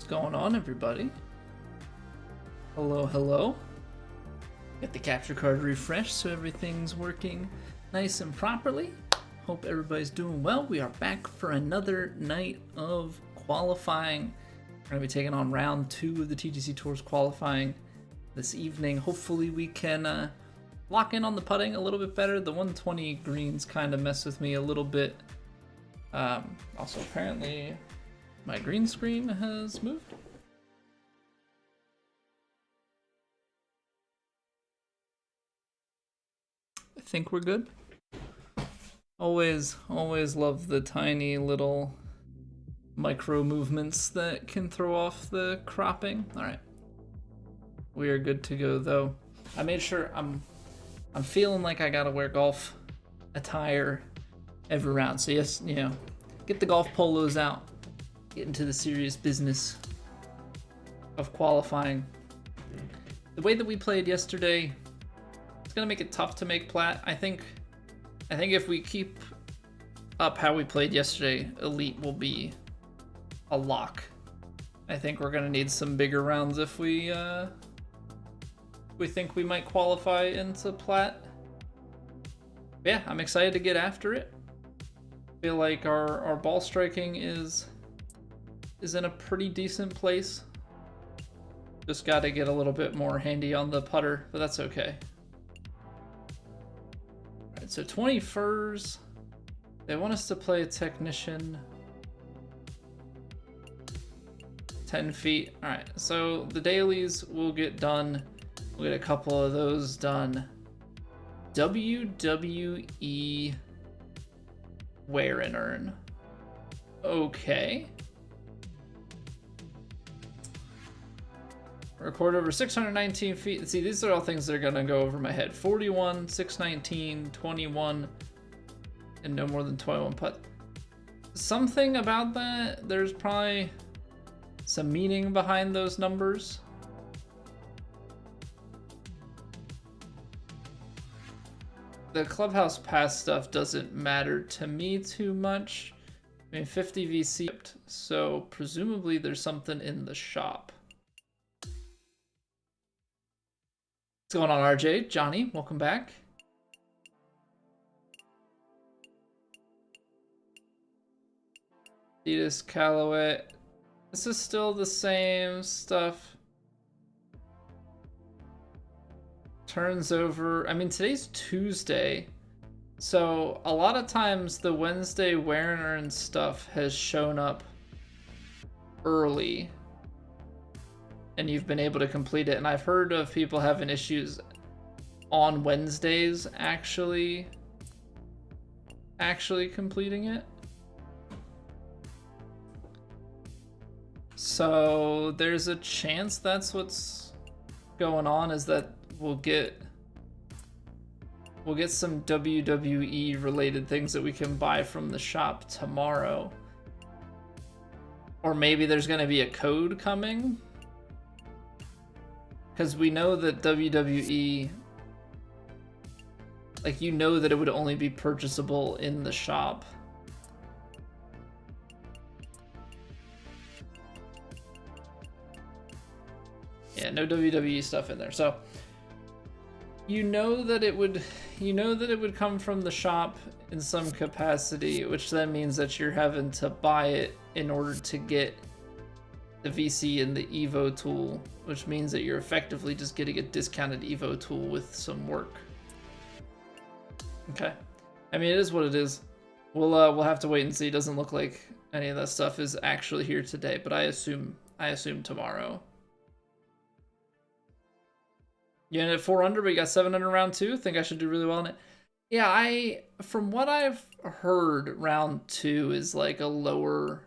What's going on, everybody? Hello, hello. Get the capture card refreshed so everything's working nice and properly. Hope everybody's doing well. We are back for another night of qualifying. We're going to be taking on round 2 of the TGC Tours qualifying this evening. Hopefully we can lock in on the putting a little bit better. The 120 greens kind of mess with me a little bit. Also, apparently my green screen has moved. I think we're good. Always love the tiny little micro movements that can throw off the cropping. All right, we are good to go though. I made sure I'm feeling like I gotta wear golf attire every round. So yes, you know, get the golf polos out, get into the serious business of qualifying. The way that we played yesterday, it's gonna make it tough to make plat. I think if we keep up how we played yesterday, elite will be a lock. I think we're gonna need some bigger rounds if we think we might qualify into plat. But yeah, I'm excited to get after it. Feel like our ball striking is in a pretty decent place. Just got to get a little bit more handy on the putter, but that's okay. All right, so 20 furs. They want us to play a technician. 10 feet. All right, so the dailies will get done. We'll get a couple of those done. WWE wear and earn. Okay. Record over 619 feet. See, these are all things that are gonna go over my head. 41, 619, 21, and no more than 21 putt. Something about that, there's probably some meaning behind those numbers. The clubhouse pass stuff doesn't matter to me too much. I mean, 50 VC, so presumably there's something in the shop. What's going on, RJ? Johnny, welcome back. Adidas Callaway. This is still the same stuff. Turns over. I mean, today's Tuesday, so a lot of times the Wednesday wear and earn stuff has shown up early and you've been able to complete it. And I've heard of people having issues on Wednesdays actually completing it. So there's a chance that's what's going on, is that we'll get some WWE related things that we can buy from the shop tomorrow. Or maybe there's going to be a code coming, because we know that WWE, like, you know that it would only be purchasable in the shop. Yeah, no WWE stuff in there. So you know that it would come from the shop in some capacity, which then means that you're having to buy it in order to get the VC and the Evo tool, which means that you're effectively just getting a discounted Evo tool with some work. Okay. I mean, it is what it is. We'll have to wait and see. It doesn't look like any of that stuff is actually here today, but I assume tomorrow. You ended at 400, but you got 700 round 2. Think I should do really well in it. Yeah, from what I've heard, round 2 is like a lower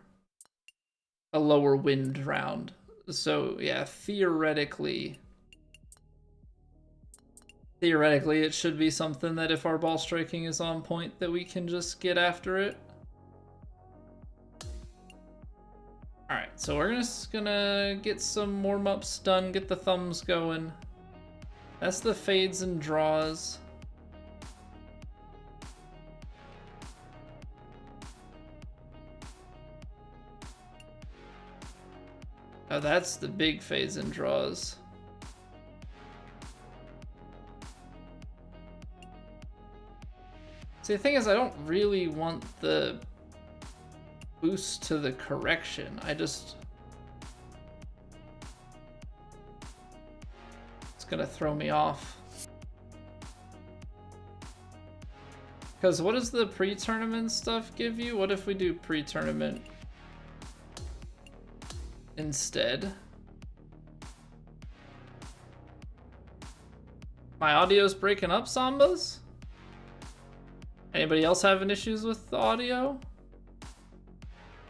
wind round. So yeah, theoretically it should be something that if our ball striking is on point, that we can just get after it. All right, so we're just gonna get some warm-ups done, get the thumbs going. That's the fades and draws. Oh, that's the big phase in draws. See, the thing is, I don't really want the boost to the correction. It's gonna throw me off. Because what does the pre-tournament stuff give you? What if we do pre-tournament instead? My audio's breaking up, Sambas? Anybody else having issues with the audio?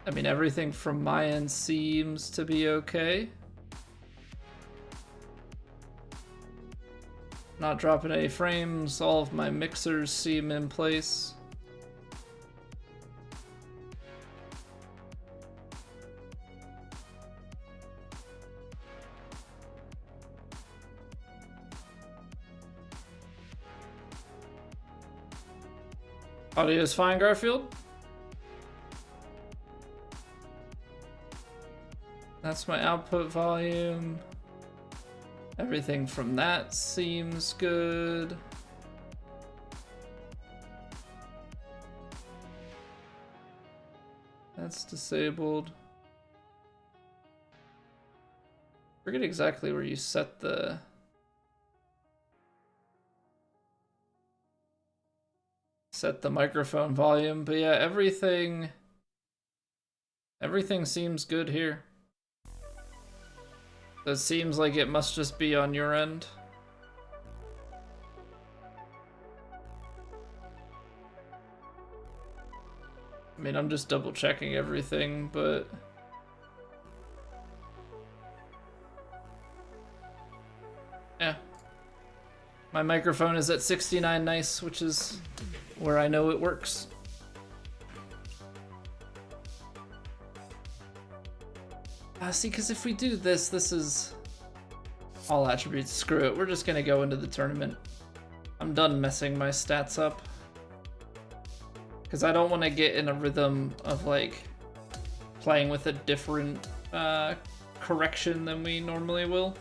I mean, everything from my end seems to be okay. Not dropping any frames, all of my mixers seem in place. Audio is fine, Garfield. That's my output volume. Everything from that seems good. That's disabled. Forget exactly where you set the microphone volume, but yeah, everything seems good here. It seems like it must just be on your end. I mean, I'm just double checking everything, but yeah. My microphone is at 69 nice, which is where I know it works. See, because if we do this, this is all attributes. Screw it, we're just gonna go into the tournament. I'm done messing my stats up. Because I don't want to get in a rhythm of like playing with a different correction than we normally will.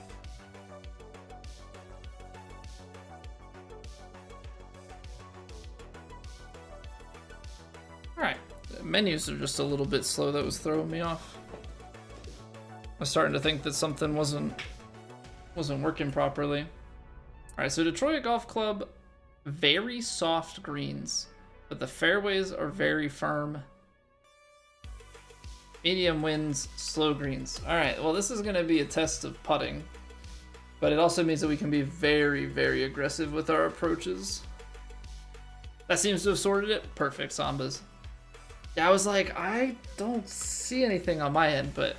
Alright, the menus are just a little bit slow, that was throwing me off. I was starting to think that something wasn't working properly. Alright, so Detroit Golf Club, very soft greens, but the fairways are very firm. Medium winds, slow greens. Alright, well this is going to be a test of putting, but it also means that we can be very, very aggressive with our approaches. That seems to have sorted it. Perfect, Sambas. Yeah, I was like, I don't see anything on my end, but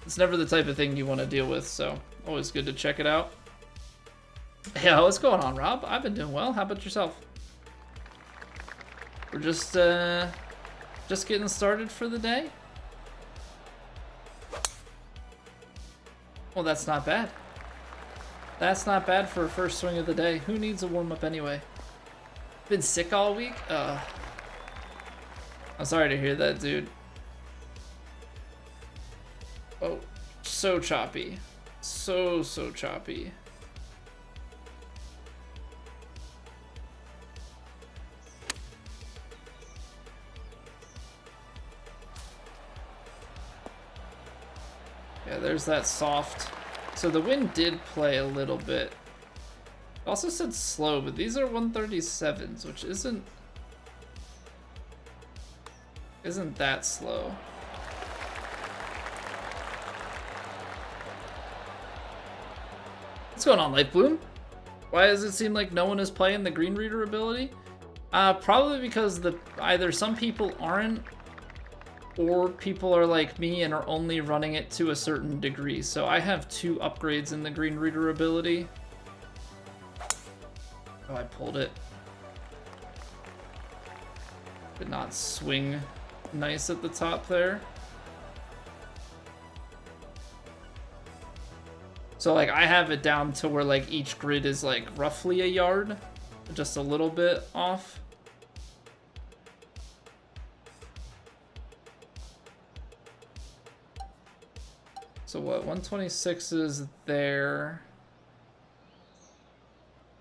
it's never the type of thing you want to deal with, so always good to check it out. Yeah, what's going on, Rob? I've been doing well. How about yourself? We're just getting started for the day. Well, that's not bad. That's not bad for a first swing of the day. Who needs a warm-up anyway? Been sick all week? I'm sorry to hear that, dude. Oh, so choppy. So choppy. Yeah, there's that soft. So the wind did play a little bit. It also said slow, but these are 137s, which isn't that slow. What's going on, Light Bloom? Why does it seem like no one is playing the green reader ability? Probably because either some people aren't, or people are like me and are only running it to a certain degree. So I have 2 upgrades in the green reader ability. Oh, I pulled it. Did not swing nice at the top there. So like I have it down to where like each grid is like roughly a yard, just a little bit off. So what, 126 is there.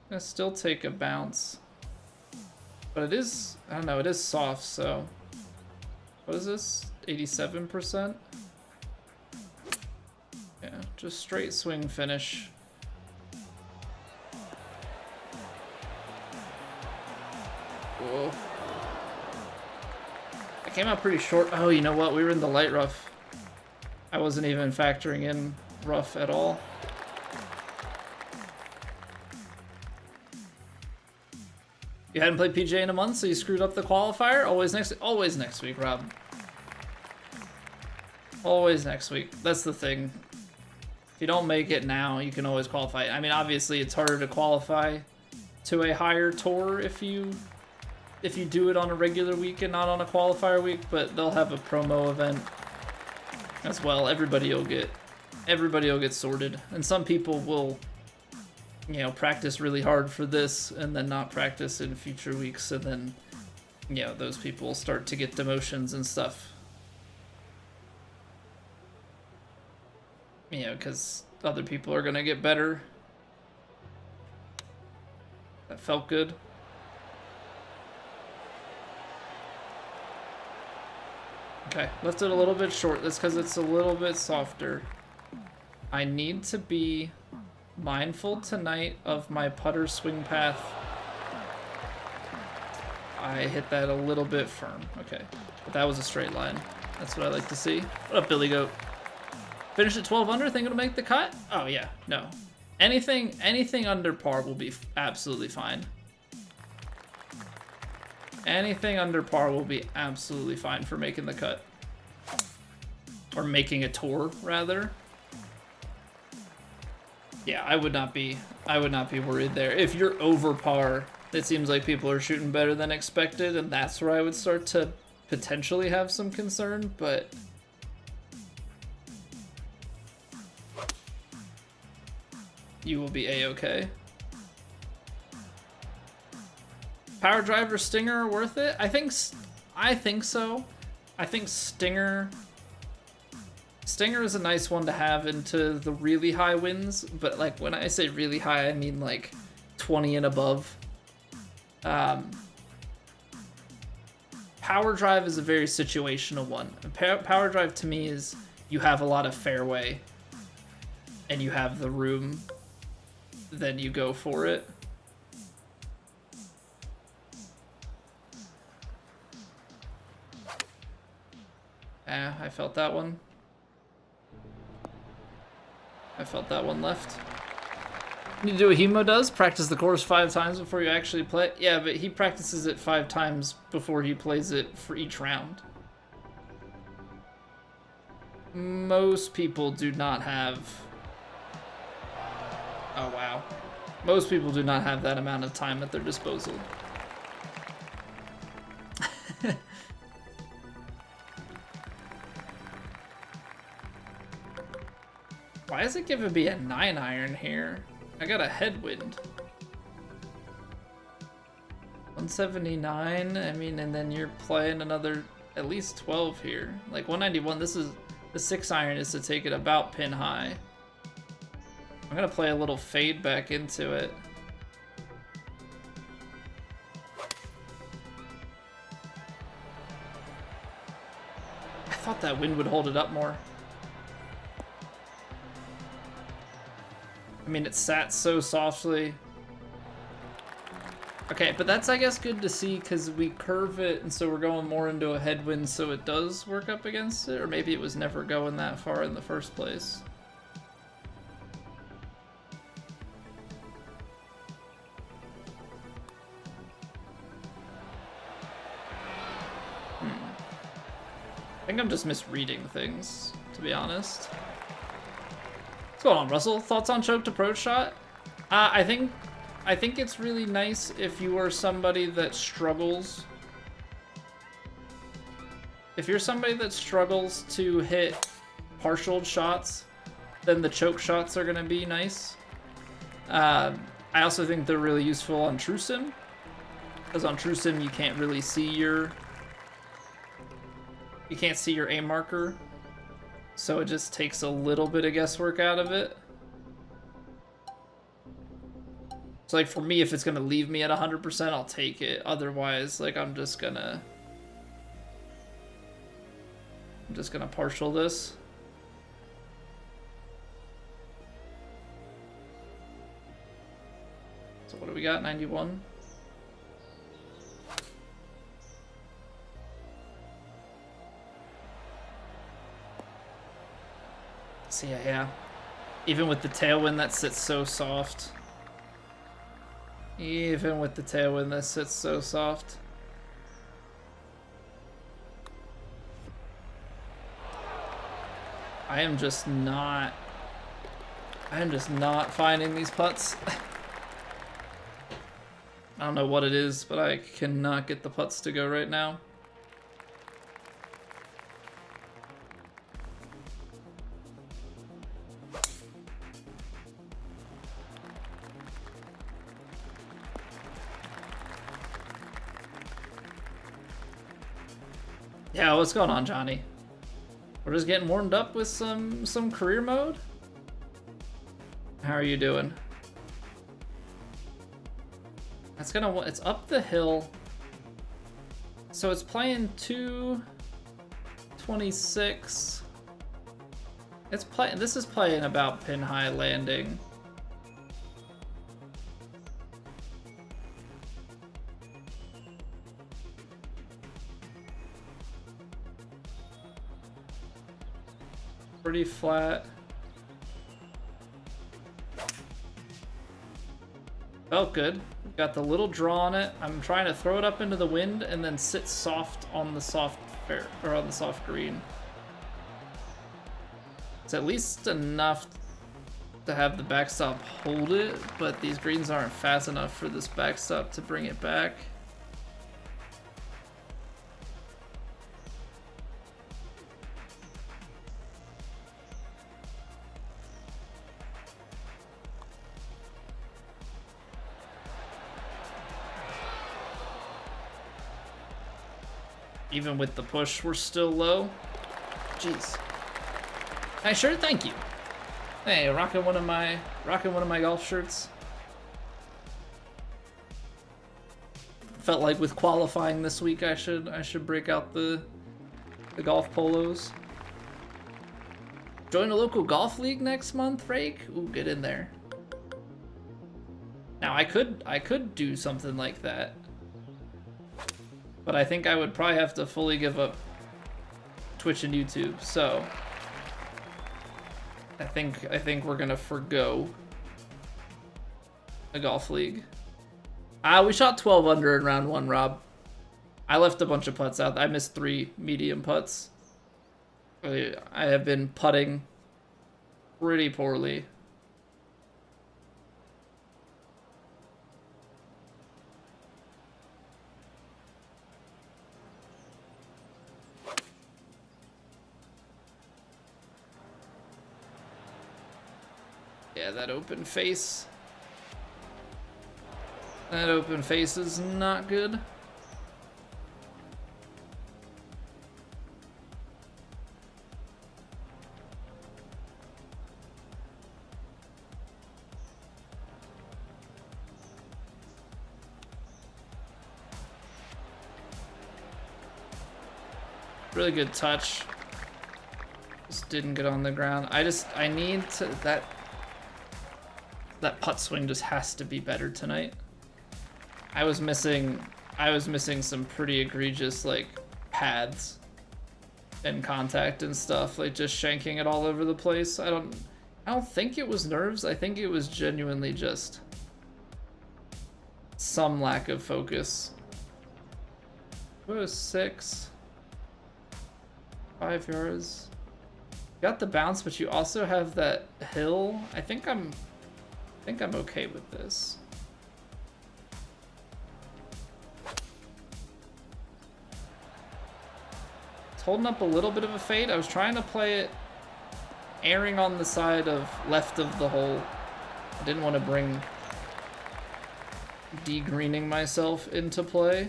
I'm gonna still take a bounce. But it is, I don't know, it is soft, so. What is this? 87%? Yeah, just straight swing finish. Whoa. I came out pretty short. Oh, you know what? We were in the light rough. I wasn't even factoring in rough at all. You hadn't played PGA in a month, so you screwed up the qualifier? Always next week, Rob. Always next week. That's the thing. If you don't make it now, you can always qualify. I mean, obviously, it's harder to qualify to a higher tour if you do it on a regular week and not on a qualifier week, but they'll have a promo event as well. Everybody will get sorted, and some people will, you know, practice really hard for this and then not practice in future weeks, and then, you know, those people will start to get demotions and stuff. You know, because other people are gonna get better. That felt good. Okay, left it a little bit short. That's because it's a little bit softer. I need to be mindful tonight of my putter swing path. I hit that a little bit firm. Okay, but that was a straight line. That's what I like to see. What up, Billy Goat? Finish at 12 under, think it'll make the cut? Oh yeah, no. Anything under par will be absolutely fine. Anything under par will be absolutely fine for making the cut. Or making a tour, rather. Yeah, I would not be worried there. If you're over par, it seems like people are shooting better than expected, and that's where I would start to potentially have some concern, but you will be a-okay. Power driver Stinger worth it? I think so. I think Stinger is a nice one to have into the really high winds, but like when I say really high, I mean like 20 and above. Power drive is a very situational one. Power drive to me is you have a lot of fairway and you have the room, then you go for it. I felt that one. I felt that one left. You do what Hemo does? Practice the course 5 times before you actually play it? Yeah, but he practices it 5 times before he plays it for each round. Most people do not have... Oh, wow. Most people do not have that amount of time at their disposal. Why is it giving me a 9-iron here? I got a headwind. 179, I mean, and then you're playing another at least 12 here. Like 191, this is the 6-iron is to take it about pin high. I'm gonna play a little fade back into it. I thought that wind would hold it up more. I mean, it sat so softly. Okay, but that's, I guess, good to see because we curve it, and so we're going more into a headwind, so it does work up against it, or maybe it was never going that far in the first place. I think I'm just misreading things, to be honest. What's going on, Russell? Thoughts on choked approach shot? I think it's really nice if you are somebody that struggles. If you're somebody that struggles to hit partial shots, then the choke shots are gonna be nice. I also think they're really useful on True Sim, because on True Sim you can't really see your aim marker. So it just takes a little bit of guesswork out of it. So like for me, if it's gonna leave me at 100%, I'll take it. Otherwise, like I'm just gonna partial this. So what do we got? 91? So yeah. Even with the tailwind, that sits so soft. Even with the tailwind, that sits so soft. I am just not finding these putts. I don't know what it is, but I cannot get the putts to go right now. Yeah, what's going on, Johnny? We're just getting warmed up with some career mode. How are you doing? It's up the hill. So it's playing 226. This is playing about pin high landing. Pretty flat. Felt good. Got the little draw on it. I'm trying to throw it up into the wind and then sit soft on the soft green. It's at least enough to have the backstop hold it, but these greens aren't fast enough for this backstop to bring it back. Even with the push, we're still low. Jeez. Nice shirt, thank you. Hey, rocking one of my golf shirts. Felt like with qualifying this week, I should break out the golf polos. Join a local golf league next month, Rake. Ooh, get in there. Now I could do something like that. But I think I would probably have to fully give up Twitch and YouTube, so I think we're gonna forgo a golf league. We shot 12 under in round 1, Rob. I left a bunch of putts out. I missed 3 medium putts. I have been putting pretty poorly. Yeah, that open face. That open face is not good. Really good touch. Just didn't get on the ground. I need to, that putt swing just has to be better tonight. I was missing some pretty egregious like pads and contact and stuff, like just shanking it all over the place. I don't think it was nerves. I think it was genuinely just some lack of focus. What was 6? 5 yards. Got the bounce, but you also have that hill. I think I'm okay with this. It's holding up a little bit of a fade. I was trying to play it airing on the side of left of the hole. I didn't want to bring de-greening myself into play.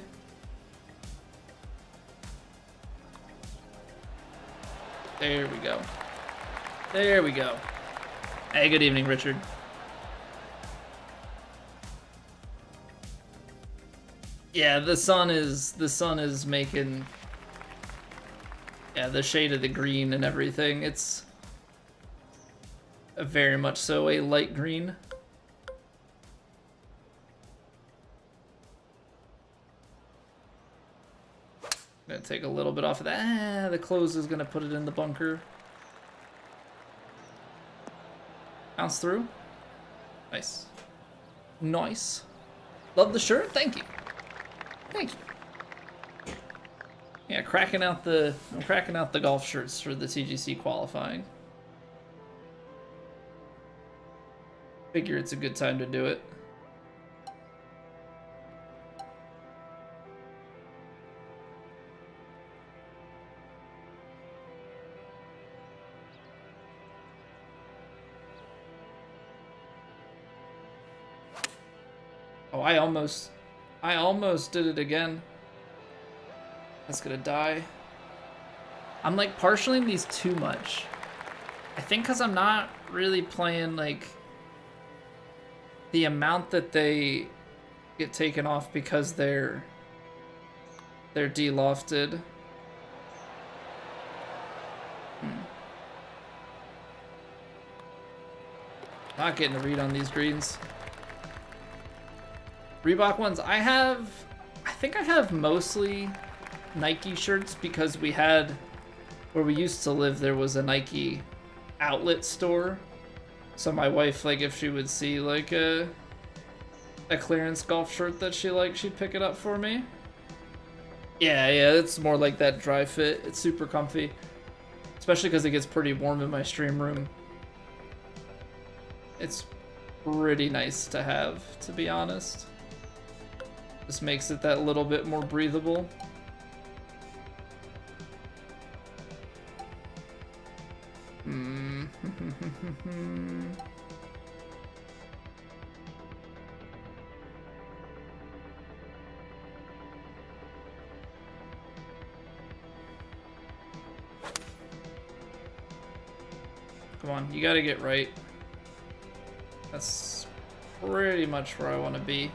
There we go. There we go. Hey, good evening, Richard. Yeah, the sun is making, yeah, the shade of the green and everything. It's very much so a light green. Gonna take a little bit off of that. The close is gonna put it in the bunker. Bounce through. Nice. Nice. Love the shirt. Thank you. Thank you. Yeah, I'm cracking out the golf shirts for the TGC qualifying. Figure it's a good time to do it. Oh, I almost did it again. That's gonna die. I'm like partialing these too much. I think because I'm not really playing like the amount that they get taken off because they're de-lofted. Not getting a read on these greens. Reebok ones, I think I have mostly Nike shirts because we had, where we used to live, there was a Nike outlet store. So my wife, like, if she would see like a clearance golf shirt that she liked, she'd pick it up for me. Yeah, it's more like that dry fit. It's super comfy, especially because it gets pretty warm in my stream room. It's pretty nice to have, to be honest. Just makes it that little bit more breathable. Come on, you gotta get right. That's pretty much where I want to be.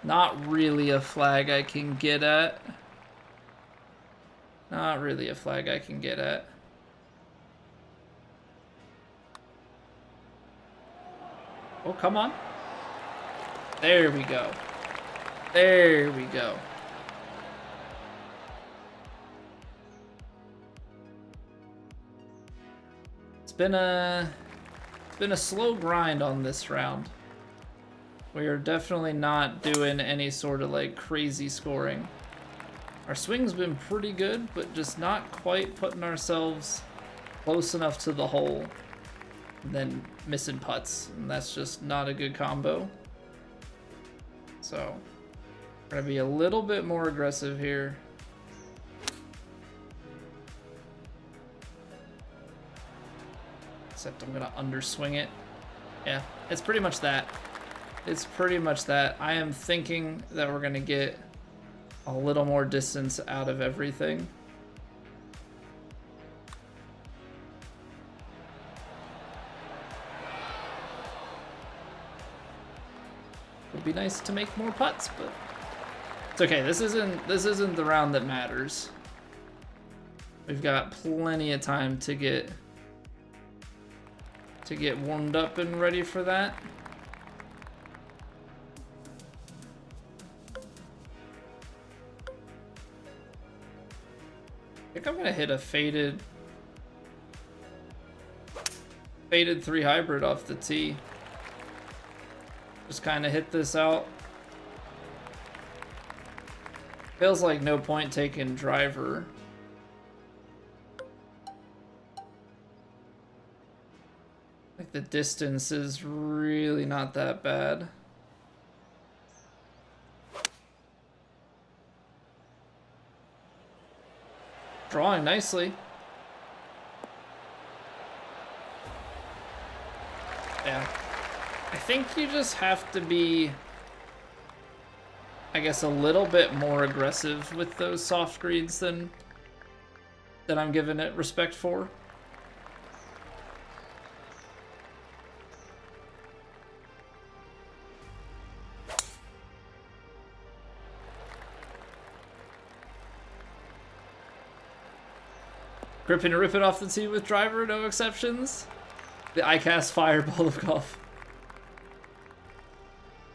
Not really a flag I can get at. Not really a flag I can get at. Oh, come on. There we go. There we go. It's been a slow grind on this round. We are definitely not doing any sort of like crazy scoring. Our swing's been pretty good, but just not quite putting ourselves close enough to the hole and then missing putts, and that's just not a good combo. So we're gonna be a little bit more aggressive here. Except I'm gonna underswing it. Yeah, it's pretty much that. It's pretty much that. I am thinking that we're gonna get a little more distance out of everything. Would be nice to make more putts, but it's okay. This isn't the round that matters. We've got plenty of time to get warmed up and ready for that. I think I'm gonna hit a faded 3 hybrid off the tee. Just kind of hit this out. Feels like no point taking driver. Like the distance is really not that bad. Drawing nicely. Yeah. I think you just have to be I guess, a little bit more aggressive with those soft greens than I'm giving it respect for. Gripping and ripping off the tee with driver, no exceptions. The ICAST fireball of golf.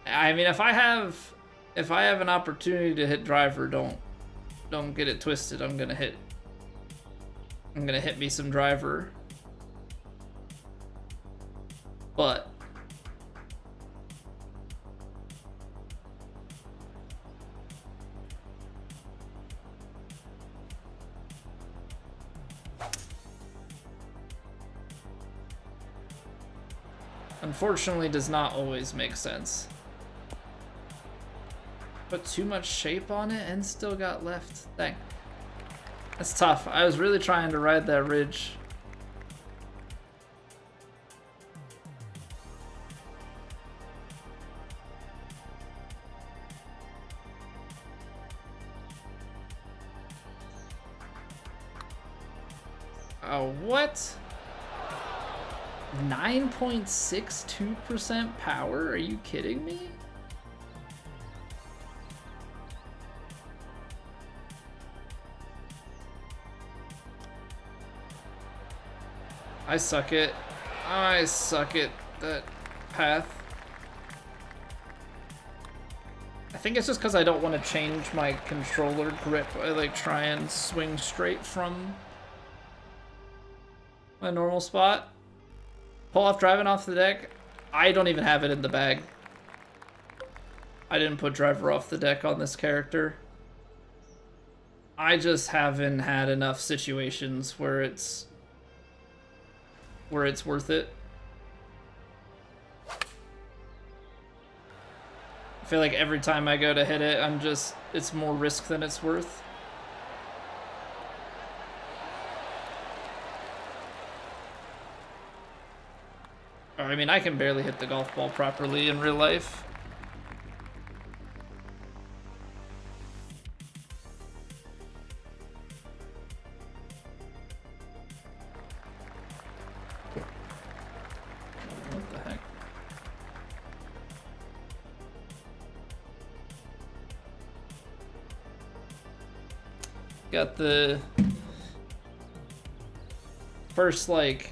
I mean, if I have an opportunity to hit driver, don't get it twisted. I'm gonna hit me some driver. But unfortunately does not always make sense. Put too much shape on it and still got left. Dang. That's tough. I was really trying to ride that ridge. Oh, what? 9.62% power? Are you kidding me? I suck it. I suck at that path. I think it's just because I don't want to change my controller grip. I like try and swing straight from my normal spot. Pull off driving off the deck. I don't even have it in the bag. I didn't put driver off the deck on this character. I just haven't had enough situations where it's worth it. I feel like every time I go to hit it, it's more risk than it's worth. I mean, I can barely hit the golf ball properly in real life. What the heck? Got the first, like,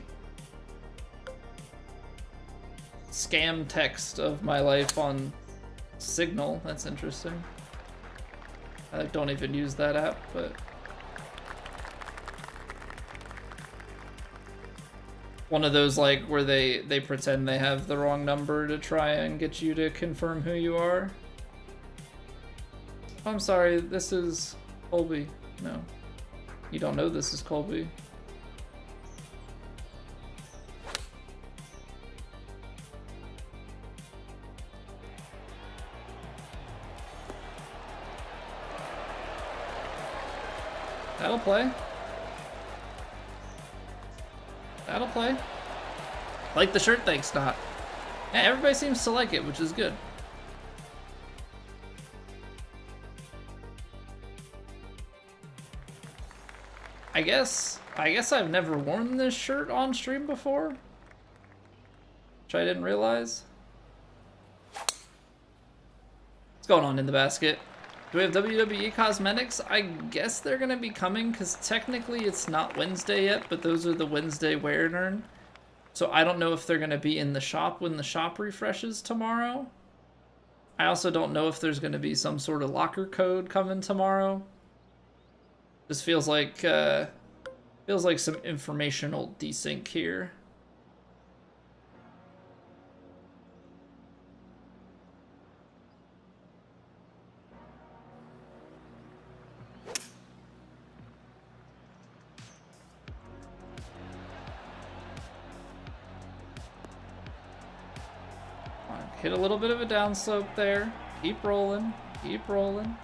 scam text of my life on Signal. That's interesting. I like, don't even use that app, but one of those, like, where they pretend they have the wrong number to try and get you to confirm who you are. I'm sorry, this is Colby. No, you don't know this is Colby. That'll play. That'll play. Like the shirt, thanks, not. Yeah, everybody seems to like it, which is good. I guess I've never worn this shirt on stream before, which I didn't realize. What's going on in the basket? Do we have WWE cosmetics? I guess they're gonna be coming, because technically it's not Wednesday yet, but those are the Wednesday wear and earn. So I don't know if they're gonna be in the shop when the shop refreshes tomorrow. I also don't know if there's gonna be some sort of locker code coming tomorrow. This feels like some informational desync here. Hit a little bit of a downslope there. Keep rolling. Keep rolling.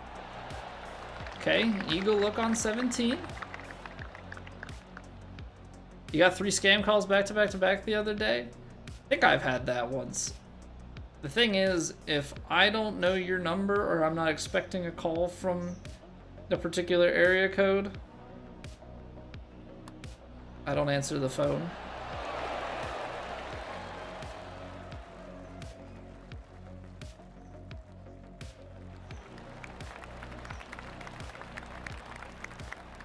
Okay, eagle look on 17. You got 3 scam calls back to back to back the other day? I think I've had that once. The thing is, if I don't know your number or I'm not expecting a call from a particular area code, I don't answer the phone.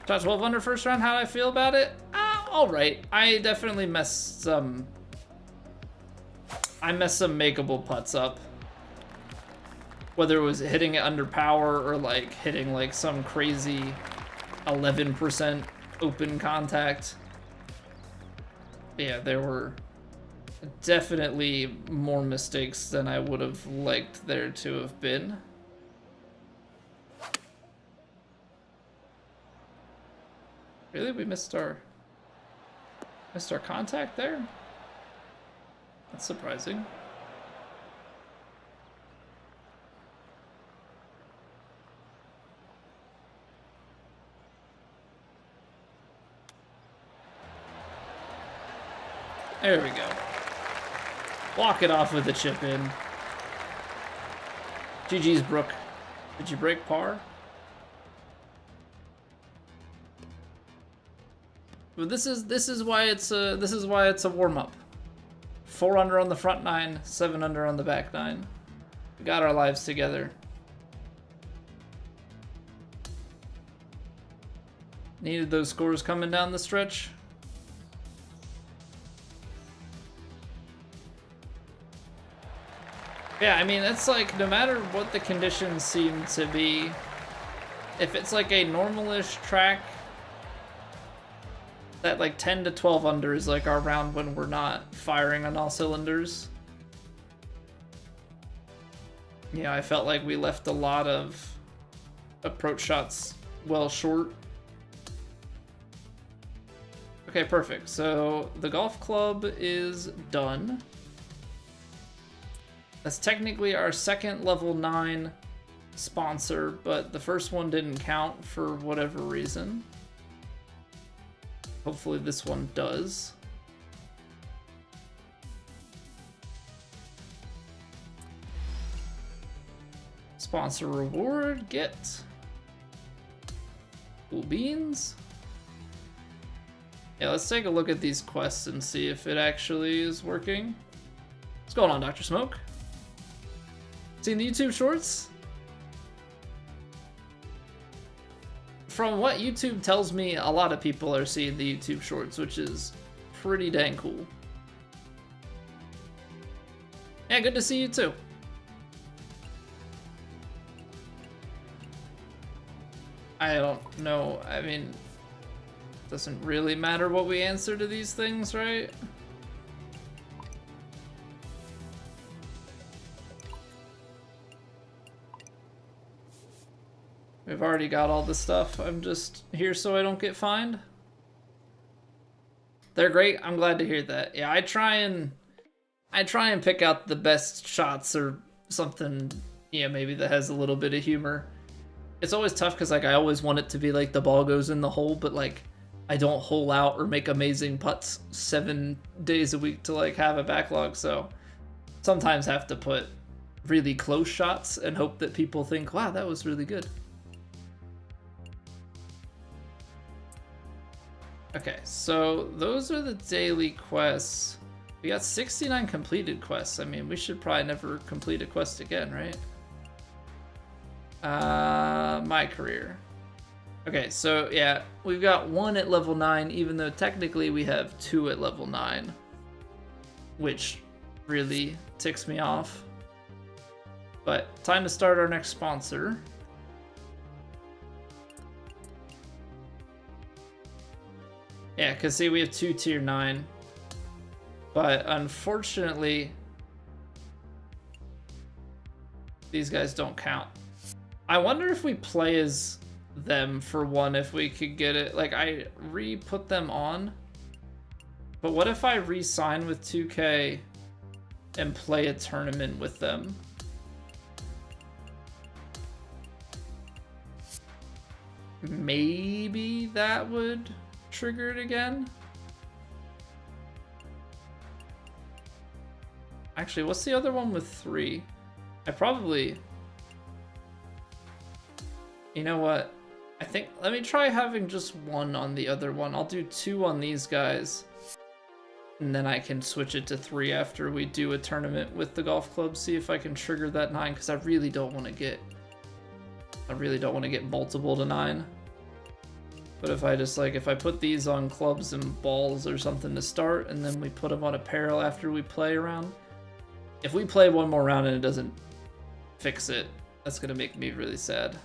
Shot 12 under first round, how do I feel about it? Alright. I definitely messed some makeable putts up. Whether it was hitting it under power or like hitting like some crazy 11% open contact. Yeah, there were definitely more mistakes than I would have liked there to have been. Really? We missed our contact there? That's surprising. There we go. Walk it off with a chip in. GG's Brooke. Did you break par? But this is why it's a warm-up. 4 under on the front 9, 7 under on the back 9. We got our lives together. Needed those scores coming down the stretch. Yeah, I mean, it's like, no matter what the conditions seem to be, if it's like a normal-ish track, that like 10 to 12 under is like our round when we're not firing on all cylinders. Yeah, I felt like we left a lot of approach shots well short. Okay, perfect. So the golf club is done. That's technically our second level 9 sponsor, but the first one didn't count for whatever reason. Hopefully this one does. Sponsor reward, get cool beans. Yeah, let's take a look at these quests and see if it actually is working. What's going on, Dr. Smoke? Seen the YouTube shorts? From what YouTube tells me, a lot of people are seeing the YouTube shorts, which is pretty dang cool. Yeah, good to see you too. I don't know, I mean, it doesn't really matter what we answer to these things, right? We've already got all the stuff. I'm just here so I don't get fined. They're great. I'm glad to hear that. Yeah, I try and pick out the best shots or something, yeah, maybe that has a little bit of humor. It's always tough because like I always want it to be like the ball goes in the hole, but like I don't hole out or make amazing putts 7 days a week to like have a backlog, so sometimes have to put really close shots and hope that people think, wow, that was really good. Okay, so those are the daily quests. We got 69 completed quests. I mean, we should probably never complete a quest again, right? My career. Okay, so yeah, we've got 1 at level 9, even though technically we have 2 at level 9, which really ticks me off. But time to start our next sponsor. Yeah, because see, we have 2 tier 9. But unfortunately, these guys don't count. I wonder if we play as them for 1, if we could get it. Like, I re-put them on. But what if I re-sign with 2K and play a tournament with them? Maybe that would trigger it again. Actually, what's the other one with 3? I probably... You know what? I think... Let me try having just 1 on the other one. I'll do 2 on these guys. And then I can switch it to 3 after we do a tournament with the golf club. See if I can trigger that 9, because I really don't want to get... multiple to 9. But if I just, like, if I put these on clubs and balls or something to start, and then we put them on apparel after we play around... If we play one more round and it doesn't fix it, that's gonna make me really sad.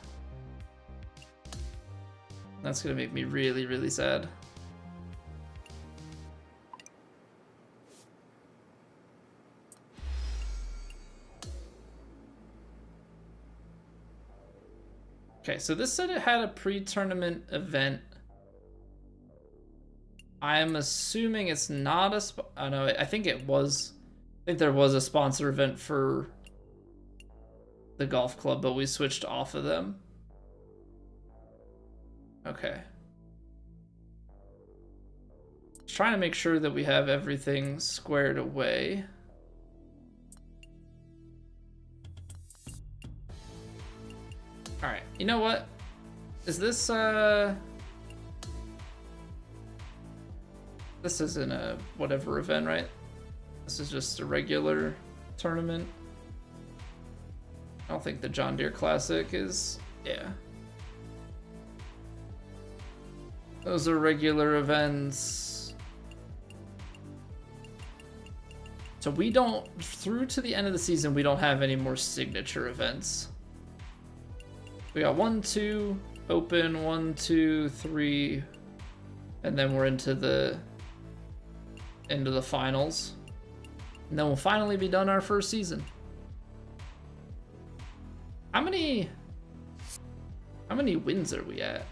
That's gonna make me really, really sad. Okay, so this said it had a pre-tournament event. I'm assuming it's not a oh no, I think it was. I think there was a sponsor event for the golf club, but we switched off of them. Okay. Just trying to make sure that we have everything squared away. Alright, you know what? Is this, this isn't a whatever event, right? This is just a regular tournament. I don't think the John Deere Classic is, yeah. Those are regular events. So we don't, through to the end of the season, we don't have any more signature events. We got 1, 2, open, 1, 2, 3, and then we're into the finals. And then we'll finally be done our first season. How many wins are we at?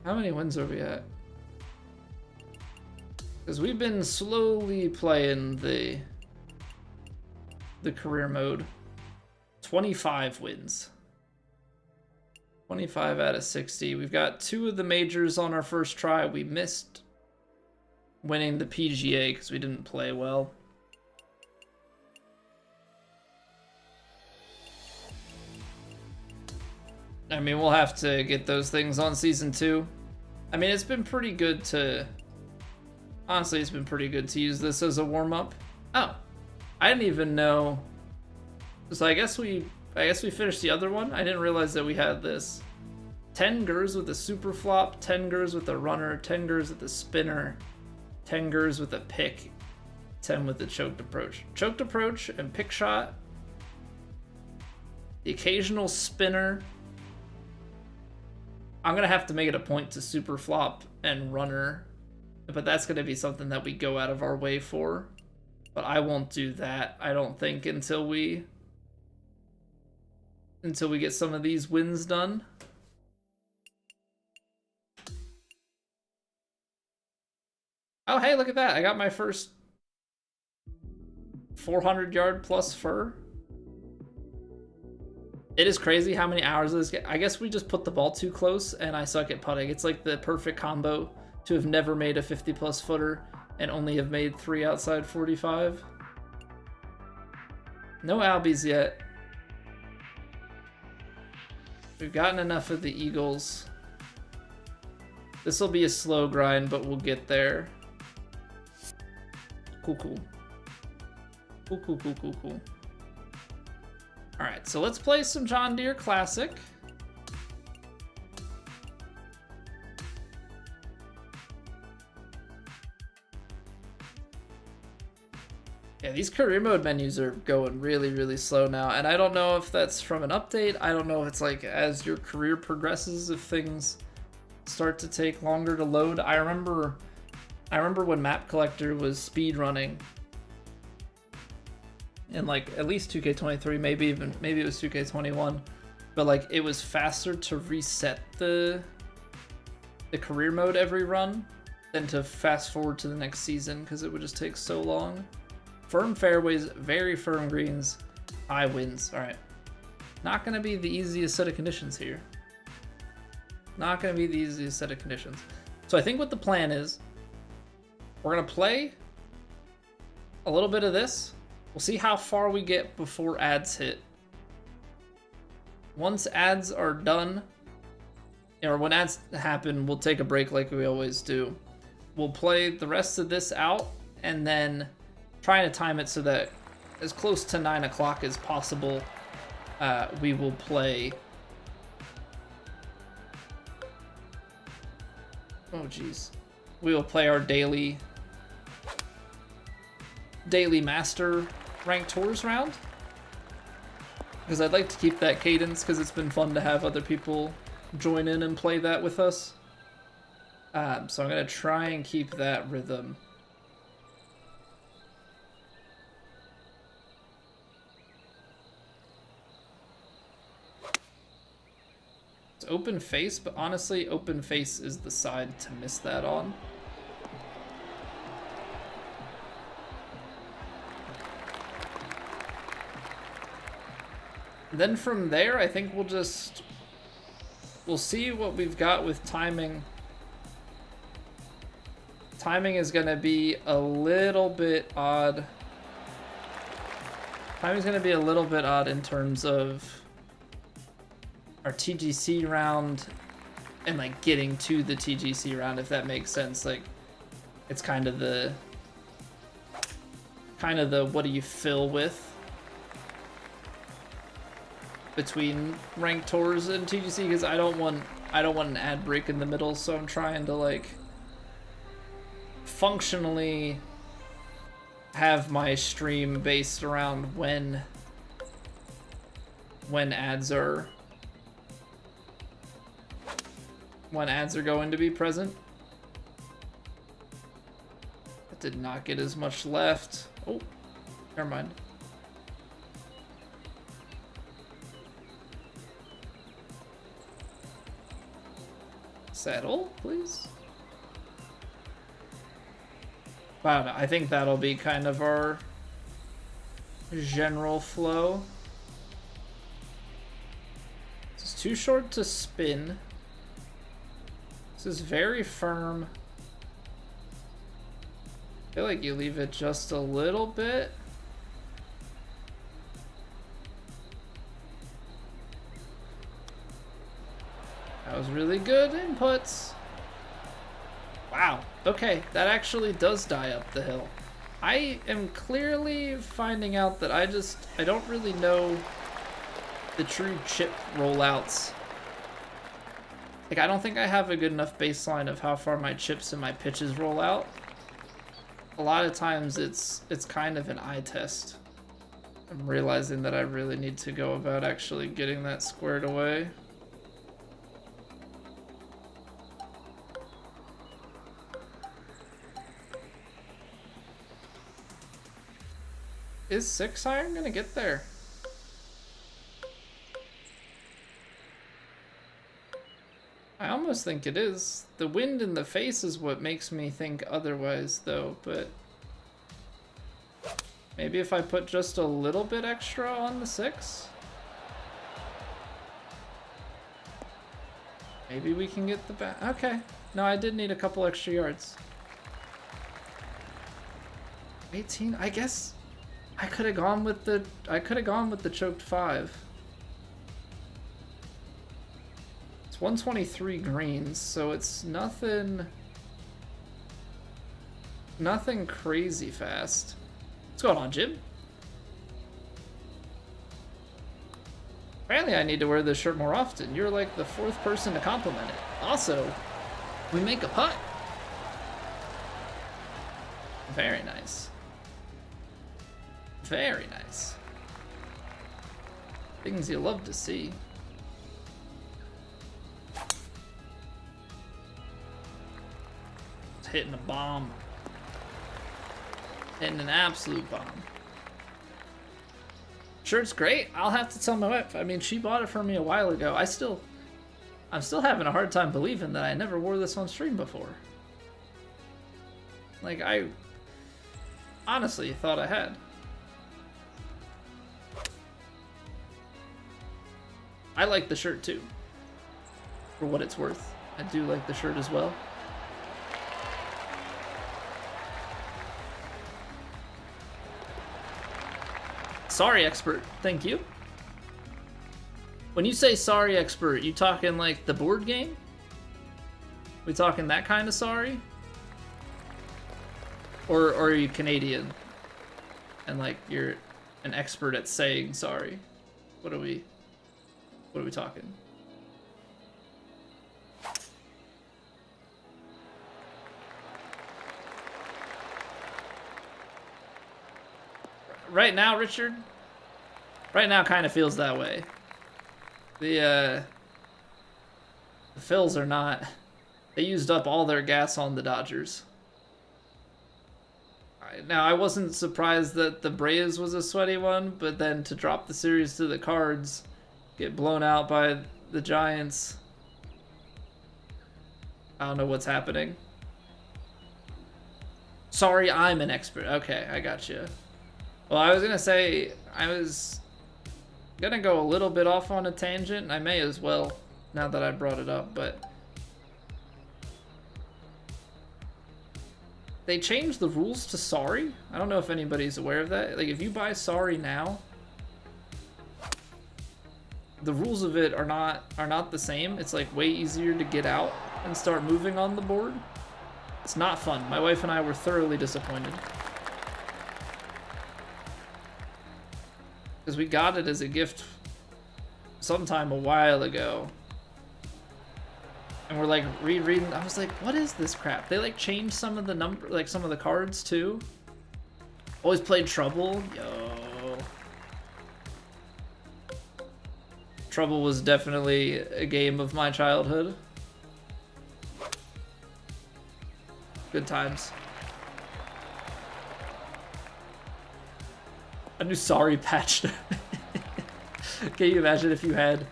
How many wins are we at? Because we've been slowly playing the career mode. 25 wins. 25 out of 60. We've got 2 of the majors on our first try. We missed winning the PGA because we didn't play well. I mean, we'll have to get those things on season 2. I mean, it's been pretty good to... Honestly, it's been pretty good to use this as a warm-up. Oh, I didn't even know... So I guess we finished the other one. I didn't realize that we had this. 10 gers with a super flop, 10 gers with a runner, 10 gers with a spinner, 10 gers with a pick, 10 with the choked approach. Choked approach and pick shot. The occasional spinner. I'm going to have to make it a point to super flop and runner. But that's going to be something that we go out of our way for. But I won't do that, I don't think, until we get some of these wins done. Oh, hey, look at that. I got my first 400-yard plus fur. It is crazy how many hours this get. I guess we just put the ball too close and I suck at putting. It's like the perfect combo to have never made a 50-plus footer and only have made 3 outside 45. No Albies yet. We've gotten enough of the Eagles. This will be a slow grind, but we'll get there. Cool, cool. Cool, cool, cool, cool, cool. Alright, so let's play some John Deere Classic. Yeah, these career mode menus are going really, really slow now, and I don't know if that's from an update. I don't know if it's like as your career progresses, if things start to take longer to load. I remember when Map Collector was speed running in like at least 2K23, maybe it was 2K21, but like it was faster to reset the career mode every run than to fast forward to the next season because it would just take so long. Firm fairways, very firm greens, high winds. All right, not gonna be the easiest set of conditions here. Not gonna be the easiest set of conditions. So I think what the plan is, we're gonna play a little bit of this. We'll see how far we get before ads hit. Once ads are done, or when ads happen, we'll take a break like we always do. We'll play the rest of this out and then try to time it so that as close to 9 o'clock as possible, we will play. Oh geez, we will play our daily master ranked tours round, because I'd like to keep that cadence because it's been fun to have other people join in and play that with us. So I'm gonna try and keep that rhythm. It's open face, but honestly, open face is the side to miss that on. Then from there, I think we'll see what we've got with timing. Timing is gonna be a little bit odd. Timing's gonna be a little bit odd in terms of our TGC round and like getting to the TGC round, if that makes sense. Like, it's kind of the what do you fill with between ranked tours and TGC, because I don't want an ad break in the middle, so I'm trying to like functionally have my stream based around when ads are going to be present. It did not get as much left. Oh, never mind. Settle, please. Wow, no, I think that'll be kind of our general flow. This is too short to spin. This is very firm. I feel like you leave it just a little bit. That was really good inputs. Wow, okay, that actually does die up the hill. I am clearly finding out that I don't really know the true chip rollouts. Like, I don't think I have a good enough baseline of how far my chips and my pitches roll out. A lot of times it's kind of an eye test. I'm realizing that I really need to go about actually getting that squared away. Is 6-iron gonna get there? I almost think it is. The wind in the face is what makes me think otherwise, though, but maybe if I put just a little bit extra on the 6, maybe we can get the back. Okay, no, I did need a couple extra yards. 18, I guess I could have gone with the choked 5. 123 greens, so it's nothing crazy fast. What's going on, Jim? Apparently I need to wear this shirt more often. You're like the 4th person to compliment it. Also, we make a putt. Very nice. Very nice. Things you love to see. Hitting a bomb. Hitting an absolute bomb. Shirt's great. I'll have to tell my wife. I mean, she bought it for me a while ago. I'm still having a hard time believing that I never wore this on stream before. Like, I honestly thought I had. I like the shirt too, for what it's worth. I do like the shirt as well. Sorry, expert. Thank you. When you say sorry, expert, you talking like the board game? We talking that kind of sorry? Or are you Canadian? And like you're an expert at saying sorry? What are we talking? Right now, Richard? Right now kind of feels that way. The Phils are not... They used up all their gas on the Dodgers. Now, I wasn't surprised that the Braves was a sweaty one, but then to drop the series to the Cards, get blown out by the Giants... I don't know what's happening. Sorry, I'm an expert. Okay, I got you. Well, I was gonna say, I was gonna go a little bit off on a tangent. I may as well, now that I brought it up, but they changed the rules to sorry. I don't know if anybody's aware of that. Like, if you buy sorry now, the rules of it are not the same. It's like way easier to get out and start moving on the board. It's not fun. My wife and I were thoroughly disappointed. Because we got it as a gift sometime a while ago. And we're like rereading. I was like, what is this crap? They like changed some of the some of the cards too. Always played Trouble. Yo. Trouble was definitely a game of my childhood. Good times. A new sorry patch. Can you imagine if you had...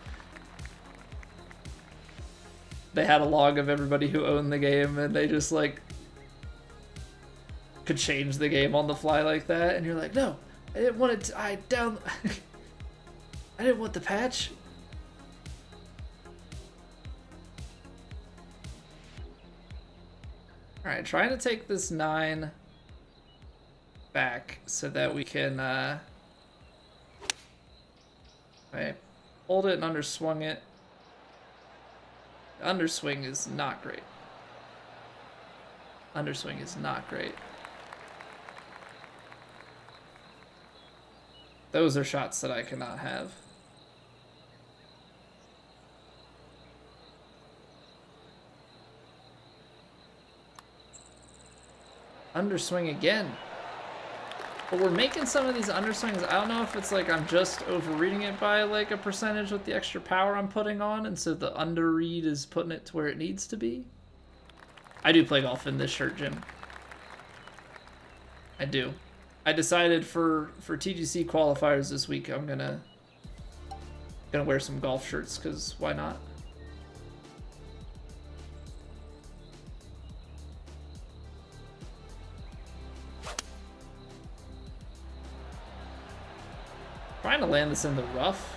They had a log of everybody who owned the game and they just like... could change the game on the fly like that, and you're like, no, I didn't want it to, I didn't want the patch. Alright, trying to take this 9 back so that we can okay, hold it and underswung it. Underswing is not great. Underswing is not great. Those are shots that I cannot have. Underswing again. But we're making some of these underswings. I don't know if it's like I'm just overreading it by like a percentage with the extra power I'm putting on, and so the underread is putting it to where it needs to be. I do play golf in this shirt, Jim. I do. I decided for TGC qualifiers this week, I'm gonna wear some golf shirts, because why not? Trying to land this in the rough.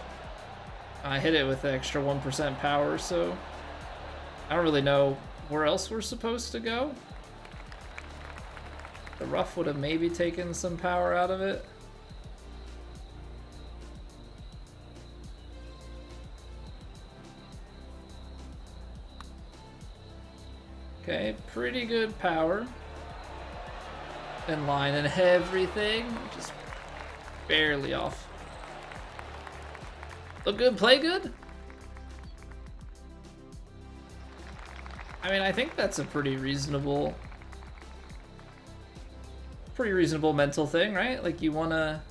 I hit it with the extra 1% power, so I don't really know where else we're supposed to go. The rough would have maybe taken some power out of it. Okay, pretty good power. In line and everything, just barely off. Look good, play good? I mean, I think that's a pretty reasonable mental thing, right? Like you wanna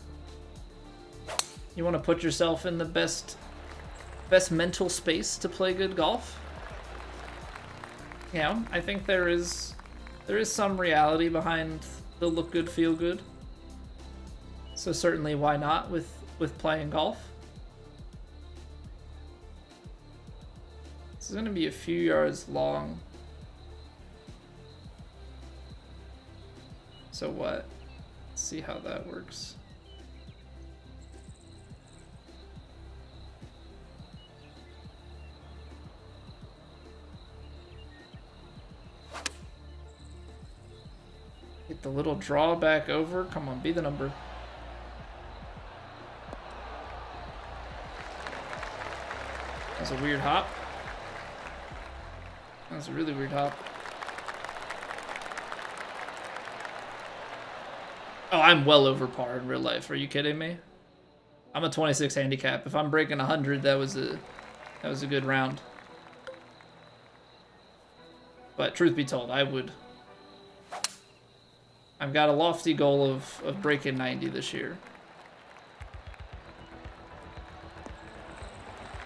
put yourself in the best mental space to play good golf. You know, I think there is some reality behind the look good, feel good. So certainly why not with playing golf? This is gonna be a few yards long. So what? Let's see how that works. Get the little draw back over. Come on, be the number. That's a weird hop. That's a really weird hop. Oh, I'm well over par in real life. Are you kidding me? I'm a 26 handicap. If I'm breaking 100, that was a good round. But truth be told, I've got a lofty goal of breaking 90 this year.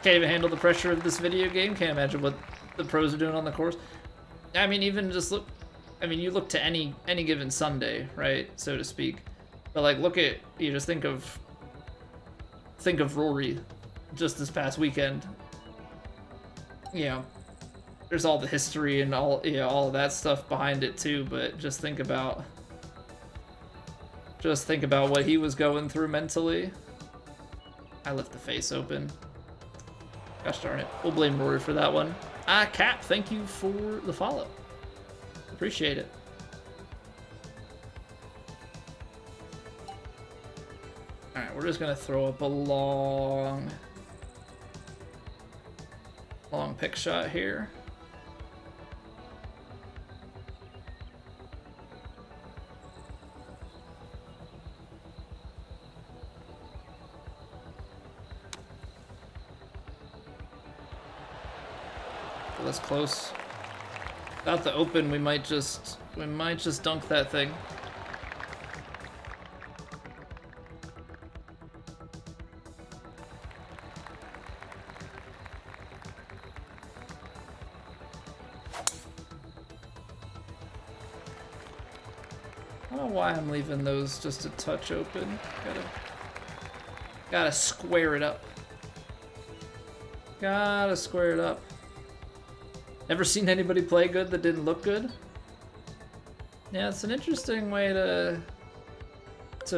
Can't even handle the pressure of this video game. Can't imagine what the pros are doing on the course. I mean, even just look. I mean, you look to any given Sunday, right, so to speak. But like, look at you. Just think of Rory, just this past weekend. You know, there's all the history and all all of that stuff behind it too. But just think about what he was going through mentally. I left the face open. Gosh darn it. We'll blame Rory for that one. Cap, thank you for the follow. Appreciate it. Alright, we're just gonna throw up a long pick shot here. That's close. Without the open, we might just dunk that thing. I don't know why I'm leaving those just a touch open. Gotta square it up. Gotta square it up. Never seen anybody play good that didn't look good? Yeah, it's an interesting way to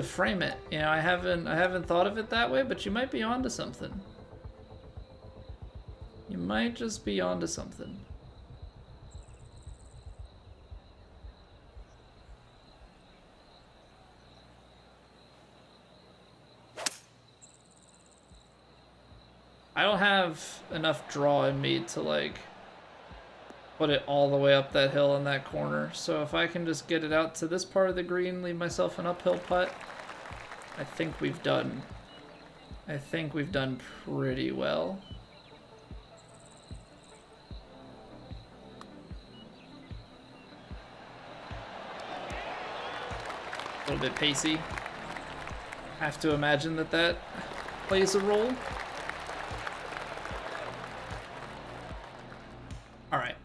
frame it. You know, I haven't thought of it that way, but you might be onto something. You might just be onto something. I don't have enough draw in me to like put it all the way up that hill in that corner. So if I can just get it out to this part of the green, leave myself an uphill putt, I think we've done pretty well. A little bit pacey. Have to imagine that plays a role. All right.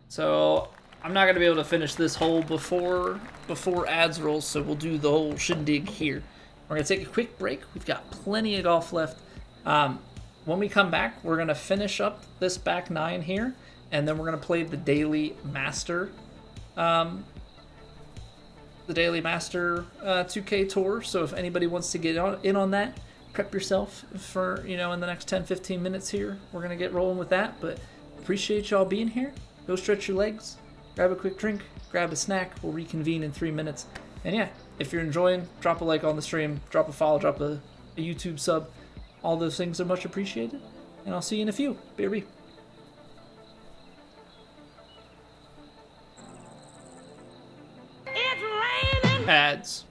So I'm not gonna be able to finish this hole before ads rolls, so we'll do the whole shindig here. We're gonna take a quick break. We've got plenty of golf left. When we come back, we're gonna finish up this back nine here, and then we're gonna play the daily master, 2K Tour. So if anybody wants to get in on that, prep yourself for, you know, in the next 10-15 minutes here. We're gonna get rolling with that, but appreciate y'all being here. Go stretch your legs, grab a quick drink, grab a snack. We'll reconvene in 3 minutes. And yeah, if you're enjoying, drop a like on the stream, drop a follow, drop a YouTube sub. All those things are much appreciated. And I'll see you in a few. BRB. It's raining. Ads.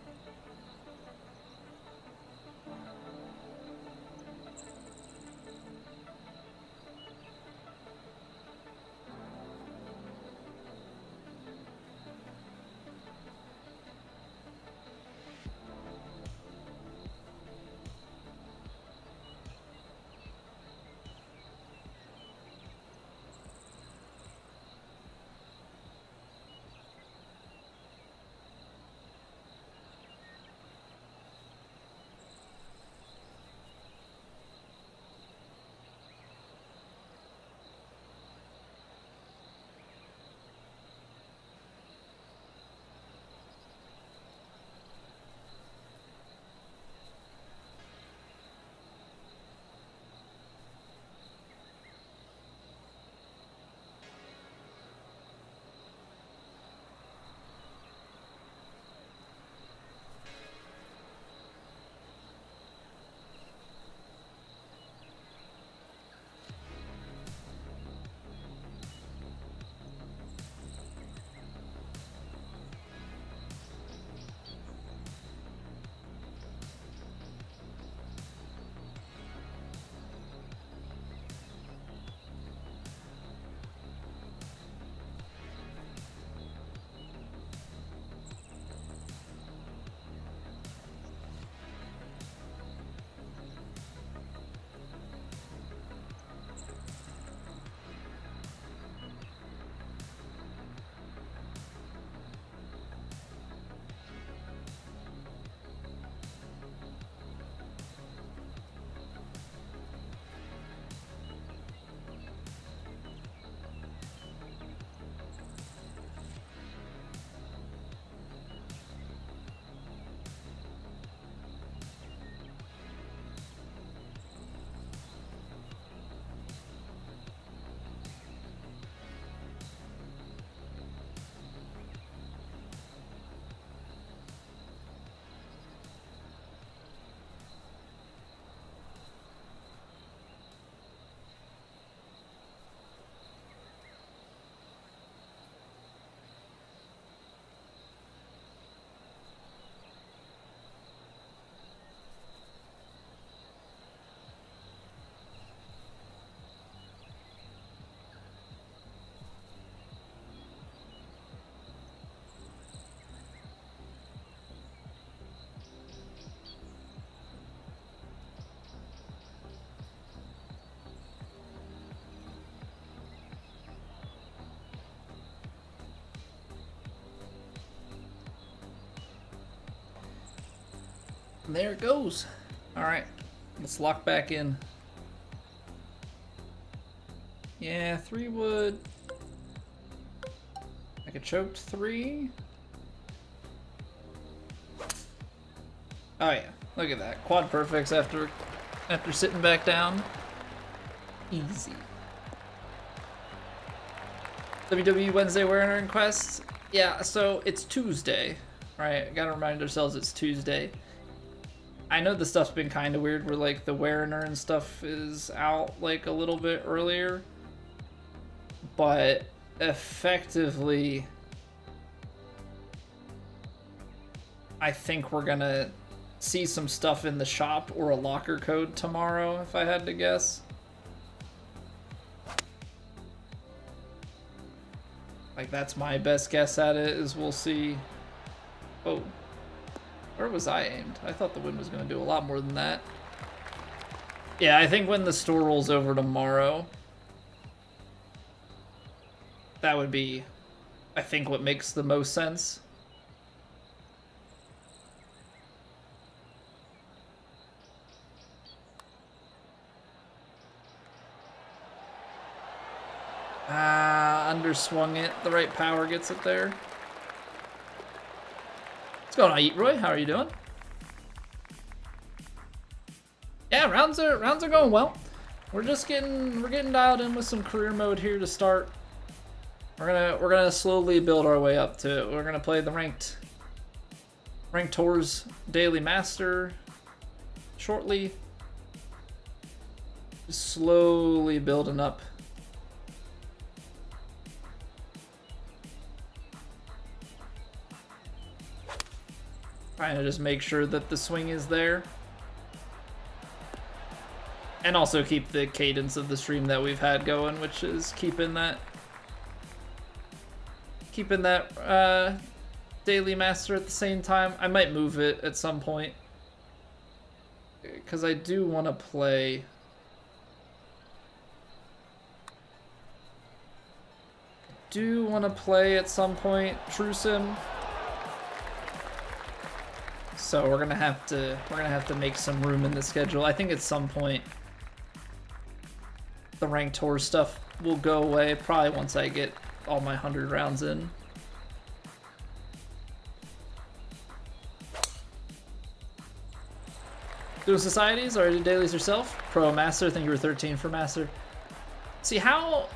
There it goes. All right, let's lock back in. Yeah, 3 wood. Like a choked 3. Oh yeah, look at that. Quad perfects after sitting back down. Easy. WWE Wednesday wearing requests. Yeah, so it's Tuesday, right? Gotta remind ourselves it's Tuesday. I know the stuff's been kind of weird where like the wear and earn stuff is out like a little bit earlier, but effectively I think we're gonna see some stuff in the shop or a locker code tomorrow if I had to guess. Like that's my best guess at it, is we'll see. Oh, where was I aimed? I thought the wind was going to do a lot more than that. Yeah, I think when the store rolls over tomorrow, that would be, I think, what makes the most sense. Underswung it. The right power gets it there. What's going on, Eat Roy? How are you doing? Yeah, rounds are going well. We're getting dialed in with some career mode here to start. We're gonna slowly build our way up to it. We're gonna play the ranked tours daily master shortly. Just slowly building up. Trying to just make sure that the swing is there. And also keep the cadence of the stream that we've had going, which is keeping that daily master at the same time. I might move it at some point, because I do want to play at some point True Sim. So we're gonna have to make some room in the schedule. I think at some point the ranked tour stuff will go away, probably once I get all my 100 rounds in. Doing societies or dailies yourself? Pro Master, I think you were 13 for Master. See how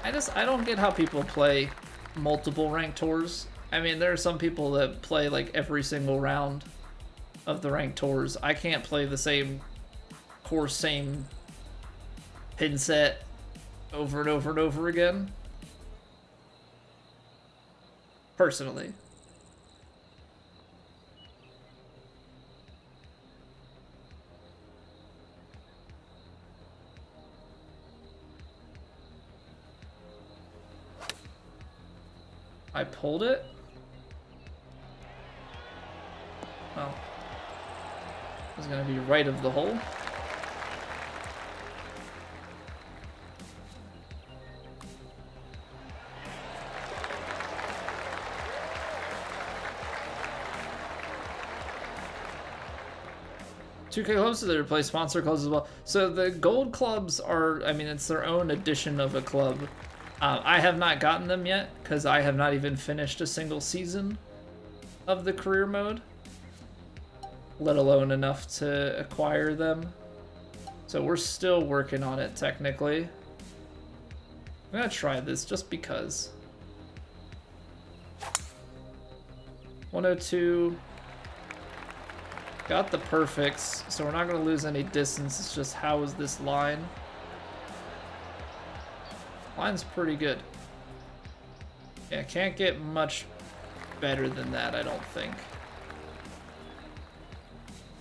I don't get how people play multiple ranked tours. I mean, there are some people that play like every single round of the ranked tours. I can't play the same course, same pin set over and over and over again. Personally. I pulled it? Well, it's gonna be right of the hole. $2K clubs, so they replace sponsor clubs as well. So the gold clubs are, I mean, it's their own edition of a club. I have not gotten them yet, because I have not even finished a single season of the career mode, let alone enough to acquire them. So we're still working on it, technically. I'm gonna try this just because. 102. Got the perfects, so we're not gonna lose any distance. It's just how is this line? Line's pretty good. Yeah, can't get much better than that, I don't think.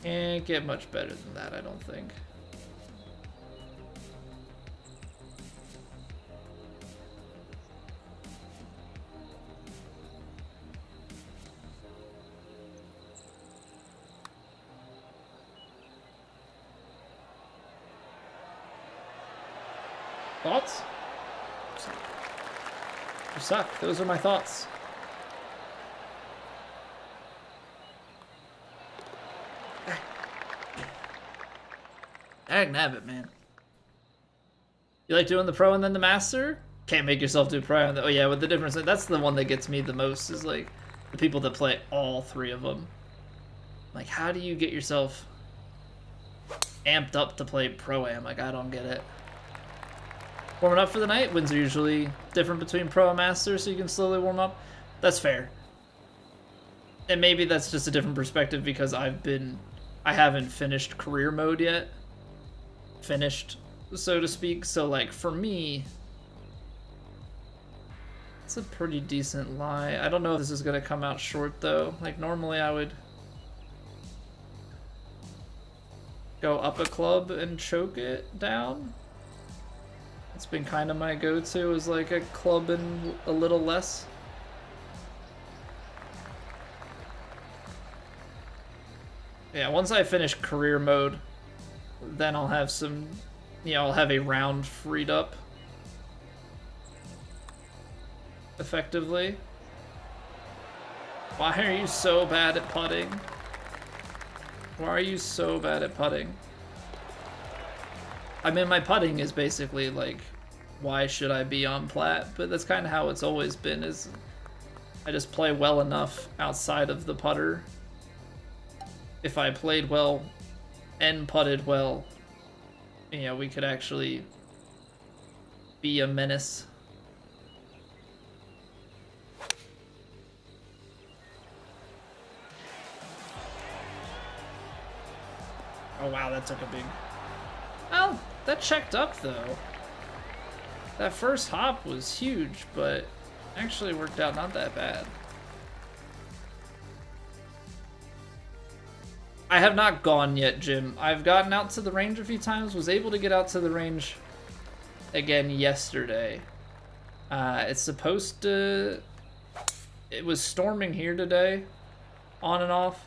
Can't get much better than that, I don't think. Thoughts? You suck. Those are my thoughts. Dag nabbit, man. You like doing the pro and then the master? Can't make yourself do pro. Oh yeah, with the difference, that's the one that gets me the most, is like the people that play all three of them. Like, how do you get yourself amped up to play pro-am? Like, I don't get it. Warming up for the night? Wins are usually different between pro and master, so you can slowly warm up. That's fair. And maybe that's just a different perspective because I haven't finished career mode yet. Finished, so to speak. So, like, for me, it's a pretty decent lie. I don't know if this is going to come out short, though. Like, normally I would go up a club and choke it down. It's been kind of my go-to, is like a club and a little less. Yeah, once I finish career mode, then I'll have some, I'll have a round freed up. Effectively. Why are you so bad at putting? Why are you so bad at putting? I mean, my putting is basically like, why should I be on plat? But that's kind of how it's always been, is I just play well enough outside of the putter. If I played well and putted well, we could actually be a menace. Oh wow, that took a big... Well, that checked up though. That first hop was huge, but actually worked out not that bad. I have not gone yet, Jim. I've gotten out to the range a few times, was able to get out to the range again yesterday. It's supposed to... It was storming here today, on and off.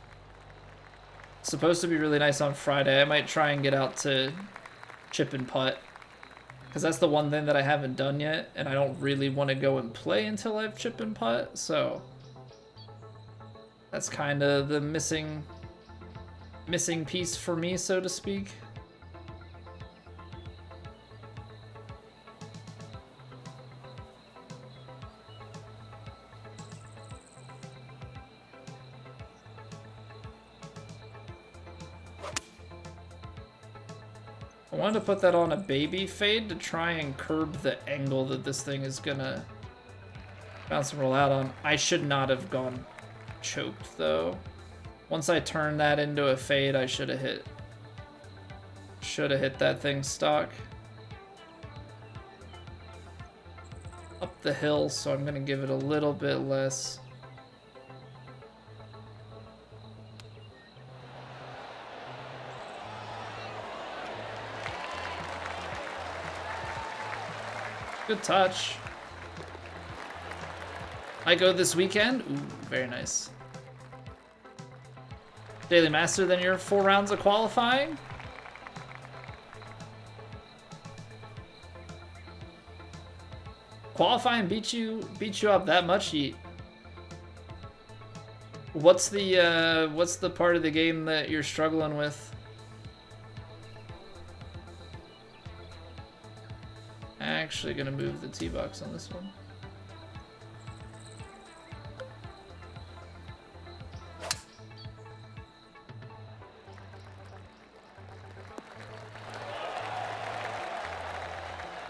It's supposed to be really nice on Friday. I might try and get out to chip and putt, because that's the one thing that I haven't done yet, and I don't really want to go and play until I've chip and putt, so that's kind of the missing piece for me, so to speak. I wanted to put that on a baby fade to try and curb the angle that this thing is gonna bounce and roll out on. I should not have gone choked though. Once I turned that into a fade, I should have hit that thing stock. Up the hill, so I'm gonna give it a little bit less. Good touch. I go this weekend. Ooh, very nice. Daily Master, then you're 4 rounds of qualifying? Qualifying beat you up that much, Yeet? What's the part of the game that you're struggling with? Actually gonna move the tee box on this one.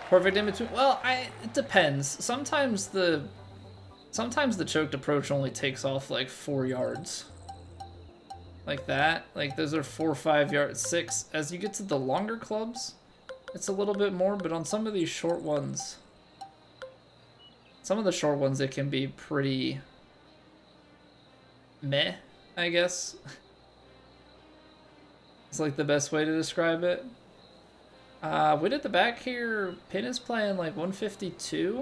Perfect in between. Well, it depends. Sometimes the choked approach only takes off like 4 yards. Like that. Like those are 4 or 5 yards, 6. As you get to the longer clubs, it's a little bit more, but on some of these short ones, it can be pretty meh, I guess. It's like the best way to describe it. Wind at the back here, pin is playing like 152,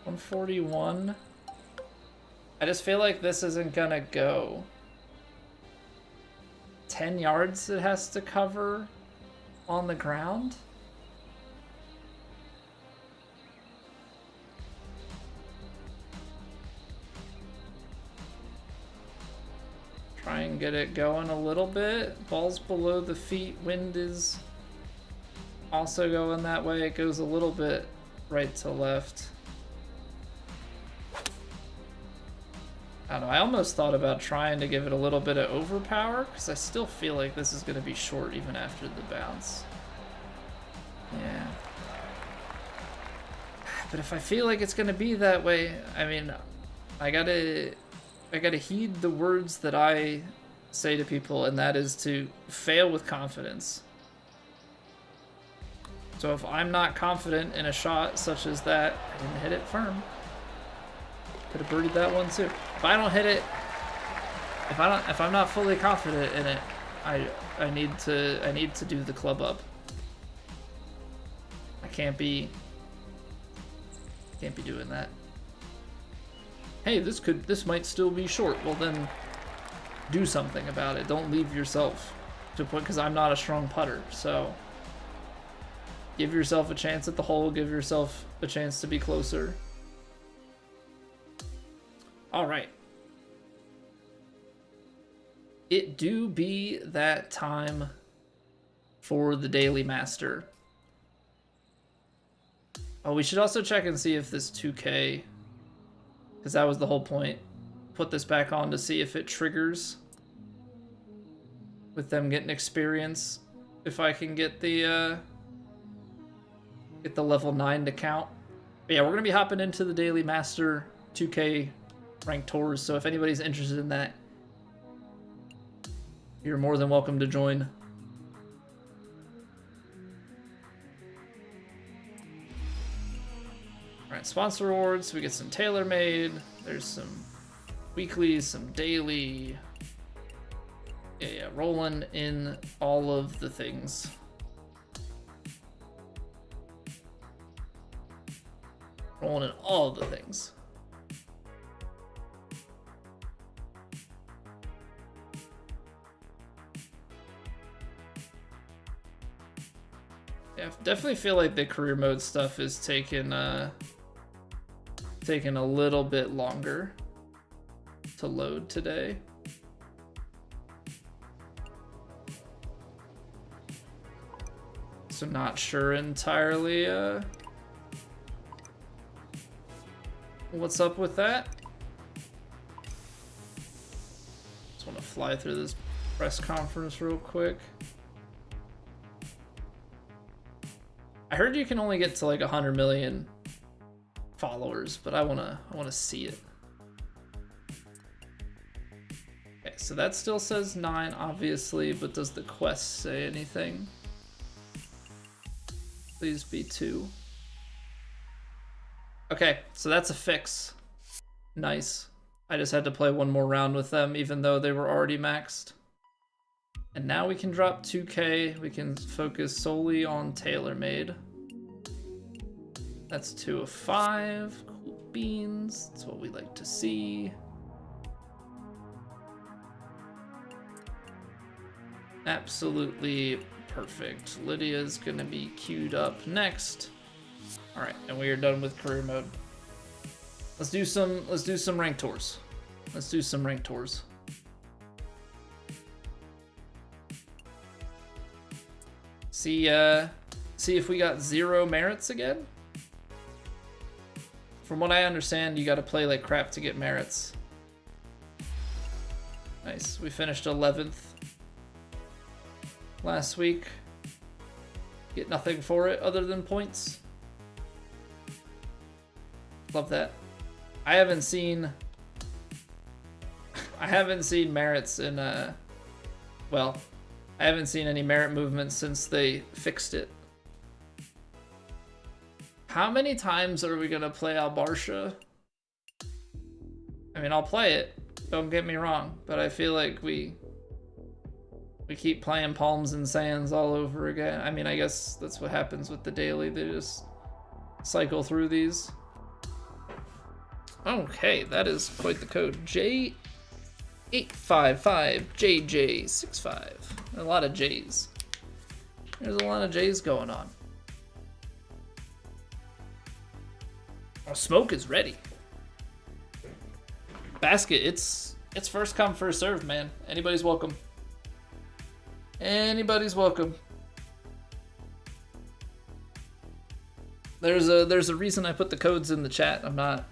141. I just feel like this isn't gonna go. 10 yards it has to cover on the ground. Try and can get it going a little bit. Ball's below the feet. Wind is also going that way. It goes a little bit right to left. I don't know. I almost thought about trying to give it a little bit of overpower because I still feel like this is going to be short even after the bounce. Yeah. But if I feel like it's going to be that way, I mean, I gotta heed the words that I say to people, and that is to fail with confidence. So if I'm not confident in a shot such as that, I didn't hit it firm. Could have birdied that one too. If I don't hit it, if I'm not fully confident in it, I need to do the club up. I can't be doing that. Hey, this might still be short. Well then, do something about it. Don't leave yourself to a point, because I'm not a strong putter. So give yourself a chance at the hole. Give yourself a chance to be closer. All right. It do be that time for the Daily Master. Oh, we should also check and see if this 2K, because that was the whole point. Put this back on to see if it triggers with them getting experience. If I can get the level 9 to count. But yeah, we're gonna be hopping into the Daily Master 2K ranked tours. So if anybody's interested in that, you're more than welcome to join. Alright, sponsor rewards. We get some TaylorMade. There's some weekly, some daily. Yeah, rolling in all of the things. Rolling in all of the things. Yeah, definitely feel like the career mode stuff is taking a little bit longer to load today. So not sure entirely what's up with that. Just want to fly through this press conference real quick. I heard you can only get to like 100 million followers, but I wanna see it. Okay, so that still says 9, obviously, but does the quest say anything? Please be 2. Okay, so that's a fix. Nice. I just had to play one more round with them, even though they were already maxed. And now we can drop 2K. We can focus solely on TaylorMade. That's 2 of 5. Cool beans. That's what we like to see. Absolutely perfect. Lydia's gonna be queued up next. All right, and we are done with career mode. Let's do some ranked tours. Let's do some ranked tours. See if we got 0 merits again. From what I understand, you got to play like crap to get merits. Nice. We finished 11th last week. Get nothing for it other than points. Love that. I haven't seen merits in well, I haven't seen any merit movements since they fixed it. How many times are we gonna play Al-Barsha? I mean, I'll play it, don't get me wrong, but I feel like we keep playing Palms and Sands all over again. I mean, I guess that's what happens with the daily. They just cycle through these. Okay, that is quite the code. J855JJ65. A lot of J's. There's a lot of J's going on. Oh, smoke is ready. Basket, it's It's first come, first served, man. Anybody's welcome. Anybody's welcome. There's a reason I put the codes in the chat. I'm not.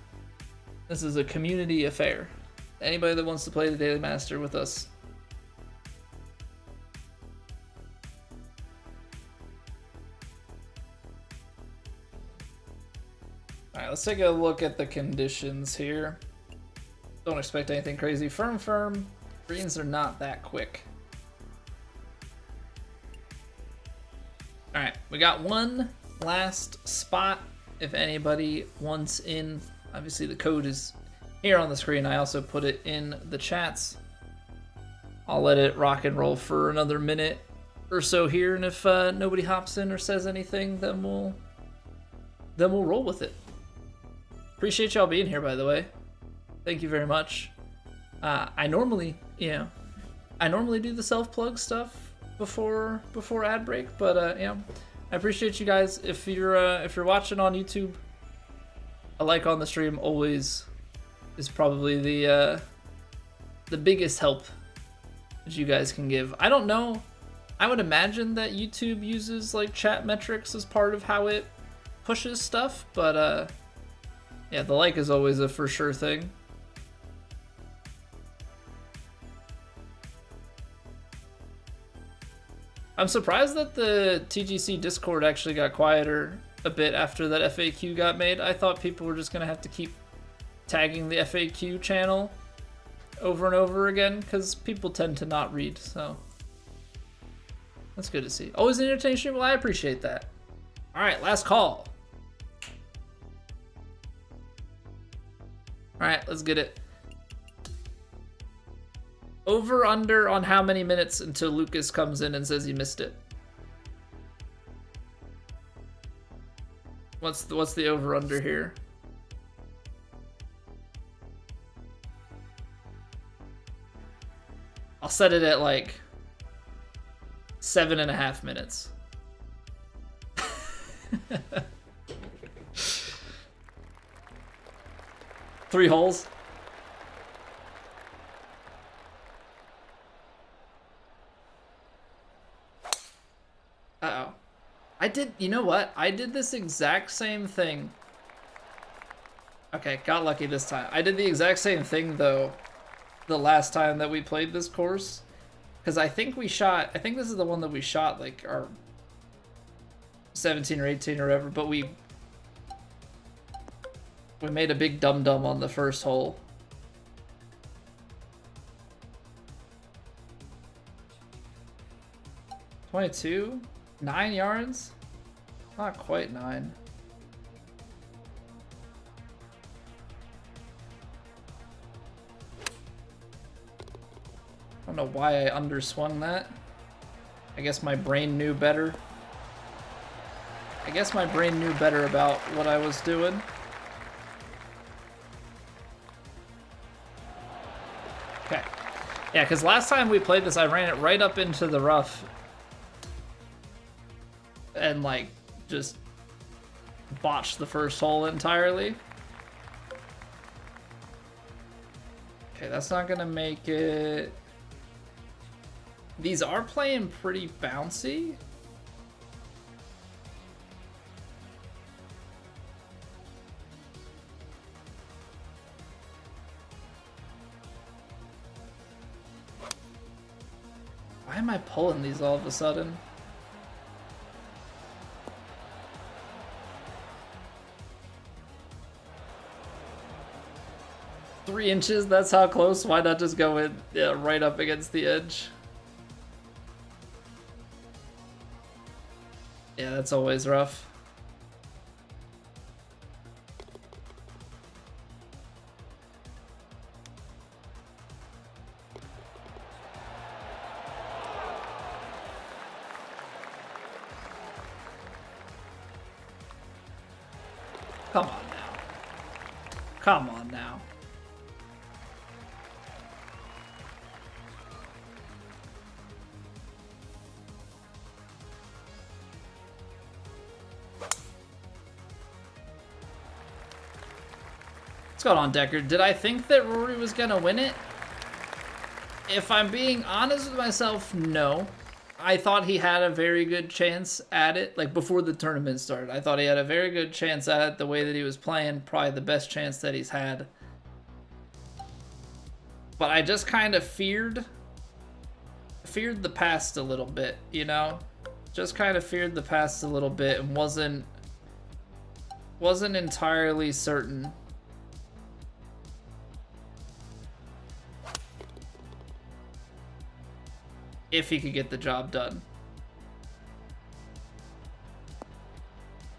This is a community affair. Anybody that wants to play the Daily Master with us. Alright, let's take a look at the conditions here. Don't expect anything crazy. Firm. Greens are not that quick. Alright, we got one last spot if anybody wants in. Obviously the code is here on the screen. I also put it in the chats. I'll let it rock and roll for another minute or so here, and if nobody hops in or says anything, then we'll roll with it. Appreciate y'all being here, by the way. Thank you very much. I normally do the self-plug stuff before ad break, but I appreciate you guys. If you're watching on YouTube, a like on the stream always is probably the biggest help that you guys can give. I don't know. I would imagine that YouTube uses like chat metrics as part of how it pushes stuff, but yeah, the like is always a for sure thing. I'm surprised that the TGC Discord actually got quieter a bit after that FAQ got made. I thought people were just gonna have to keep tagging the FAQ channel over and over again because people tend to not read, so that's good to see. Always an entertaining stream. Well, I appreciate that. All right, last call. All right, let's get it. Over under on how many minutes until Lucas comes in and says he missed it? What's the over under here? I'll set it at like 7.5 minutes. 3 holes. Uh-oh. You know what? I did this exact same thing. Okay, got lucky this time. I did the exact same thing, though, the last time that we played this course. Because I think this is the one that we shot, like, our 17 or 18 or whatever, but we made a big dum-dum on the first hole. .22? 9 yards? Not quite 9. I don't know why I underswung that. I guess my brain knew better. About what I was doing. Okay. Yeah, because last time we played this, I ran it right up into the rough. And, like, just botched the first hole entirely. Okay, that's not gonna make it. These are playing pretty bouncy. Why am I pulling these all of a sudden? Three inches, that's how close? Why not just go in, yeah, right up against the edge? Yeah, that's always rough. Come on now. Come on now. What's going on, Decker? Did I think that Rory was gonna win it? if I'm being honest with myself, no. I thought he had a very good chance at it, like before the tournament started. I thought he had a very good chance at it the way that he was playing, probably the best chance that he's had. But I just kind of feared the past a little bit, you know? Just kind of feared the past a little bit and wasn't entirely certain. If he could get the job done.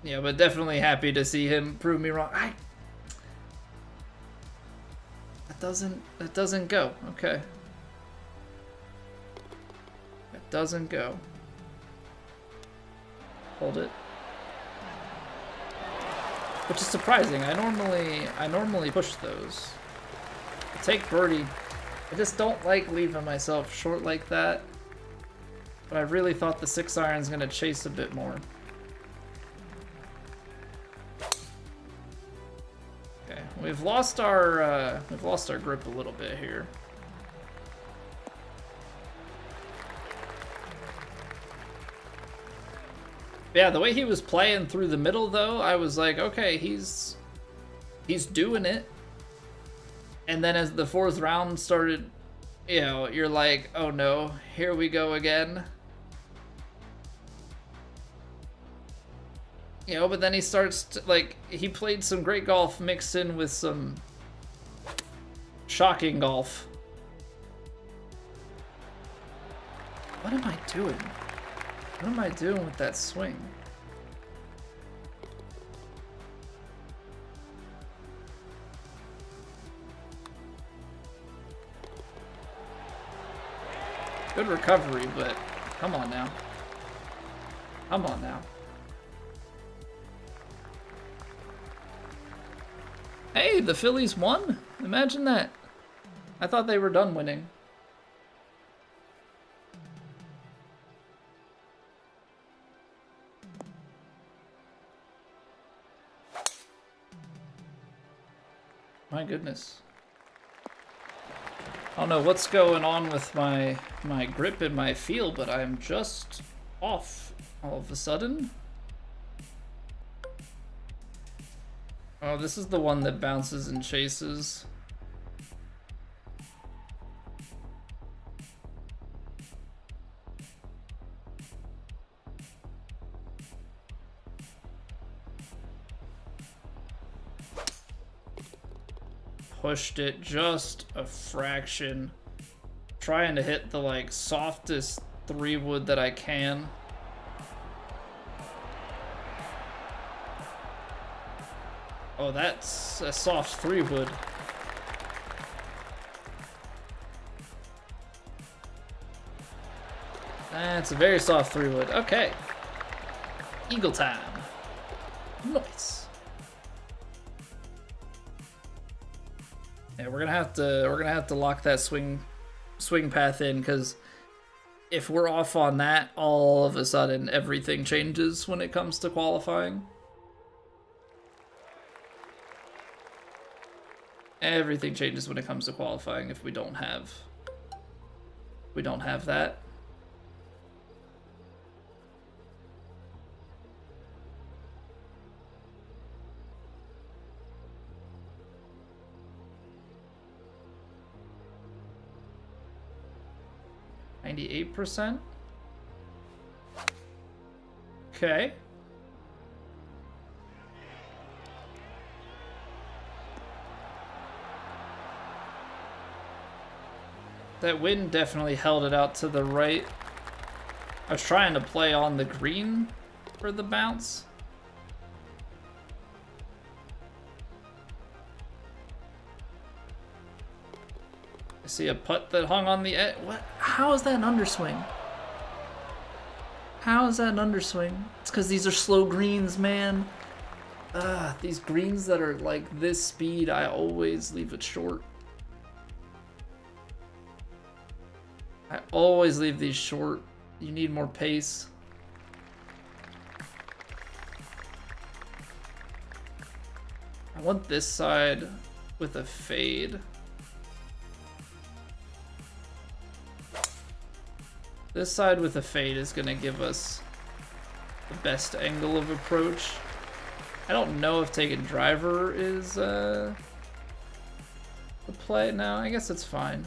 Yeah, but definitely happy to see him prove me wrong. That doesn't go. Okay. It doesn't go. Hold it. Which is surprising. I normally push those. I take birdie. I just don't like leaving myself short like that. But I really thought the 6-iron's gonna chase a bit more. Okay, we've lost our grip a little bit here. Yeah, the way he was playing through the middle though, I was like, okay, he's doing it. And then as the 4th round started, you know, you're like, oh no, here we go again. You know, but then he starts to, like, he played some great golf mixed in with some shocking golf. What am I doing? What am I doing with that swing? Good recovery, but come on now. Come on now. Hey, the Phillies won? Imagine that. I thought they were done winning. My goodness. I don't know what's going on with my grip and my feel, but I'm just off all of a sudden. Oh, this is the one that bounces and chases. Pushed it just a fraction. Trying to hit the like softest 3-wood that I can. Oh, that's a soft 3-wood. That's a very soft 3-wood. Okay. Eagle time. Nice. Yeah, we're gonna have to lock that swing path in, because if we're off on that, all of a sudden everything changes when it comes to qualifying. Everything changes when it comes to qualifying if we don't have that. %. Okay. That wind definitely held it out to the right. I was trying to play on the green for the bounce. I see a putt that hung on the edge. What? How is that an underswing? How is that an underswing? It's because these are slow greens, man. These greens that are like this speed, I always leave it short. I always leave these short. You need more pace. I want this side with a fade. This side with a fade is gonna give us the best angle of approach. I don't know if taking driver is the play. No, I guess it's fine.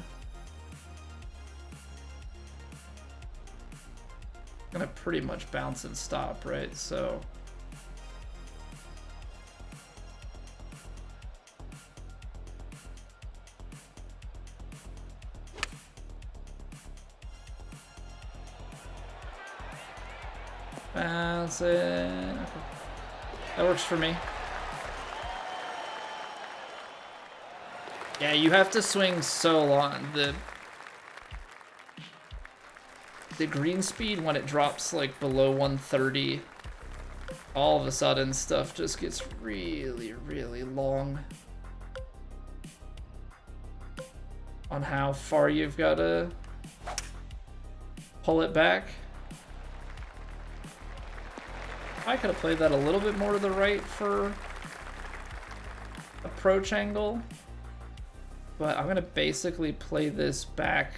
Gonna pretty much bounce and stop, right? So bounce it. Okay. That works for me. Yeah, you have to swing so long. The green speed, when it drops like below 130, all of a sudden stuff just gets really, really long on how far you've got to pull it back. I could have played that a little bit more to the right for approach angle, but I'm going to basically play this back.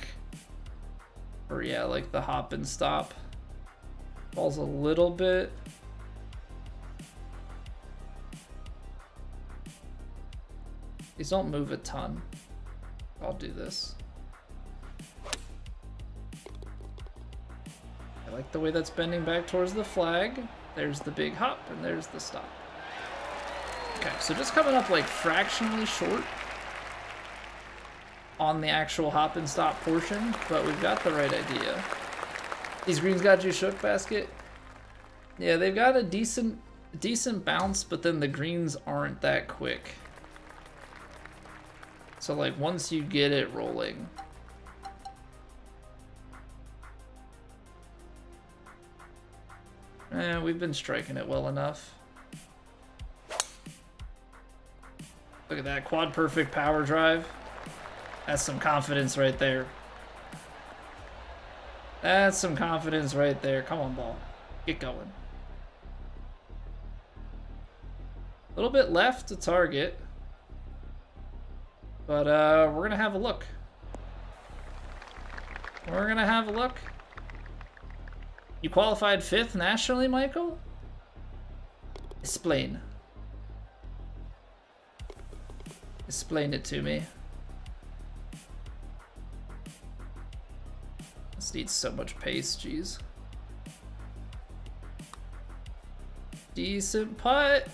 Or yeah, like the hop and stop. Falls a little bit. These don't move a ton. I'll do this. I like the way that's bending back towards the flag. There's the big hop and there's the stop. Okay, so just coming up like fractionally short on the actual hop and stop portion, but we've got the right idea. These greens got you shook, basket. Yeah, they've got a decent bounce, but then the greens aren't that quick. So like once you get it rolling, we've been striking it well enough. Look at that quad perfect power drive. That's some confidence right there. That's some confidence right there. Come on, ball. Get going. A little bit left to target. But we're going to have a look. We're going to have a look. You qualified 5th nationally, Michael? Explain. Explain it to me. This needs so much pace, jeez. Decent putt.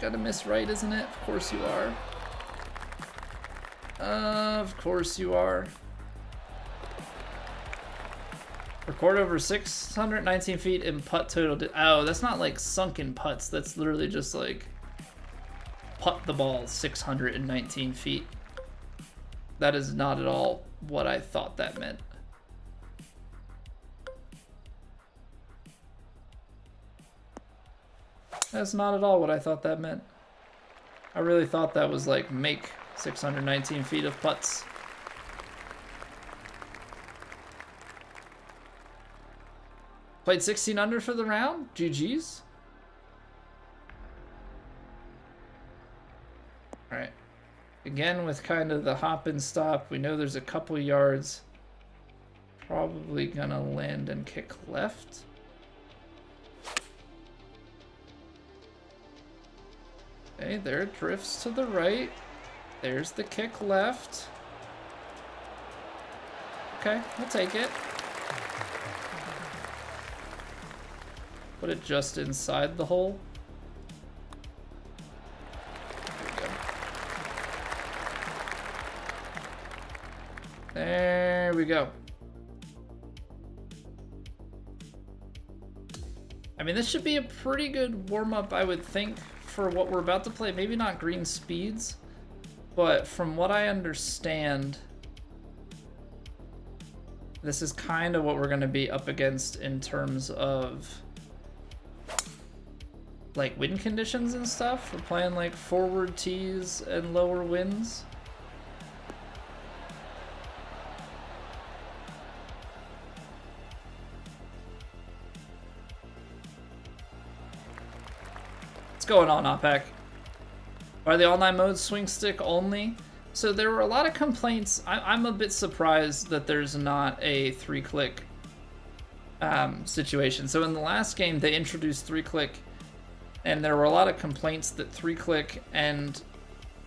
Gotta miss right, isn't it? Of course you are. Of course you are. Record over 619 feet in putt total. Oh, that's not like sunken putts. That's literally just like putt the ball 619 feet. That is not at all what I thought that meant. That's not at all what I thought that meant. I really thought that was like make 619 feet of putts. Played 16 under for the round. GG's. All right. Again with kind of the hop and stop. We know there's a couple yards. Probably gonna land and kick left. Okay, there it drifts to the right. There's the kick left. Okay, we'll take it. Put it just inside the hole. There we go. I mean, this should be a pretty good warm-up, I would think, for what we're about to play. Maybe not green speeds, but from what I understand, this is kind of what we're going to be up against in terms of like wind conditions and stuff. We're playing like forward tees and lower winds. What's going on, OPEC? Are the all-nine modes swing stick only? So there were a lot of complaints. I'm a bit surprised that there's not a 3-click situation. So in the last game, they introduced 3-click, and there were a lot of complaints that 3-click and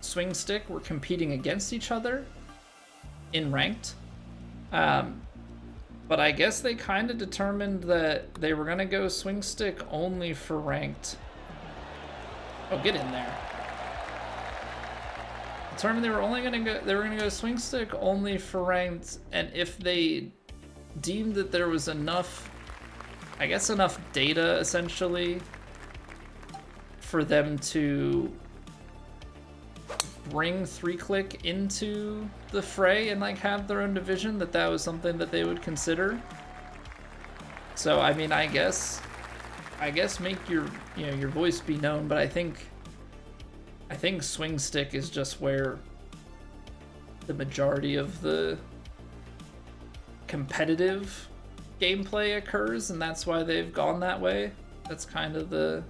swing stick were competing against each other in ranked. But I guess they kind of determined that they were going to go swing stick only for ranked. Oh, get in there. Determined they were going to go swing stick only for ranked, and if they deemed that there was enough, I guess enough data essentially for them to bring 3-click into the fray and like have their own division, that was something that they would consider. So I mean, I guess make your your voice be known, but I think swing stick is just where the majority of the competitive gameplay occurs, and that's why they've gone that way. That's kind of the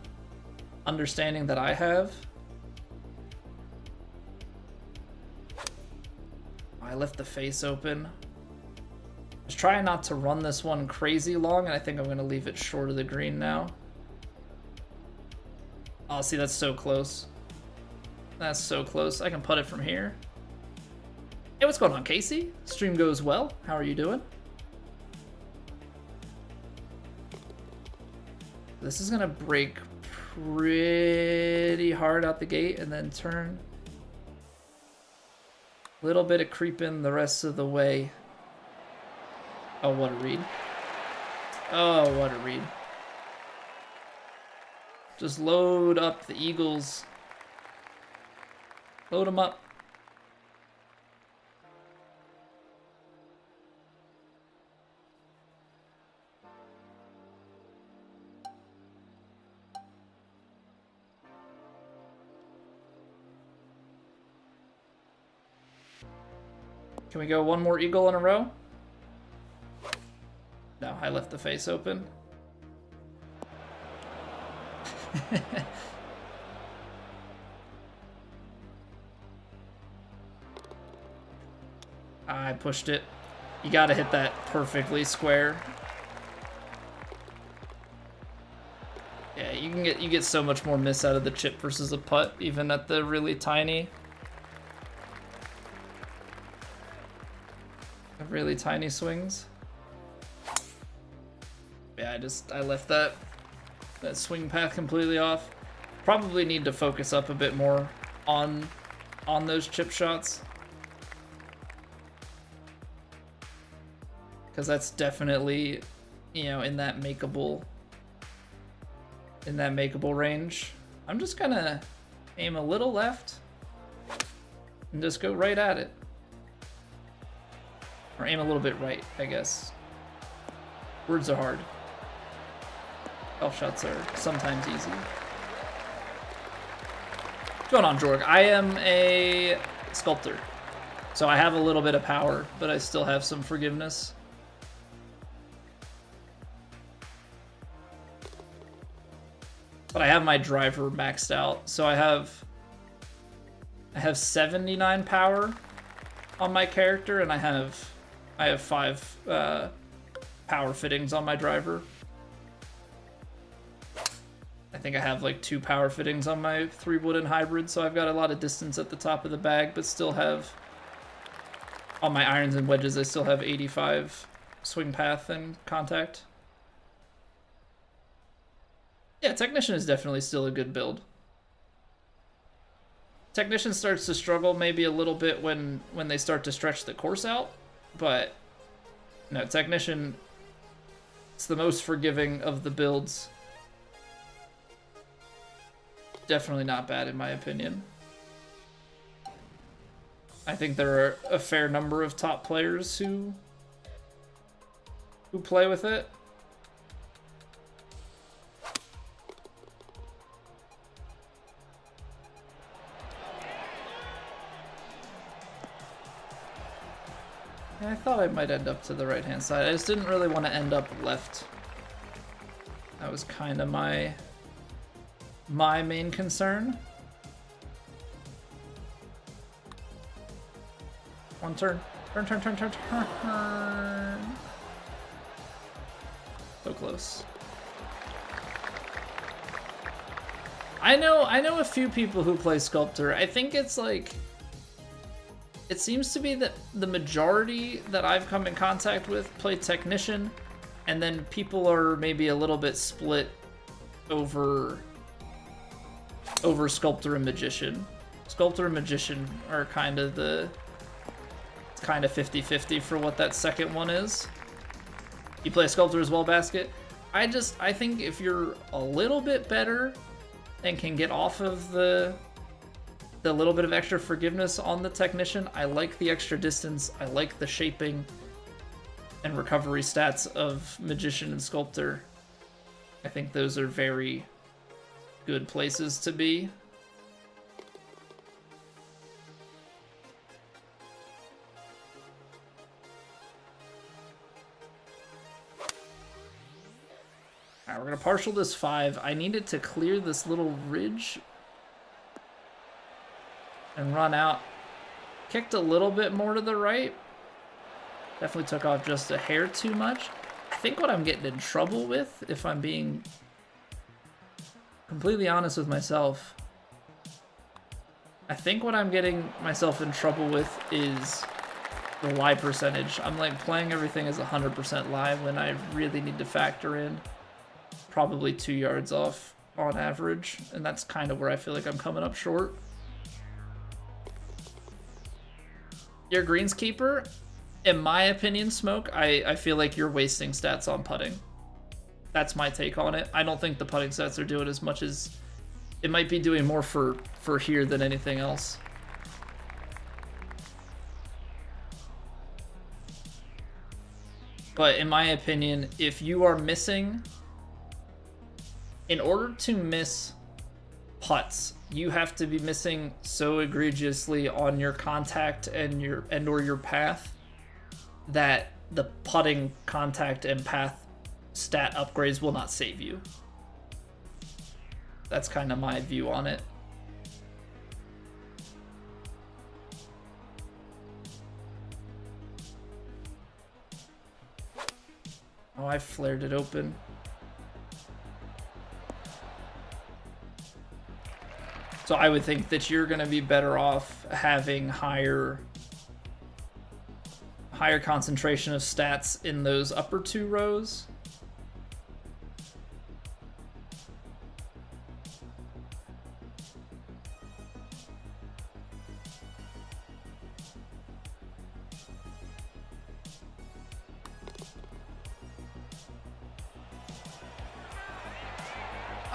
understanding that I have. I left the face open. I was trying not to run this one crazy long, and I think I'm going to leave it short of the green now. Oh, see, that's so close. That's so close. I can putt it from here. Hey, what's going on, Casey? Stream goes well. How are you doing? This is going to break pretty hard out the gate and then turn. Little bit of creeping the rest of the way. Oh, what a read. Oh, what a read. Just load up the Eagles. Load them up. Can we go one more eagle in a row? No, I left the face open. I pushed it. You gotta hit that perfectly square. Yeah, you get so much more miss out of the chip versus a putt, even at the really tiny swings. Yeah, I left that swing path completely off. Probably need to focus up a bit more on those chip shots, because that's definitely, in that makeable range. I'm just gonna aim a little left and just go right at it. Or aim a little bit right, I guess. Words are hard. Golf shots are sometimes easy. What's going on, Jorg? I am a sculptor, so I have a little bit of power, but I still have some forgiveness. But I have my driver maxed out, so I have 79 power on my character, and I have 5 power fittings on my driver. I think I have like 2 power fittings on my 3-wood and hybrid, so I've got a lot of distance at the top of the bag, but still have, on my irons and wedges, I still have 85 swing path and contact. Yeah, Technician is definitely still a good build. Technician starts to struggle maybe a little bit when they start to stretch the course out, but no, Technician, it's the most forgiving of the builds. Definitely not bad in my opinion. I think there are a fair number of top players who play with it. I thought I might end up to the right-hand side. I just didn't really want to end up left. That was kind of my main concern. One turn. Turn. So close. I know a few people who play Sculptor. I think it's like, it seems to be that the majority that I've come in contact with play Technician, and then people are maybe a little bit split over Sculptor and Magician. Sculptor and Magician are kind of the, it's kind of 50-50 for what that second one is. You play Sculptor as well, Basket? I think if you're a little bit better and can get off of the little bit of extra forgiveness on the Technician, I like the extra distance, I like the shaping and recovery stats of Magician and Sculptor. I think those are very good places to be. Alright, we're gonna partial this 5. I needed to clear this little ridge and run out. Kicked a little bit more to the right. Definitely took off just a hair too much. I think what I'm getting in trouble with, if I'm being completely honest with myself, I think what I'm getting myself in trouble with is the lie percentage. I'm like playing everything as 100% live when I really need to factor in probably 2 yards off on average, and that's kind of where I feel like I'm coming up short. Your greenskeeper, in my opinion, Smoke, I feel like you're wasting stats on putting. That's my take on it. I don't think the putting stats are doing as much as it might be doing more for here than anything else. But in my opinion, if you are missing, in order to miss putts, you have to be missing so egregiously on your contact and or your path that the putting contact and path stat upgrades will not save you. That's kind of my view on it. Oh, I flared it open. So I would think that you're going to be better off having higher concentration of stats in those upper 2 rows.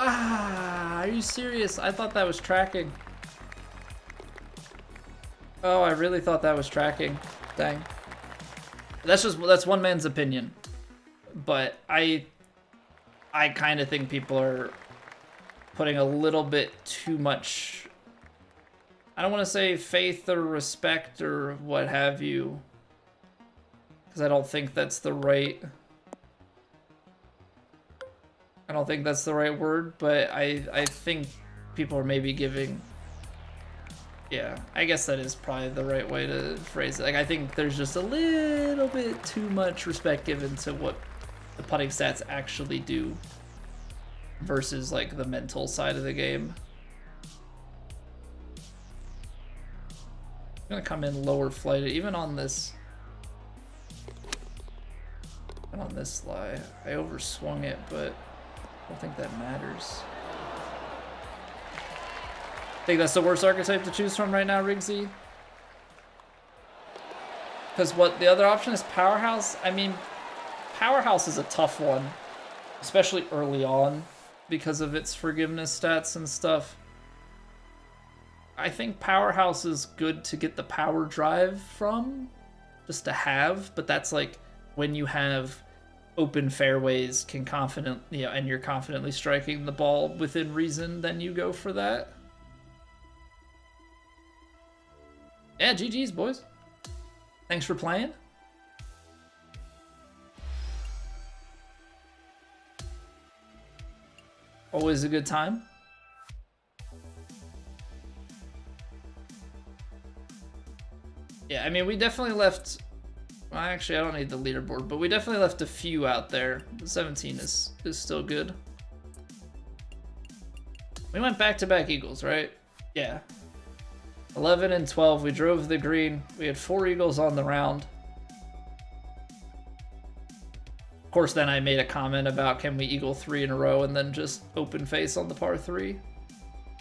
Ah, are you serious? I thought that was tracking. Oh, I really thought that was tracking. Dang. That's one man's opinion. But I kind of think people are putting a little bit too much, I don't want to say faith or respect or what have you, because I don't think that's the right word, but I think people are maybe giving, yeah, I guess that is probably the right way to phrase it. Like, I think there's just a little bit too much respect given to what the putting stats actually do versus like the mental side of the game. I'm gonna come in lower flighted, even on this lie. I overswung it, but I don't think that matters. I think that's the worst archetype to choose from right now, Rigsy. Because what the other option is Powerhouse. I mean, Powerhouse is a tough one, especially early on because of its forgiveness stats and stuff. I think Powerhouse is good to get the power drive from, just to have, but that's like when you have open fairways, can confidently, and you're confidently striking the ball within reason, then you go for that. Yeah, GG's, boys. Thanks for playing. Always a good time. Yeah, I mean, we definitely left Well, actually, I don't need the leaderboard, but we definitely left a few out there. 17 is still good. We went back-to-back eagles, right? Yeah. 11 and 12, we drove the green. We had 4 eagles on the round. Of course, then I made a comment about can we eagle 3 in a row and then just open face on the par 3.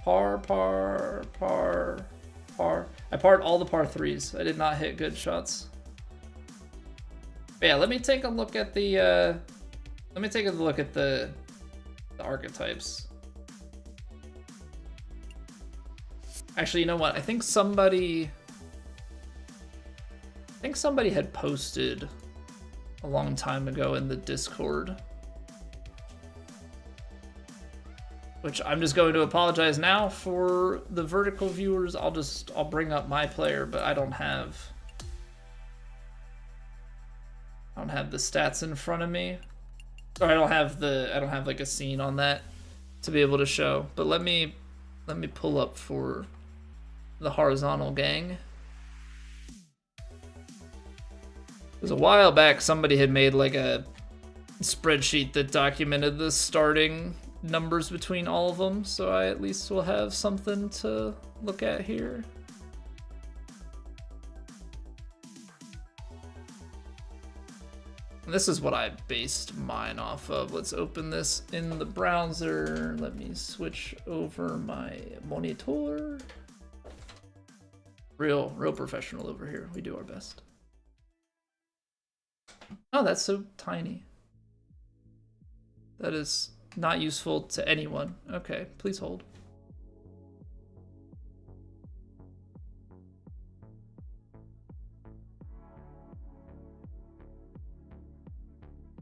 Par, par, par, par. I parred all the par 3s. I did not hit good shots. But yeah, let me take a look at the the archetypes. Actually, you know what? I think somebody had posted a long time ago in the Discord, which I'm just going to apologize now for the vertical viewers. I'll bring up my player, but I don't have the stats in front of me. Or I don't have like a scene on that to be able to show. But let me pull up for the horizontal gang. Because a while back, somebody had made like a spreadsheet that documented the starting numbers between all of them, so I at least will have something to look at here. And this is what I based mine off of. Let's open this in the browser. Let me switch over my monitor. Real professional over here. We do our best. Oh, that's so tiny. That is not useful to anyone. Okay, please hold.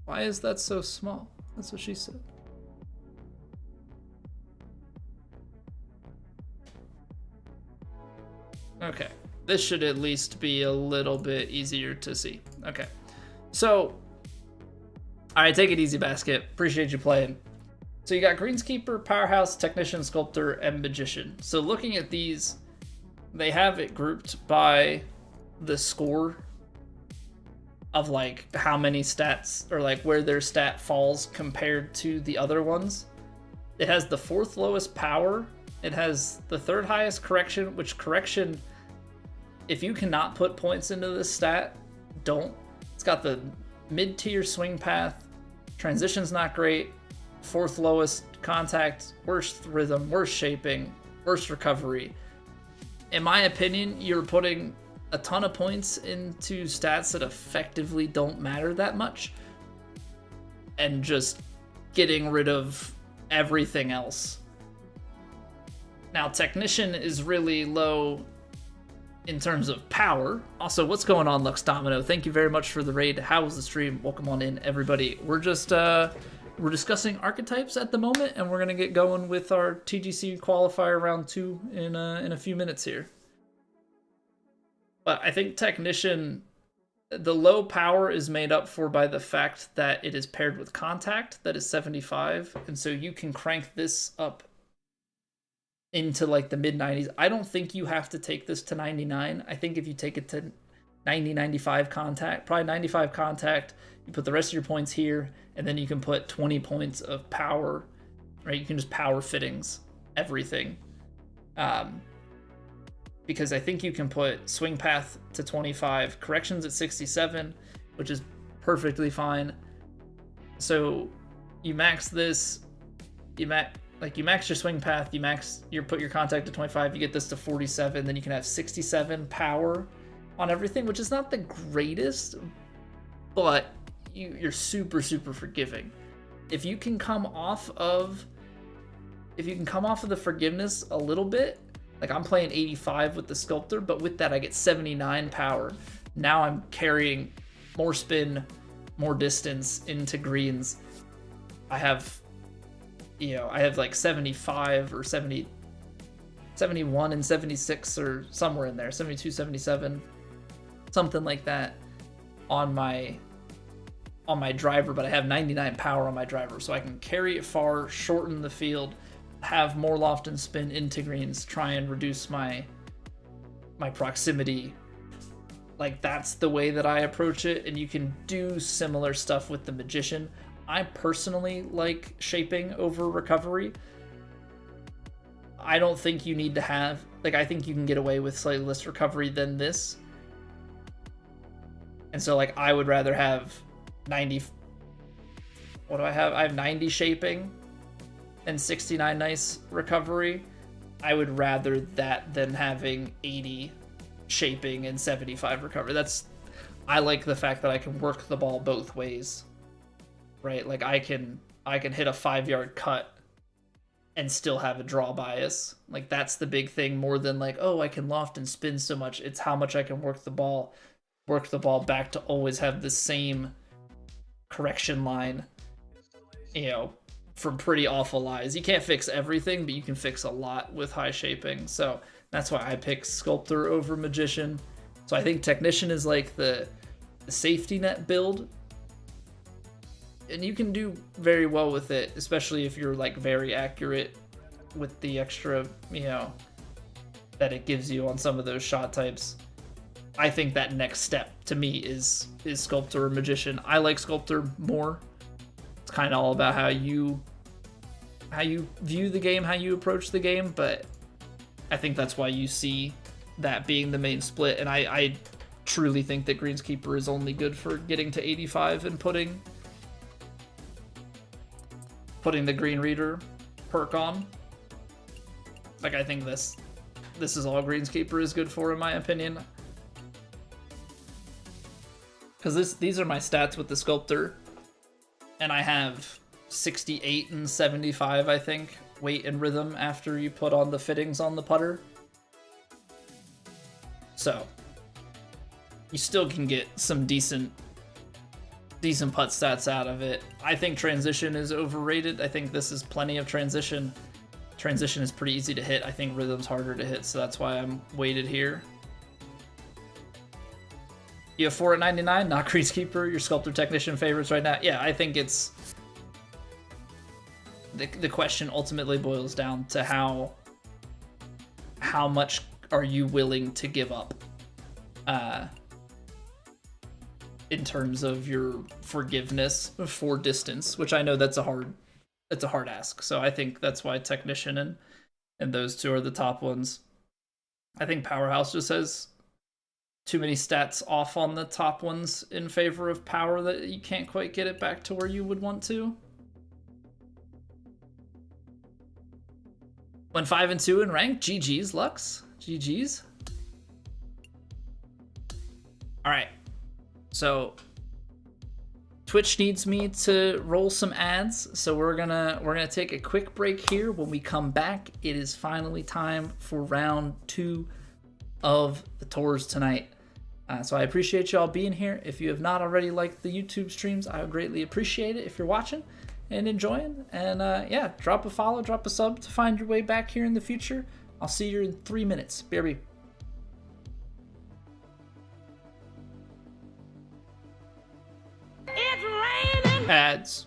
Why is that so small? That's what she said. Okay, this should at least be a little bit easier to see. Okay, so, all right, take it easy, Basket. Appreciate you playing. So you got Greenskeeper, Powerhouse, Technician, Sculptor, and Magician. So looking at these, they have it grouped by the score of like how many stats, or like where their stat falls compared to the other ones. It has the 4th lowest power. It has the 3rd highest correction, which correction, if you cannot put points into this stat, don't. It's got the mid-tier swing path, transition's not great, 4th lowest contact, worst rhythm, worst shaping, worst recovery. In my opinion, you're putting a ton of points into stats that effectively don't matter that much and just getting rid of everything else. Now, Technician is really low in terms of power. Also, what's going on, Lux Domino? Thank you very much for the raid. How was the stream? Welcome on in, everybody. We're just we're discussing archetypes at the moment, and we're gonna get going with our TGC qualifier round 2 in a few minutes here. But I think Technician, the low power is made up for by the fact that it is paired with contact, that is 75, and so you can crank this up into like the mid-90s. I don't think you have to take this to 99. I think if you take it to 90, 95 contact, probably 95 contact, you put the rest of your points here, and then you can put 20 points of power, right? You can just power fittings, everything. Because I think you can put swing path to 25, corrections at 67, which is perfectly fine. So you max this, you max your swing path, you put your contact to 25, you get this to 47, then you can have 67 power on everything, which is not the greatest, but you're super forgiving. If you can come off of the forgiveness a little bit, like I'm playing 85 with the Sculptor, but with that I get 79 power. Now I'm carrying more spin, more distance into greens. I have like 75 or 70, 71 and 76 or somewhere in there, 72, 77, something like that on my driver, but I have 99 power on my driver, so I can carry it far, shorten the field, have more loft and spin into greens, try and reduce my proximity Like, that's the way that I approach it, and you can do similar stuff with the Magician. I personally like shaping over recovery. I don't think you need to have, like, I think you can get away with slightly less recovery than this. And so, like, I would rather have 90, what do I have? I have 90 shaping and 69 nice recovery. I would rather that than having 80 shaping and 75 recovery. I like the fact that I can work the ball both ways, right? Like, I can hit a 5-yard cut and still have a draw bias. Like, that's the big thing, more than like, oh, I can loft and spin so much. It's how much I can work the ball back to always have the same correction line, you know, from pretty awful lies. You can't fix everything, but you can fix a lot with high shaping. So that's why I pick Sculptor over Magician. So I think Technician is like the safety net build, and you can do very well with it, especially if you're like very accurate with the extra, you know, that it gives you on some of those shot types. I think that next step to me is Sculptor or Magician. I like Sculptor more. It's kind of all about how you view the game, how you approach the game, but I think that's why you see that being the main split. And I truly think that Greenskeeper is only good for getting to 85 and putting the Green Reader perk on. Like, I think this is all Greenskeeper is good for, in my opinion. Because these are my stats with the Sculptor, and I have 68 and 75, I think, weight and rhythm after you put on the fittings on the putter. So you still can get some decent putt stats out of it. I think transition is overrated. I think this is plenty of transition. Transition is pretty easy to hit. I think rhythm's harder to hit, so that's why I'm weighted here. You have 4 at 99, not Greenskeeper, your Sculptor Technician favorites right now. Yeah, I think it's... The question ultimately boils down to how much are you willing to give up in terms of your forgiveness for distance, which I know that's a hard ask. So I think that's why Technician and those two are the top ones. I think Powerhouse just has too many stats off on the top ones in favor of Power that you can't quite get it back to where you would want to. Went 5 and 2 in rank. GG's, Lux. GG's. All right. So Twitch needs me to roll some ads, so we're gonna take a quick break here. When we come back, it is finally time for round 2 of the tours tonight. So I appreciate y'all being here. If you have not already liked the YouTube streams, I would greatly appreciate it if you're watching and enjoying. And yeah, drop a follow, drop a sub to find your way back here in the future. I'll see you in 3 minutes. BRB. It's raining. Ads.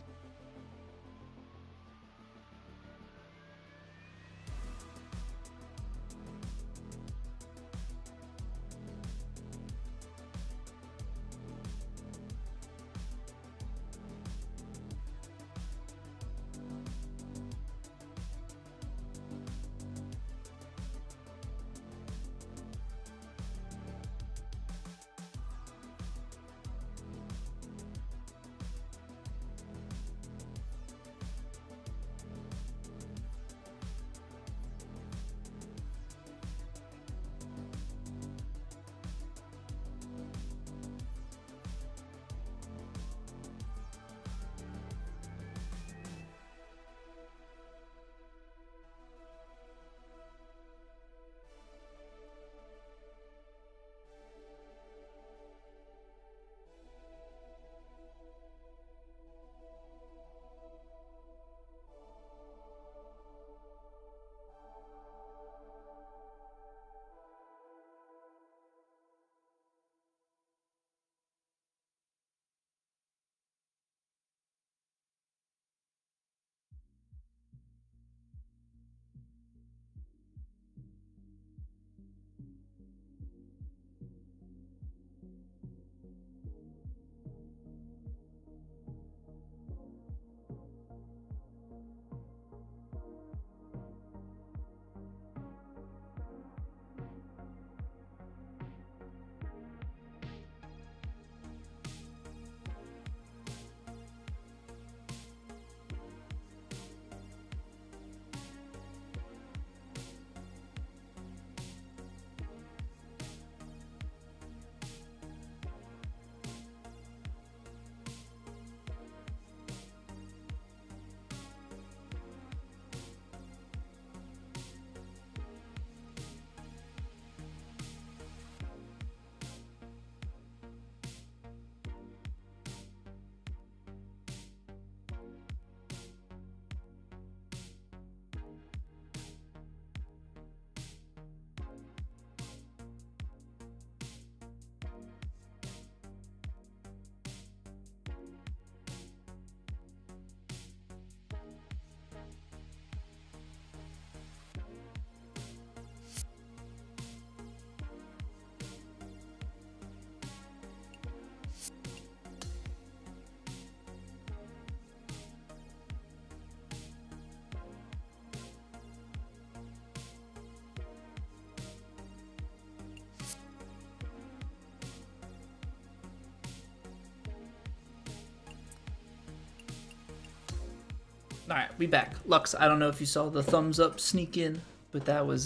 Alright, we back. Lux, I don't know if you saw the thumbs up sneak in, but that was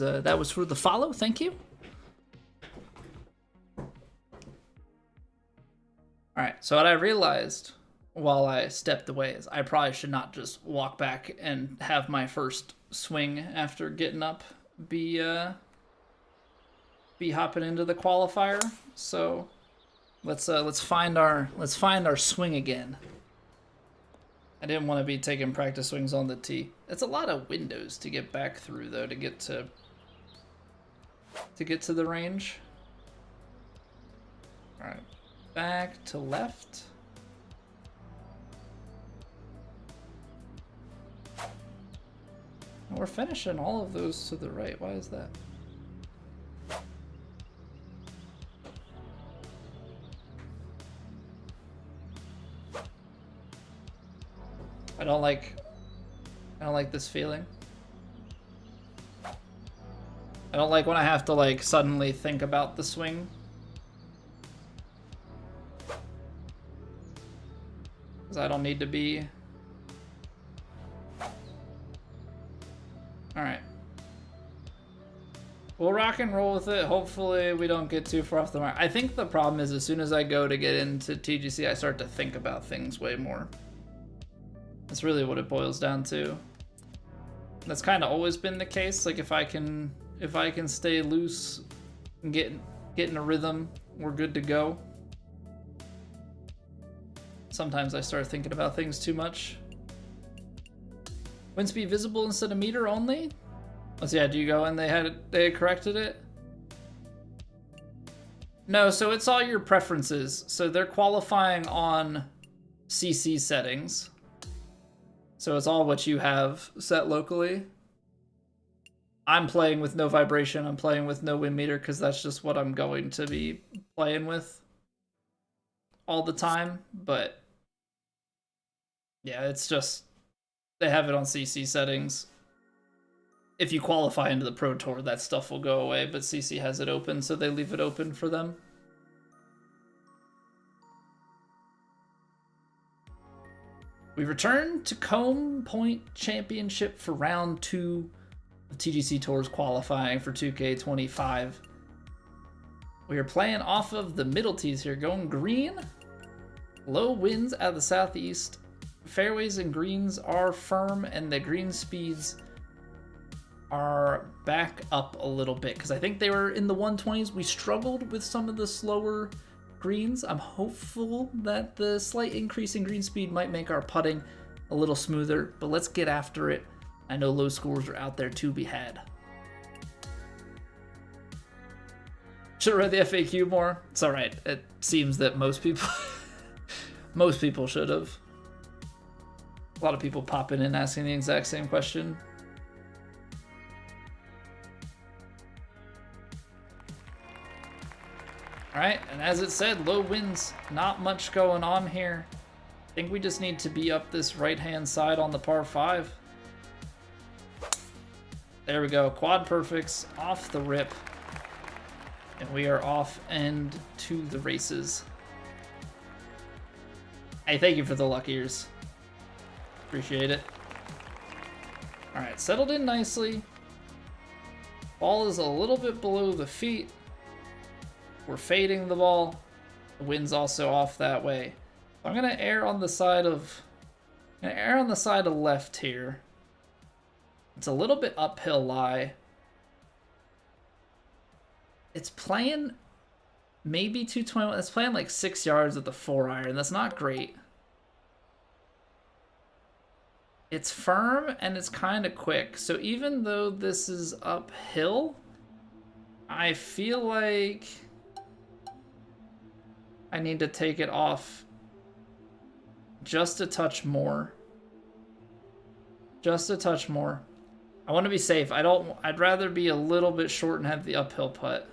for the follow. Thank you. Alright, so what I realized while I stepped away is I probably should not just walk back and have my first swing after getting up be hopping into the qualifier. So let's find our swing again. I didn't want to be taking practice swings on the tee. It's a lot of windows to get back through though to get to the range. All right, back to left. We're finishing all of those to the right. Why is that? I don't like this feeling. I don't like when I have to like suddenly think about the swing. Because I don't need to be. Alright. We'll rock and roll with it. Hopefully we don't get too far off the mark. I think the problem is as soon as I go to get into TGC, I start to think about things way more. That's really what it boils down to. That's kind of always been the case. Like if I can stay loose and get in a rhythm, we're good to go. Sometimes I start thinking about things too much. Wind speed visible instead of meter only? Let's see, yeah, do you go and they had corrected it? No, so it's all your preferences. So they're qualifying on CC settings. So it's all what you have set locally. I'm playing with no vibration. I'm playing with no wind meter because that's just what I'm going to be playing with all the time. But yeah, it's just they have it on CC settings. If you qualify into the Pro Tour, that stuff will go away, but CC has it open, so they leave it open for them. We return to Combe Point Championship for round 2 of TGC Tours qualifying for 2K25. We are playing off of the middle tees here, going green. Low winds out of the southeast. Fairways and greens are firm, and the green speeds are back up a little bit because I think they were in the 120s. We struggled with some of the slower greens. I'm hopeful that the slight increase in green speed might make our putting a little smoother, but let's get after it. I know low scores are out there to be had. Should have read the FAQ more. It's all right. It seems that most people should have. A lot of people popping in asking the exact same question. All right, and as it said, low winds, not much going on here. I think we just need to be up this right-hand side on the par 5. There we go, quad perfects off the rip. And we are off and to the races. Hey, thank you for the luck ears. Appreciate it. All right, settled in nicely. Ball is a little bit below the feet. We're fading the ball. The wind's also off that way. I'm gonna err on the side of left here. It's a little bit uphill lie. It's playing maybe 221. It's playing like 6 yards at the 4-iron. That's not great. It's firm and it's kind of quick. So even though this is uphill, I feel like I need to take it off just a touch more. Just a touch more. I want to be safe. I'd rather be a little bit short and have the uphill putt.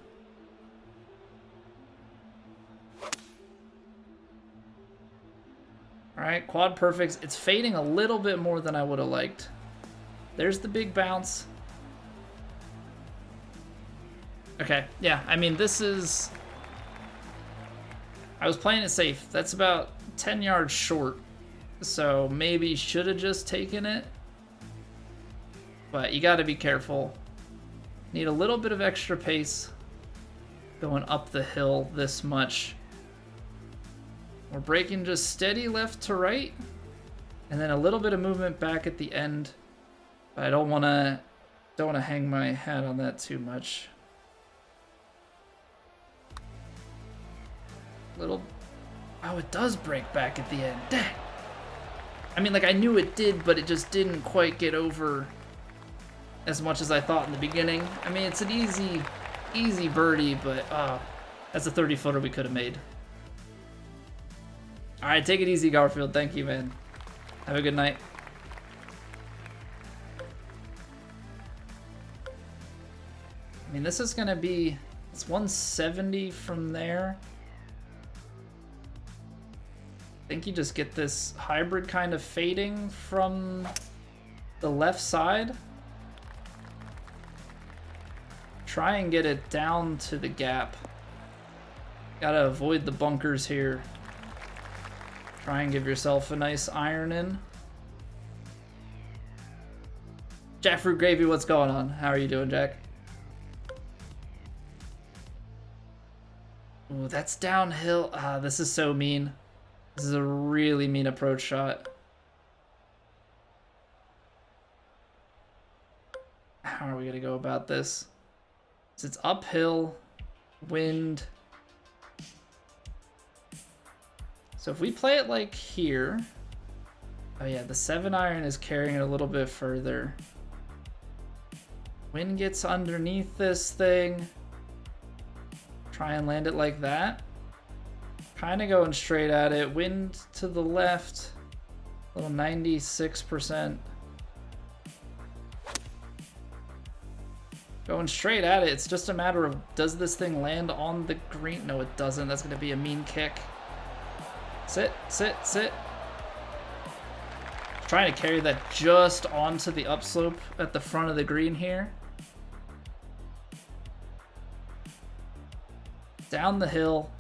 All right, quad perfects. It's fading a little bit more than I would have liked. There's the big bounce. Okay, yeah, I mean, this is... I was playing it safe. That's about 10 yards short. So maybe should have just taken it. But you got to be careful. Need a little bit of extra pace going up the hill this much. We're braking just steady left to right, and then a little bit of movement back at the end. But I don't want to hang my hat on that too much. Little, oh, it does break back at the end. Dang. I mean, like, I knew it did, but it just didn't quite get over as much as I thought in the beginning. I mean, it's an easy birdie, but that's a 30-footer we could have made. All right, take it easy, Garfield. Thank you, man. Have a good night. I mean, this is gonna be, it's 170 from there. I think you just get this hybrid kind of fading from the left side. Try and get it down to the gap. Gotta avoid the bunkers here. Try and give yourself a nice iron in. Jackfruit Gravy, what's going on? How are you doing, Jack? Ooh, that's downhill. Ah, this is so mean. This is a really mean approach shot. How are we gonna go about this? So it's uphill, wind. So if we play it like here, oh yeah, the 7-iron is carrying it a little bit further. Wind gets underneath this thing. Try and land it like that. Kind of going straight at it. Wind to the left. Little 96%. Going straight at it. It's just a matter of, does this thing land on the green? No, it doesn't. That's going to be a mean kick. Sit, sit, sit. Trying to carry that just onto the upslope at the front of the green here. Down the hill.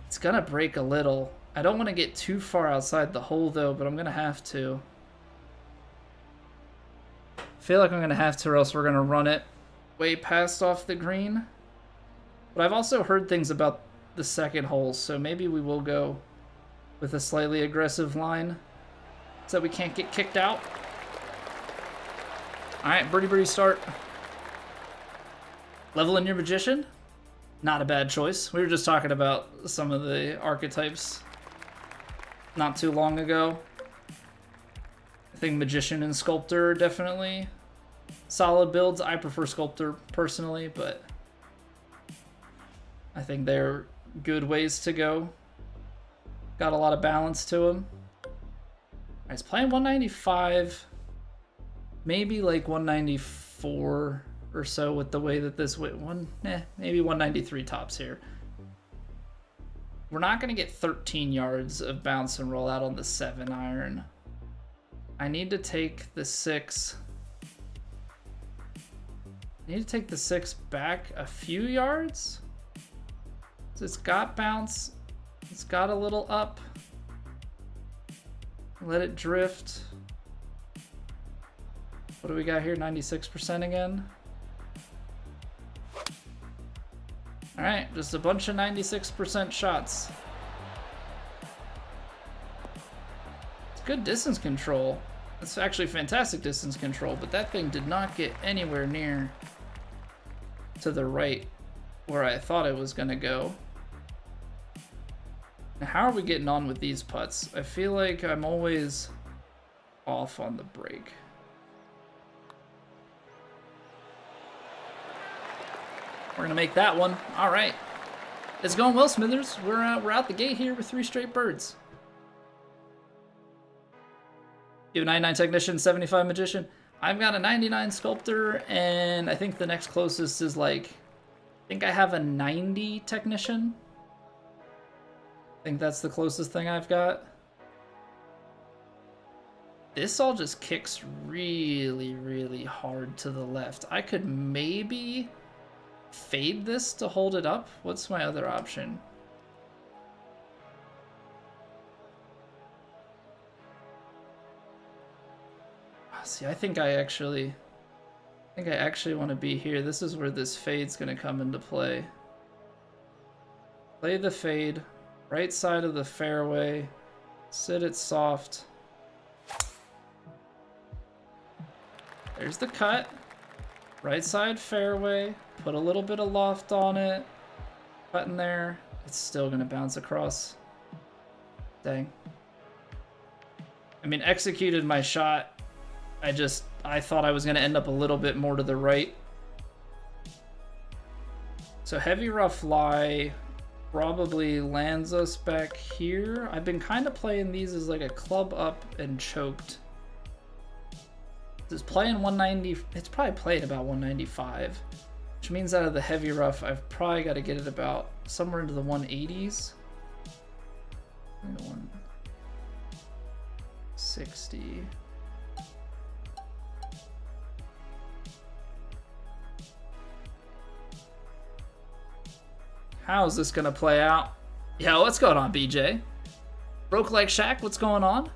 It's going to break a little. I don't want to get too far outside the hole though, but I'm going to have to. I feel like I'm going to have to, or else we're going to run it way past off the green. But I've also heard things about the second hole, so maybe we will go with a slightly aggressive line so we can't get kicked out. Alright, birdie start. Leveling your magician? Not a bad choice. We were just talking about some of the archetypes not too long ago. I think magician and sculptor are definitely solid builds. I prefer sculptor personally, but I think they're good ways to go. Got a lot of balance to them. Alright, it's playing 195, maybe like 194 or so with the way that this maybe 193 tops here. We're not going to get 13 yards of bounce and roll out on the 7-iron. I need to take the 6. I need to take the 6 back a few yards. So it's got bounce. It's got a little up. Let it drift. What do we got here? 96% again. All right, just a bunch of 96% shots. It's good distance control. It's actually fantastic distance control, but that thing did not get anywhere near to the right where I thought it was gonna go. Now, how are we getting on with these putts? I feel like I'm always off on the break. We're gonna make that one. All right, it's going well, Smithers. We're out the gate here with 3 straight birds. You have a 99 technician, 75 magician. I've got a 99 sculptor, and I think the next closest is like, I think I have a 90 technician. I think that's the closest thing I've got. This all just kicks really, really hard to the left. I could maybe fade this to hold it up. What's my other option? See, I think I actually I think I actually want to be here. This is where this fade's going to come into play. Play the fade, right side of the fairway, sit it soft. There's the cut, right side fairway, put a little bit of loft on it, cut in there. It's still going to bounce across. Dang. I mean, executed my shot. I thought I was going to end up a little bit more to the right. So heavy rough lie probably lands us back here. I've been kind of playing these as like a club up and choked. It's playing 190. It's probably playing about 195, which means out of the heavy rough, I've probably got to get it about somewhere into the 180s. 160. How is this gonna play out? Yo, what's going on, BJ? Broke like Shaq, what's going on?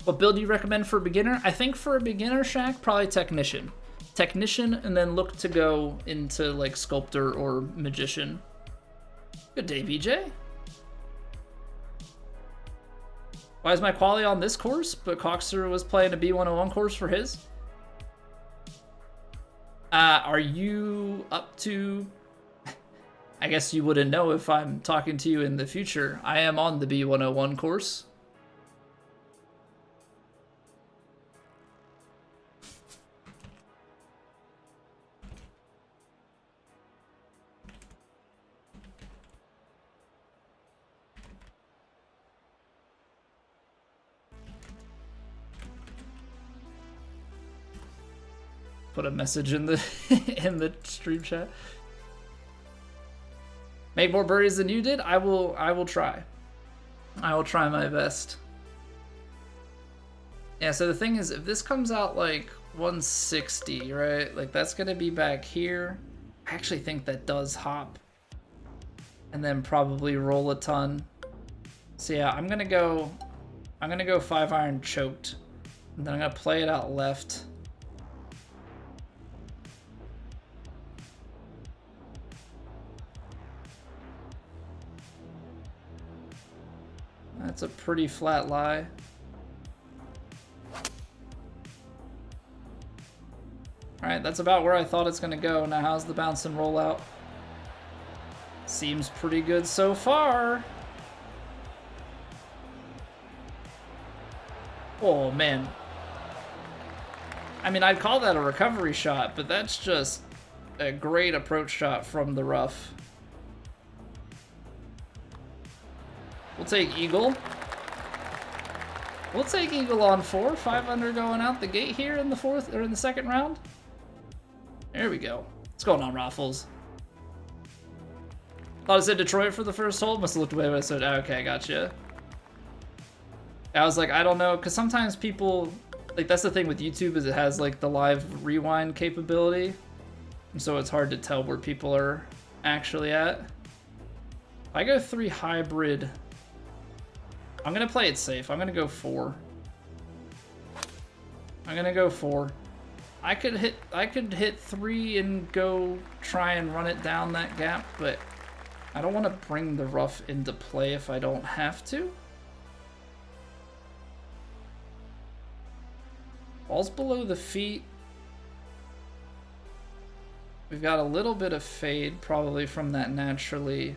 What build do you recommend for a beginner? I think for a beginner, Shaq, probably Technician. Technician, and then look to go into like Sculptor or Magician. Good day, BJ. Why is my quality on this course, but Coxer was playing a B101 course for his? Are you up to... I guess you wouldn't know if I'm talking to you in the future. I am on the B101 course. Put a message in the in the stream chat. Make more birdies than you did? I will try. I will try my best. Yeah, so the thing is, if this comes out like 160, right? Like that's gonna be back here. I actually think that does hop. And then probably roll a ton. So yeah, I'm gonna go 5-iron choked. And then I'm gonna play it out left. That's a pretty flat lie. Alright, that's about where I thought it's gonna go. Now how's the bounce and roll out? Seems pretty good so far. Oh man. I mean, I'd call that a recovery shot, but that's just a great approach shot from the rough. We'll take Eagle. We'll take Eagle on 4. 5 under going out the gate here in the fourth or in the second round. There we go. What's going on, Raffles? Thought it said Detroit for the first hole. Must have looked away when I said, oh, okay, gotcha. I was like, I don't know, because sometimes people, like that's the thing with YouTube is it has like the live rewind capability. And so it's hard to tell where people are actually at. If I go 3 hybrid, I'm gonna play it safe. I'm gonna go 4. I'm gonna go 4. I could hit 3 and go try and run it down that gap, but I don't want to bring the rough into play if I don't have to. Ball's below the feet. We've got a little bit of fade probably from that naturally.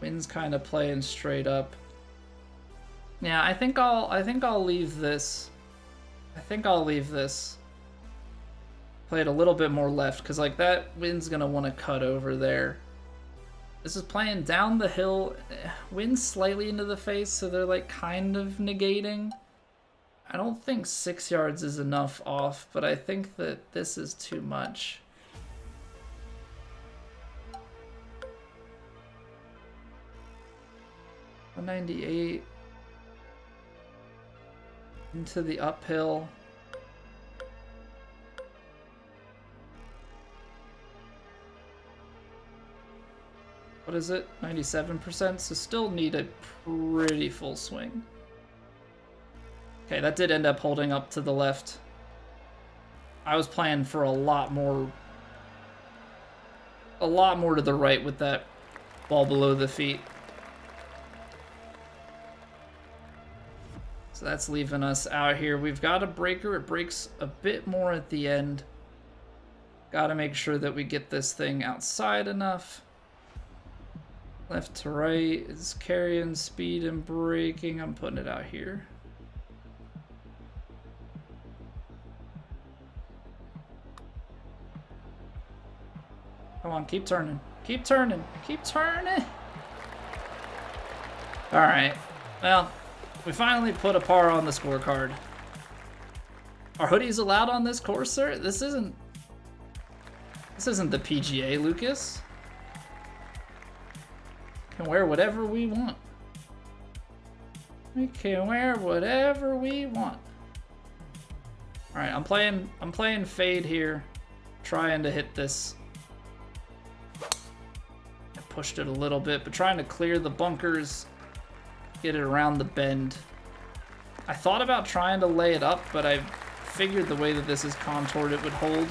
Wind's kind of playing straight up. Yeah, I think I'll leave this. I think I'll leave this. Play it a little bit more left, because like that wind's gonna want to cut over there. This is playing down the hill. Wind's slightly into the face, so they're like kind of negating. I don't think 6 yards is enough off, but I think that this is too much. .198 into the uphill. What is it? 97%, so still need a pretty full swing. Okay, that did end up holding up to the left. I was playing for a lot more to the right with that ball below the feet. So that's leaving us out here. We've got a breaker. It breaks a bit more at the end. Got to make sure that we get this thing outside enough. Left to right is carrying speed and braking. I'm putting it out here. Come on, keep turning. Keep turning. Keep turning. All right. Well, we finally put a par on the scorecard. Are hoodies allowed on this course, sir? This isn't the PGA, Lucas. Can wear whatever we want. We can wear whatever we want. All right, I'm playing fade here, trying to hit this. I pushed it a little bit, but trying to clear the bunkers, get it around the bend. I thought about trying to lay it up, but I figured the way that this is contoured, it would hold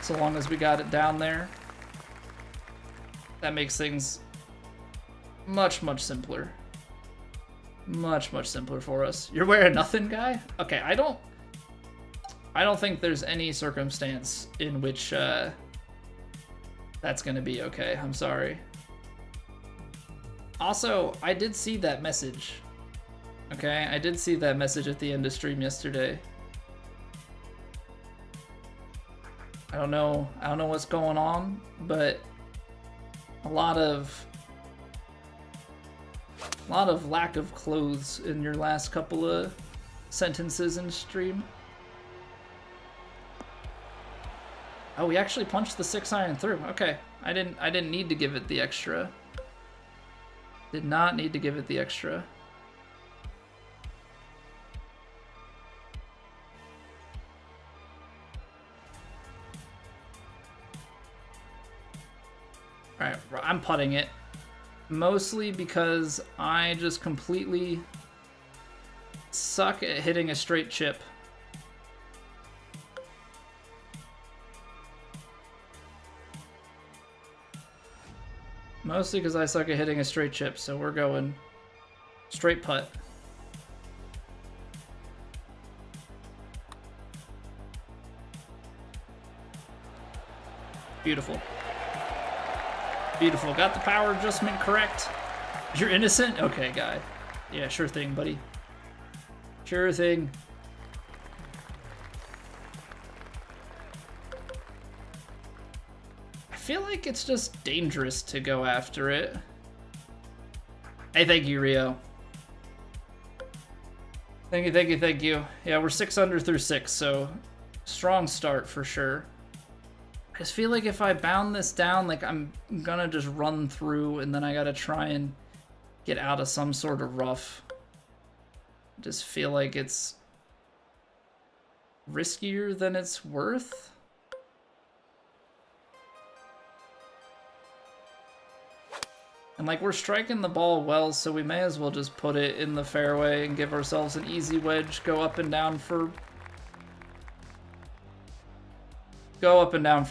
so long as we got it down there. That makes things much, much simpler. Much, much simpler for us. You're wearing nothing, guy? Okay, I don't think there's any circumstance in which that's gonna be okay. I'm sorry. Also, I did see that message. Okay, I did see that message at the end of stream yesterday. I don't know what's going on, but a lot of lack of clothes in your last couple of sentences in stream. Oh, we actually punched the 6-iron through. Okay, I didn't need to give it the extra. Did not need to give it the extra. All right, I'm putting it. Mostly because I just completely suck at hitting a straight chip. Mostly because I suck at hitting a straight chip, so we're going straight putt. Beautiful. Beautiful. Got the power adjustment correct. You're innocent? Okay, guy. Yeah, sure thing, buddy. Sure thing. I feel like it's just dangerous to go after it. Hey, thank you, Rio. Thank you, thank you, thank you. Yeah, we're 6 under through 6, so strong start for sure. I just feel like if I bound this down, like I'm gonna just run through and then I gotta try and get out of some sort of rough. I just feel like it's riskier than it's worth. And like we're striking the ball well, so we may as well just put it in the fairway and give ourselves an easy wedge, go up and down for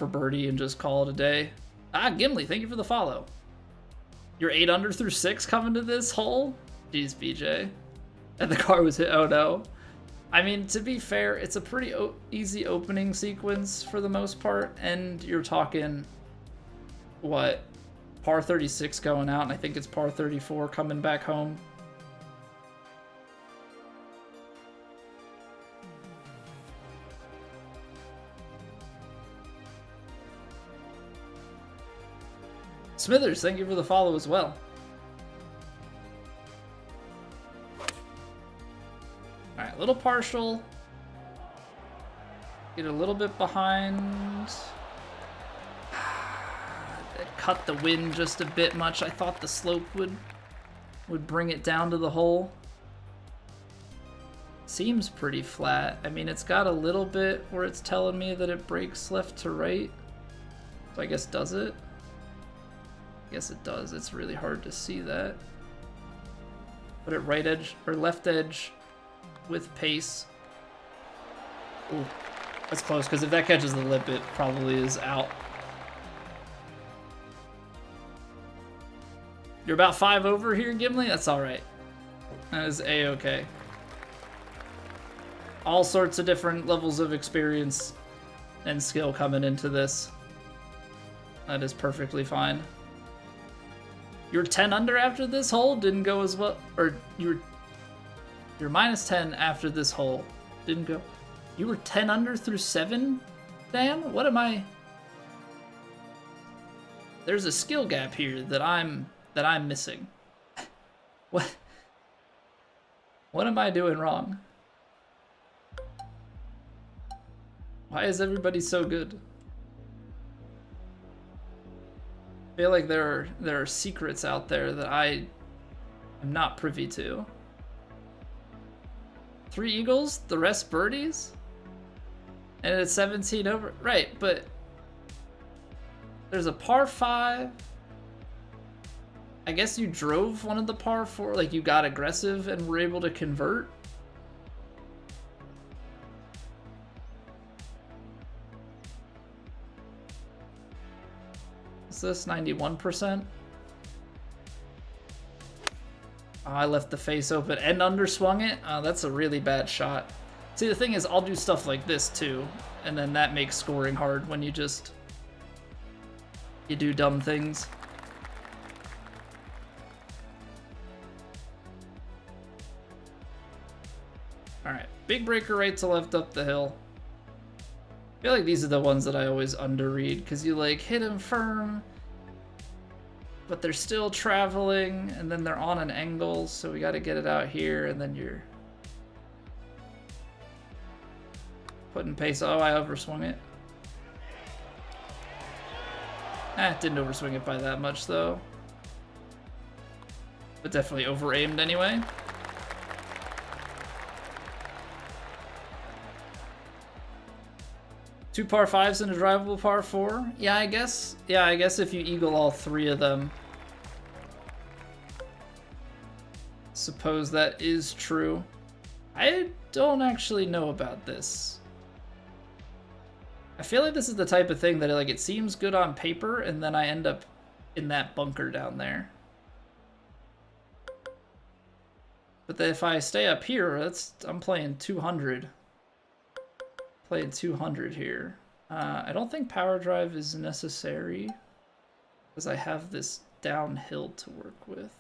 birdie and just call it a day. Ah, Gimli, thank you for the follow. You're 8 under through 6 coming to this hole? Jeez, BJ. And the car was hit. Oh no. I mean, to be fair, it's a pretty easy opening sequence for the most part, and you're talking, what, par 36 going out, and I think it's par 34 coming back home. Smithers, thank you for the follow as well. Alright, little partial. Get a little bit behind. It cut the wind just a bit much. I thought the slope would bring it down to the hole. Seems pretty flat. I mean, it's got a little bit where it's telling me that it breaks left to right. So I guess does it? I guess it does. It's really hard to see that. Put it right edge or left edge with pace. Ooh. That's close, because if that catches the lip, it probably is out. You're about 5 over here, Gimli? That's alright. That is A-okay. All sorts of different levels of experience and skill coming into this. That is perfectly fine. You were 10 under after this hole? Didn't go as well? Or you're minus 10 after this hole. Didn't go. You were 10 under through 7? Dan? What am I? There's a skill gap here that I'm missing. What am I doing wrong? Why is everybody so good? I feel like there are secrets out there that I am not privy to. 3 eagles, the rest birdies? And it's 17 over. Right, but there's a par 5. I guess you drove one of the par 4, like you got aggressive and were able to convert. What's this, 91%? Oh, I left the face open and underswung it? Oh, that's a really bad shot. See, the thing is, I'll do stuff like this too, and then that makes scoring hard when you do dumb things. Alright, big breaker right to left up the hill. I feel like these are the ones that I always underread, because you like hit them firm, but they're still traveling, and then they're on an angle, so we gotta get it out here, and then you're putting pace. Oh, I overswung it. Didn't overswing it by that much, though. But definitely over-aimed anyway. Two par 5s and a drivable par 4. Yeah, I guess if you eagle all 3 of them. Suppose that is true. I don't actually know about this. I feel like this is the type of thing that like it seems good on paper, and then I end up in that bunker down there. But then if I stay up here, I'm playing 200. Playing 200 here. I don't think power drive is necessary, because I have this downhill to work with.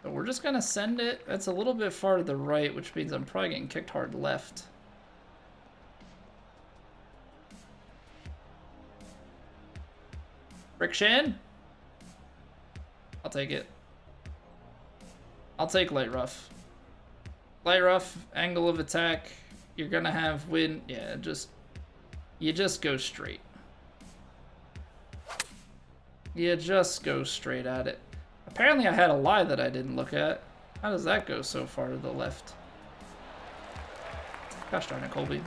So we're just gonna send it. That's a little bit far to the right, which means I'm probably getting kicked hard left. Friction? I'll take it. I'll take light rough. Light rough, angle of attack. You're gonna have wind. Yeah, you just go straight. You just go straight at it. Apparently I had a lie that I didn't look at. How does that go so far to the left? Gosh darn it, Colby.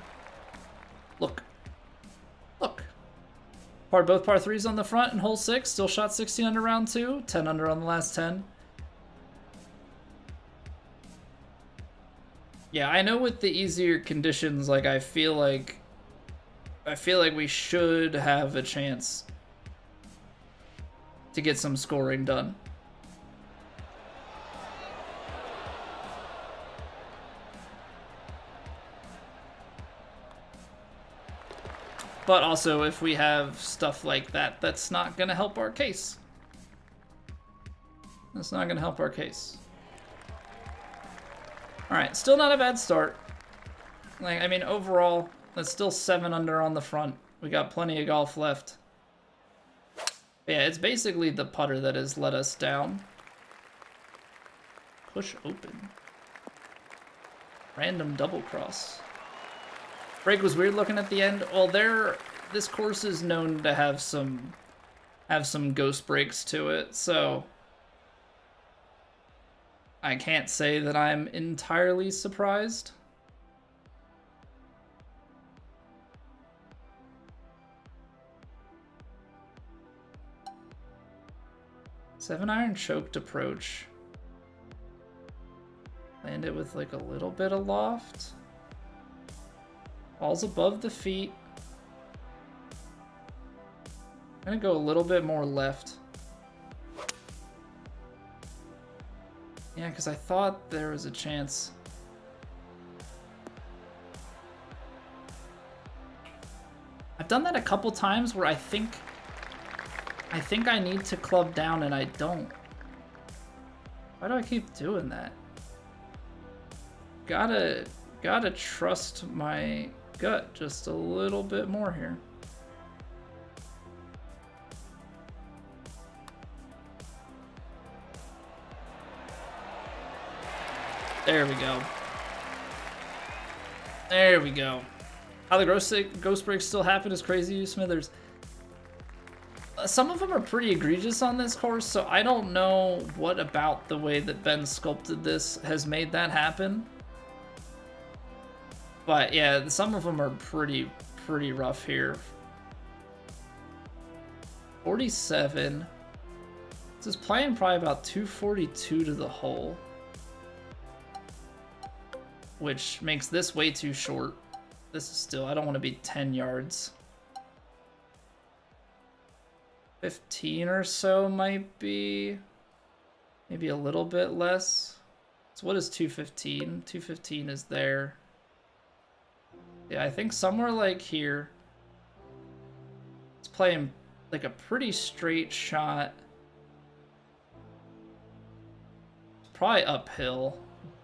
Look. Look. Both par 3s on the front in hole 6. Still shot 16 under round 2. 10 under on the last 10. Yeah, I know with the easier conditions, like I feel like we should have a chance to get some scoring done. But also, if we have stuff like that, that's not gonna help our case. That's not gonna help our case. Alright, still not a bad start. Like, I mean, overall, that's still 7 under on the front. We got plenty of golf left. But yeah, it's basically the putter that has let us down. Push open. Random double cross. Break was weird looking at the end. Well, this course is known to have some ghost breaks to it, so I can't say that I'm entirely surprised. Seven iron choked approach. Land it with like a little bit of loft. Ball's above the feet. I'm gonna go a little bit more left. Yeah, because I thought there was a chance. I've done that a couple times where I think I need to club down and I don't. Why do I keep doing that? Gotta trust my gut just a little bit more here. There we go. There we go. How the ghost breaks still happen is crazy, you Smithers. Some of them are pretty egregious on this course, so I don't know what about the way that Ben sculpted this has made that happen. But yeah, some of them are pretty rough here. 47. This is playing probably about 242 to the hole, which makes this way too short. This is still, I don't want to be 10 yards. 15 or so might be, maybe a little bit less. So what is 215? 215 is there. Yeah, I think somewhere like here. It's playing like a pretty straight shot. It's probably uphill.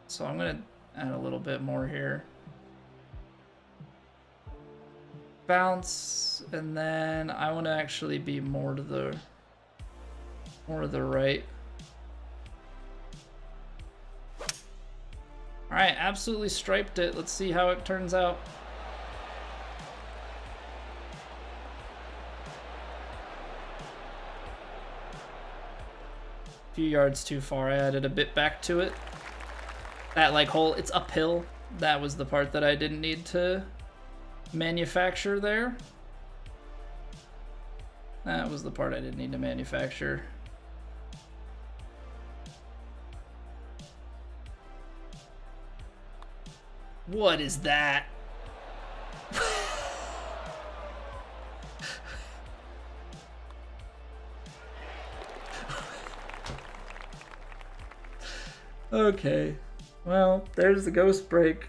So I'm gonna add a little bit more here. Bounce, and then I want to actually be more to the right. All right, absolutely striped it. Let's see how it turns out. A few yards too far. I added a bit back to it. That like hole, it's uphill. That was the part that I didn't need to manufacture there. That was the part I didn't need to manufacture. What is that? Okay. Well, there's the ghost break.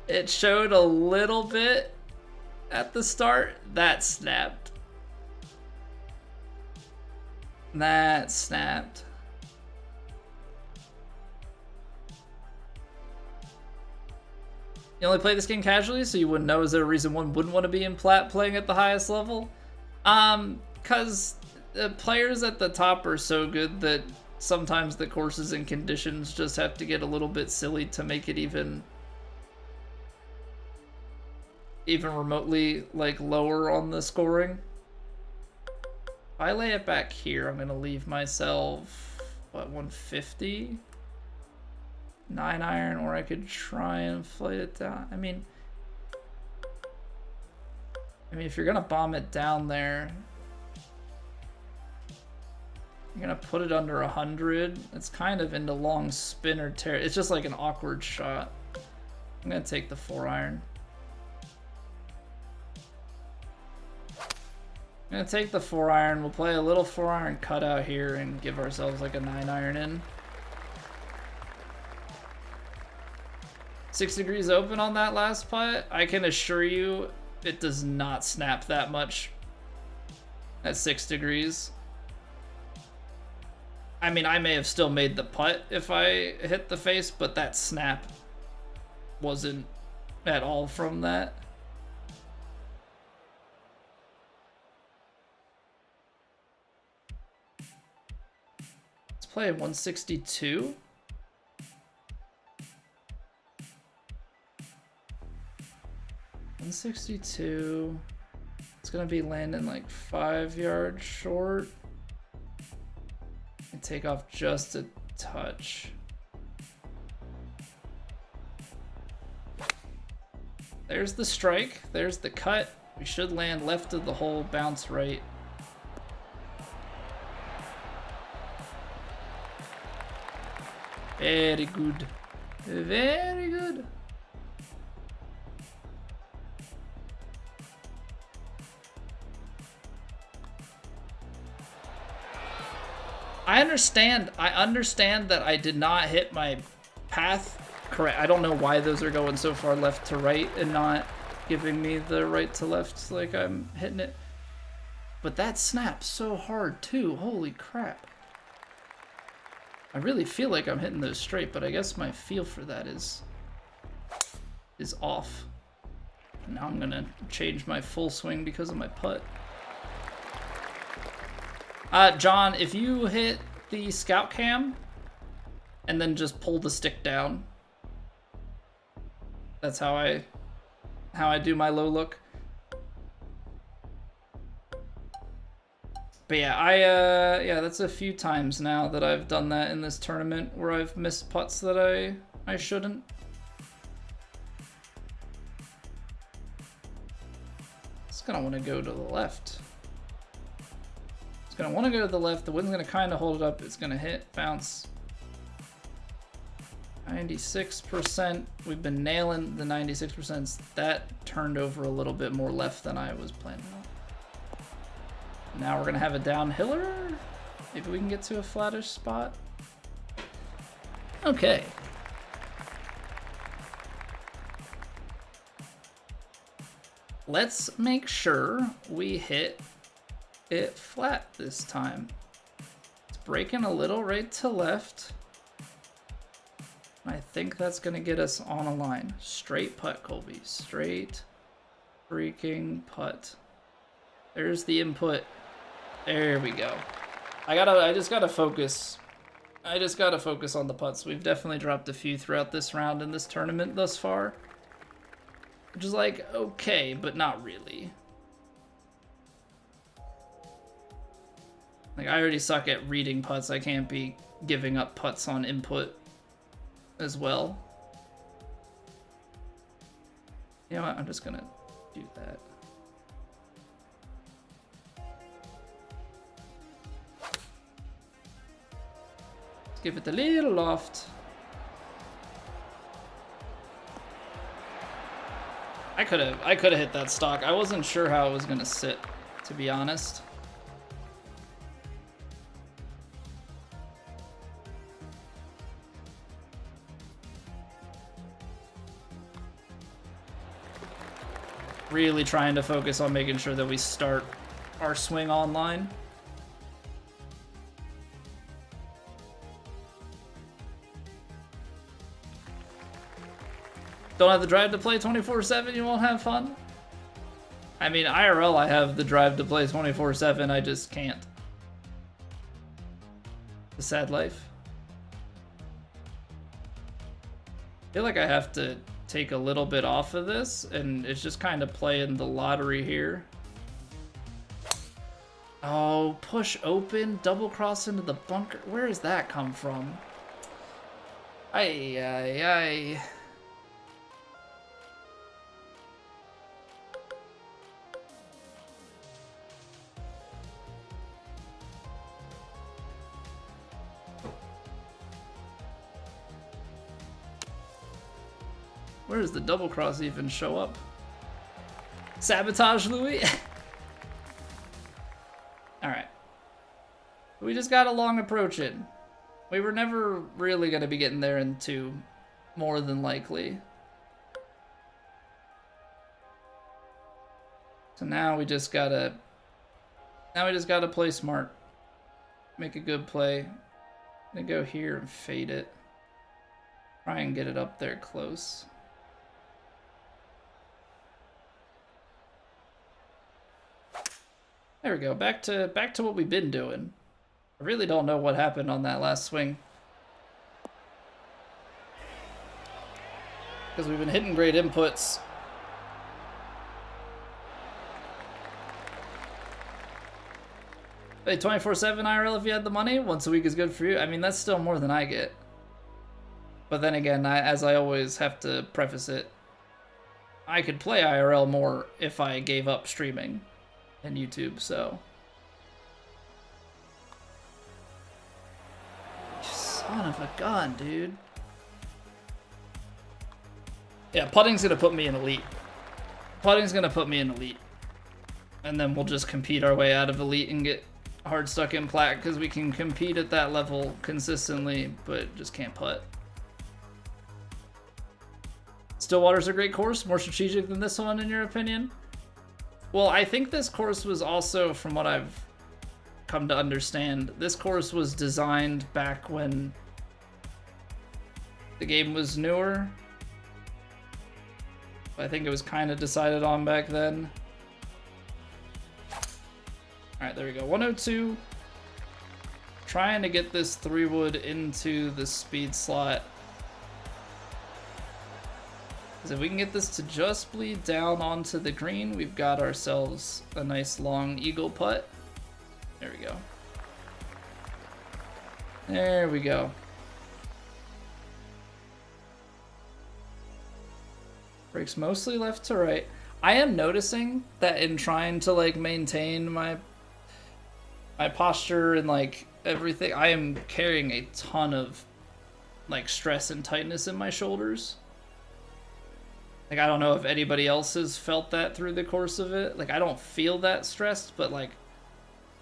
It showed a little bit at the start. That snapped. That snapped. You only play this game casually, so you wouldn't know. Is there a reason one wouldn't want to be in plat playing at the highest level? Because the players at the top are so good that sometimes the courses and conditions just have to get a little bit silly to make it even remotely like lower on the scoring. If I lay it back here, I'm gonna leave myself what, 150? 9-iron, or I could try and flight it down. I mean if you're gonna bomb it down there, you're gonna put it under 100. It's kind of into long spin or tear. It's just like an awkward shot. I'm gonna take the 4-iron. I'm gonna take the 4-iron. We'll play a little 4-iron cutout here and give ourselves like a 9-iron in. 6 degrees open on that last putt. I can assure you it does not snap that much at 6 degrees. I mean, I may have still made the putt if I hit the face, but that snap wasn't at all from that. Let's play 162. It's gonna be landing like 5 yards short. And take off just a touch. There's the strike. There's the cut. We should land left of the hole, bounce right. Very good. Very good. I understand that I did not hit my path correct. I don't know why those are going so far left to right and not giving me the right to left like I'm hitting it. But that snaps so hard too. Holy crap. I really feel like I'm hitting those straight, but I guess my feel for that is off. Now I'm gonna change my full swing because of my putt. John, if you hit the scout cam and then just pull the stick down, that's how I do my low look. But yeah, yeah, that's a few times now that I've done that in this tournament where I've missed putts that I shouldn't. It's gonna want to go to the left. It's gonna want to go to the left. The wind's gonna kind of hold it up. It's gonna hit, bounce. 96%. We've been nailing the 96%. That turned over a little bit more left than I was planning on. Now we're gonna have a downhiller. Maybe we can get to a flattish spot. Okay. Let's make sure we hit it flat this time. It's breaking a little right to left. I think that's gonna get us on a line. Straight putt, Colby. Straight freaking putt. There's the input. There we go. I just gotta focus. I just gotta focus on the putts. We've definitely dropped a few throughout this round in this tournament thus far. Which is like, okay, but not really. Like, I already suck at reading putts. I can't be giving up putts on input as well. You know what? I'm just gonna do that. Let's give it a little loft. I could have hit that stock. I wasn't sure how it was gonna sit, to be honest. Really trying to focus on making sure that we start our swing online. Don't have the drive to play 24/7, you won't have fun? I mean, IRL I have the drive to play 24/7, I just can't. The sad life. I feel like I have to take a little bit off of this, and it's just kind of playing the lottery here. Oh, push open, double cross into the bunker. Where does that come from? Ay, ay, ay. Where does the double cross even show up? Sabotage Louis? Alright. We just got a long approach in. We were never really going to be getting there in two, more than likely. So now we just gotta play smart. Make a good play. I'm gonna go here and fade it. Try and get it up there close. There we go. Back to what we've been doing. I really don't know what happened on that last swing. Because we've been hitting great inputs. Hey, 24/7 IRL if you had the money? Once a week is good for you? I mean, that's still more than I get. But then again, as I always have to preface it, I could play IRL more if I gave up streaming and YouTube, so. Son of a gun, dude. Yeah, putting's gonna put me in elite. Putting's gonna put me in elite. And then we'll just compete our way out of elite and get hard stuck in plat because we can compete at that level consistently, but just can't putt. Stillwater's a great course, more strategic than this one in your opinion? Well, I think this course was also, from what I've come to understand, this course was designed back when the game was newer. I think it was kind of decided on back then. Alright, there we go. 102. Trying to get this 3-wood into the speed slot. Because if we can get this to just bleed down onto the green, we've got ourselves a nice long eagle putt. There we go. There we go. Breaks mostly left to right. I am noticing that in trying to like maintain my posture and like everything, I am carrying a ton of like stress and tightness in my shoulders. Like, I don't know if anybody else has felt that through the course of it. Like, I don't feel that stressed, but like,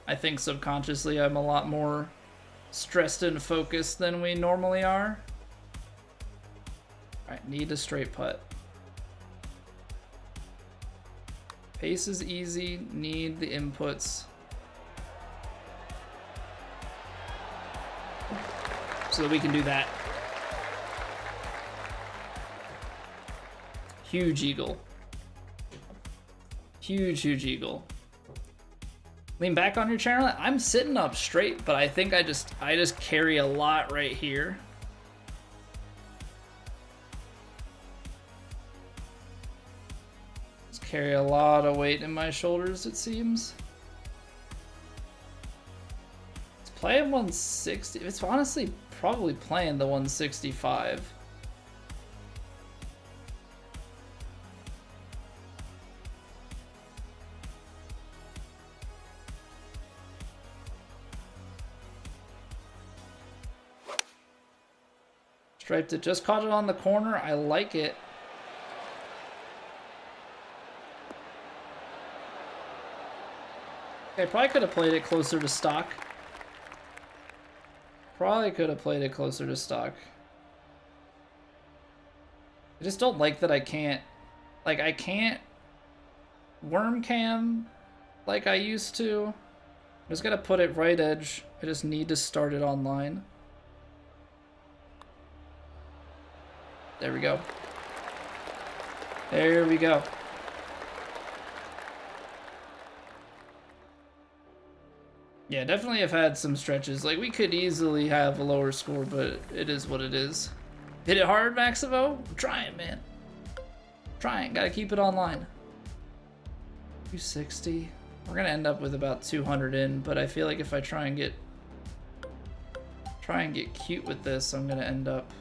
I think subconsciously I'm a lot more stressed and focused than we normally are. Alright, need a straight putt. Pace is easy, need the inputs. So that we can do that. Huge eagle. Huge, huge eagle. Lean back on your channel. I'm sitting up straight, but I think I just carry a lot right here. Just carry a lot of weight in my shoulders, it seems. It's playing 160. It's honestly probably playing the 165. Striped it, just caught it on the corner. I like it. Okay, probably could have played it closer to stock. Probably could have played it closer to stock. I just don't like that I can't, like, I can't worm cam like I used to. I'm just gonna put it right edge. I just need to start it online. There we go. There we go. Yeah, definitely have had some stretches. Like, we could easily have a lower score, but it is what it is. Hit it hard, Maximo? I'm trying, man. Trying. Gotta keep it online. 260. We're gonna end up with about 200 in, but I feel like if I try and get cute with this, I'm gonna end up.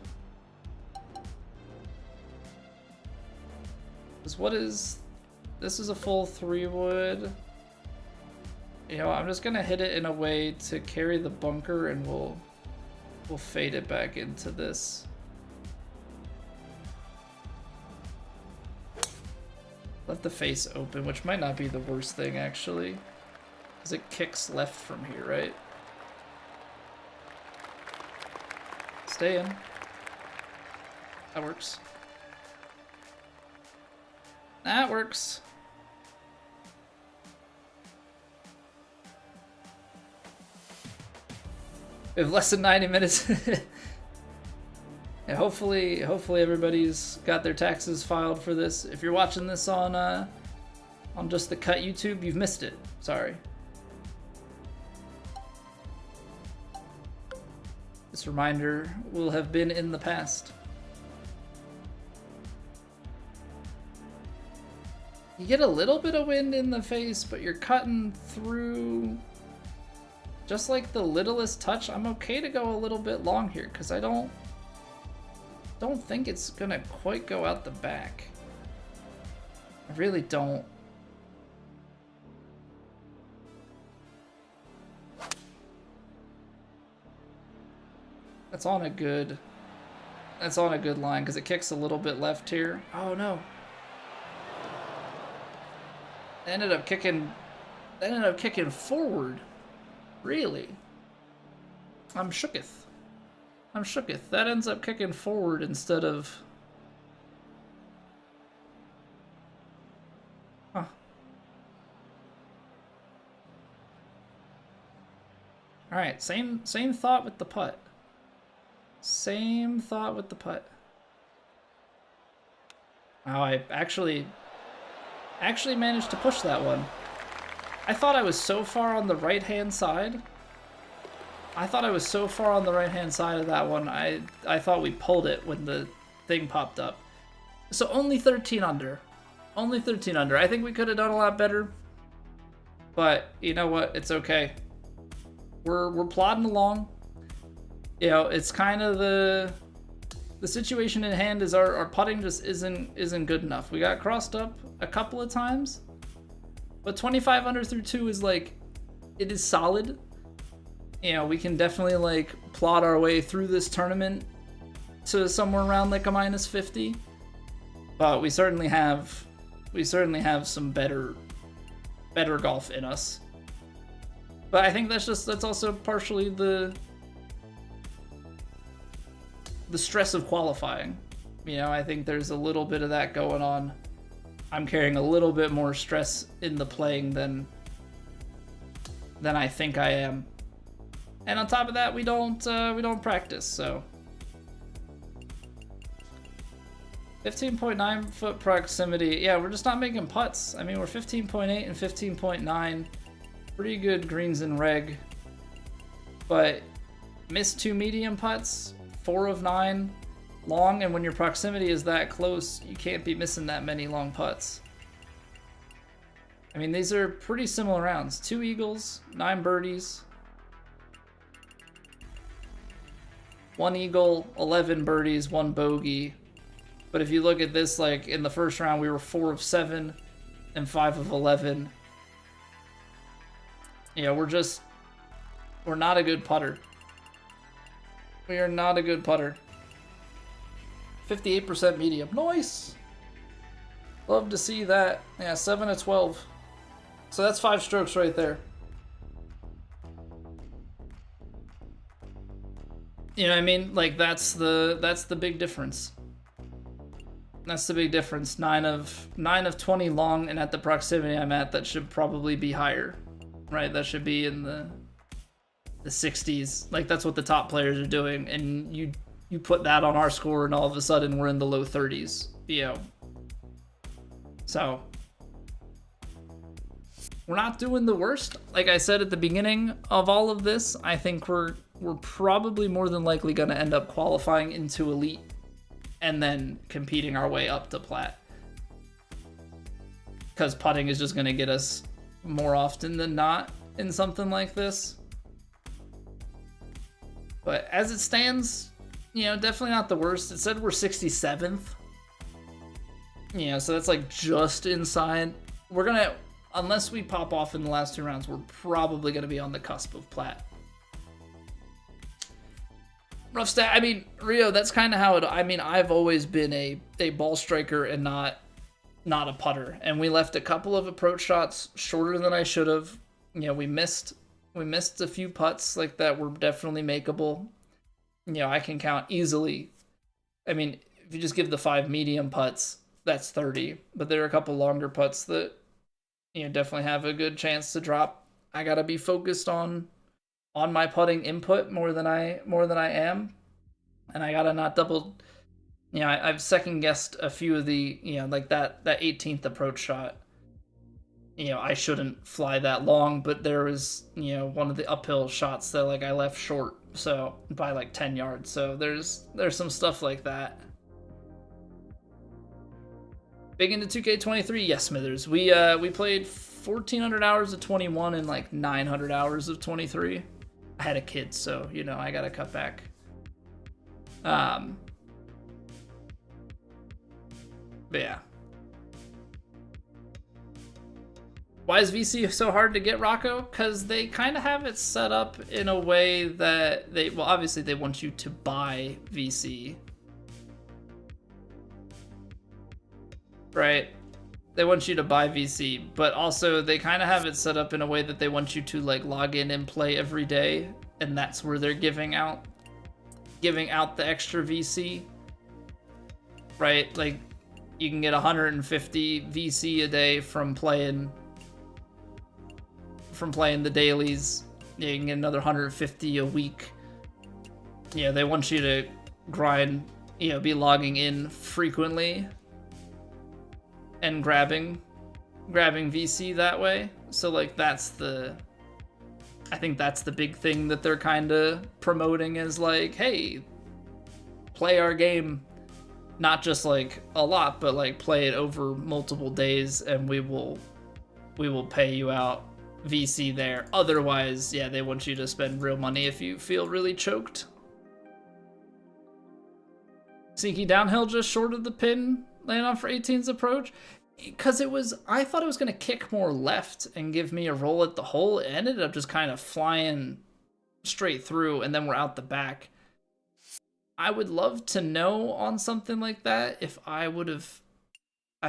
What is this? Is a full 3-wood. You know, I'm just gonna hit it in a way to carry the bunker, and we'll fade it back into this. Let the face open, which might not be the worst thing actually, because it kicks left from here, right? Stay in. That works. That works. We have less than 90 minutes. Yeah, hopefully everybody's got their taxes filed for this. If you're watching this on just the cut YouTube, you've missed it. Sorry. This reminder will have been in the past. You get a little bit of wind in the face, but you're cutting through just like the littlest touch. I'm okay to go a little bit long here because I don't think it's gonna quite go out the back. I really don't. That's on a good line because it kicks a little bit left here. Oh no. They ended up kicking forward. Really? I'm shooketh. That ends up kicking forward instead of... Huh. Alright, same thought with the putt. Same thought with the putt. Oh, I actually managed to push that one. I thought I was so far on the right-hand side. of that one, I thought we pulled it when the thing popped up. So only 13 under. Only 13 under. I think we could have done a lot better. But you know what? It's okay. We're plodding along. You know, it's kind of the situation in hand is our putting just isn't good enough. We got crossed up a couple of times, but 25 under through 2 is like, it is solid. You know, we can definitely like plod our way through this tournament to somewhere around like a minus 50. But we certainly have some better golf in us. But I think that's also partially the stress of qualifying. You know, I think there's a little bit of that going on. I'm carrying a little bit more stress in the playing than I think I am. And on top of that, we don't practice, so 15.9 foot proximity. Yeah, we're just not making putts. I mean, we're 15.8 and 15.9. Pretty good greens and reg. But missed 2 medium putts, 4 of 9 long, and when your proximity is that close, you can't be missing that many long putts. I mean, these are pretty similar rounds. 2 eagles, 9 birdies. 1 eagle, 11 birdies, 1 bogey. But if you look at this, like in the first round, we were 4 of 7 and 5 of 11. You know, we're not a good putter. We are not a good putter. 58% medium. Nice! Love to see that. Yeah, 7 of 12. So that's 5 strokes right there. You know what I mean? Like that's the big difference. That's the big difference. 9 of 20 long, and at the proximity I'm at, that should probably be higher. Right? That should be in the 60s. Like that's what the top players are doing, and you put that on our score and all of a sudden we're in the low 30s. You know. So we're not doing the worst. Like I said at the beginning of all of this, I think we're probably more than likely going to end up qualifying into Elite and then competing our way up to Plat. Because putting is just going to get us more often than not in something like this. But as it stands, you know, definitely not the worst. It said we're 67th. You know, so that's like just inside. We're going to, unless we pop off in the last 2 rounds, we're probably going to be on the cusp of Plat. Rough stat. I mean, Rio, that's kind of how it... I mean, I've always been a ball striker and not a putter. And we left a couple of approach shots shorter than I should have. You know, we missed a few putts like that were definitely makeable. You know, I can count easily. I mean, if you just give the 5 medium putts, that's 30. But there are a couple longer putts that, you know, definitely have a good chance to drop. I gotta be focused on my putting input more than I am, and I gotta not double. You know, I've second guessed a few of the, you know, like that 18th approach shot. You know, I shouldn't fly that long, but there was, you know, one of the uphill shots that like I left short, so by like 10 yards. So there's some stuff like that. Big into 2K23, yes, Smithers. We played 1,400 hours of 21 and like 900 hours of 23. I had a kid, so, you know, I gotta cut back. But yeah. Why is VC so hard to get, Rocco? Because they kind of have it set up in a way that well, obviously they want you to buy VC. Right? They want you to buy VC, but also they kind of have it set up in a way that they want you to like log in and play every day, and that's where they're giving out the extra VC. Right? Like you can get 150 VC a day from playing the dailies. Yeah, you can get another 150 a week. Yeah, they want you to grind, you know, be logging in frequently and grabbing VC that way. So like I think that's the big thing that they're kind of promoting is like, hey, play our game, not just like a lot, but like play it over multiple days, and we will pay you out VC there. Otherwise, yeah, they want you to spend real money if you feel really choked. Sneaky downhill just short of the pin, laying on for 18's approach. Because I thought it was going to kick more left and give me a roll at the hole. It ended up just kind of flying straight through, and then we're out the back. I would love to know on something like that if I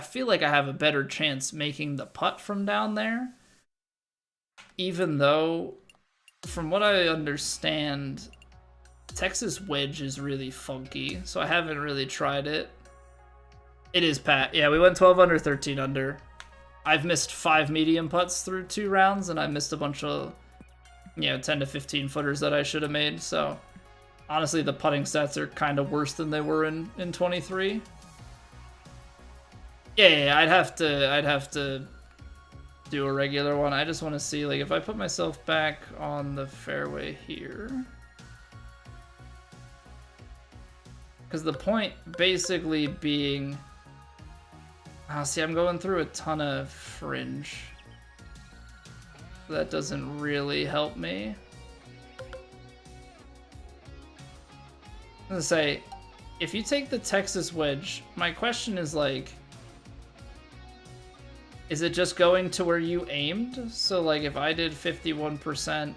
feel like I have a better chance making the putt from down there. Even though, from what I understand, Texas wedge is really funky, so I haven't really tried it. It is Pat. Yeah, we went 12 under, 13 under. I've missed 5 medium putts through 2 rounds, and I missed a bunch of, 10 to 15 footers that I should have made. So, honestly, the putting stats are kind of worse than they were in 23. Yeah, I'd have to do a regular one. I just want to see, like, if I put myself back on the fairway here. Because the point basically being... see, I'm going through a ton of fringe. That doesn't really help me. I'm gonna say, if you take the Texas wedge, my question is like, is it just going to where you aimed? So like if I did 51%,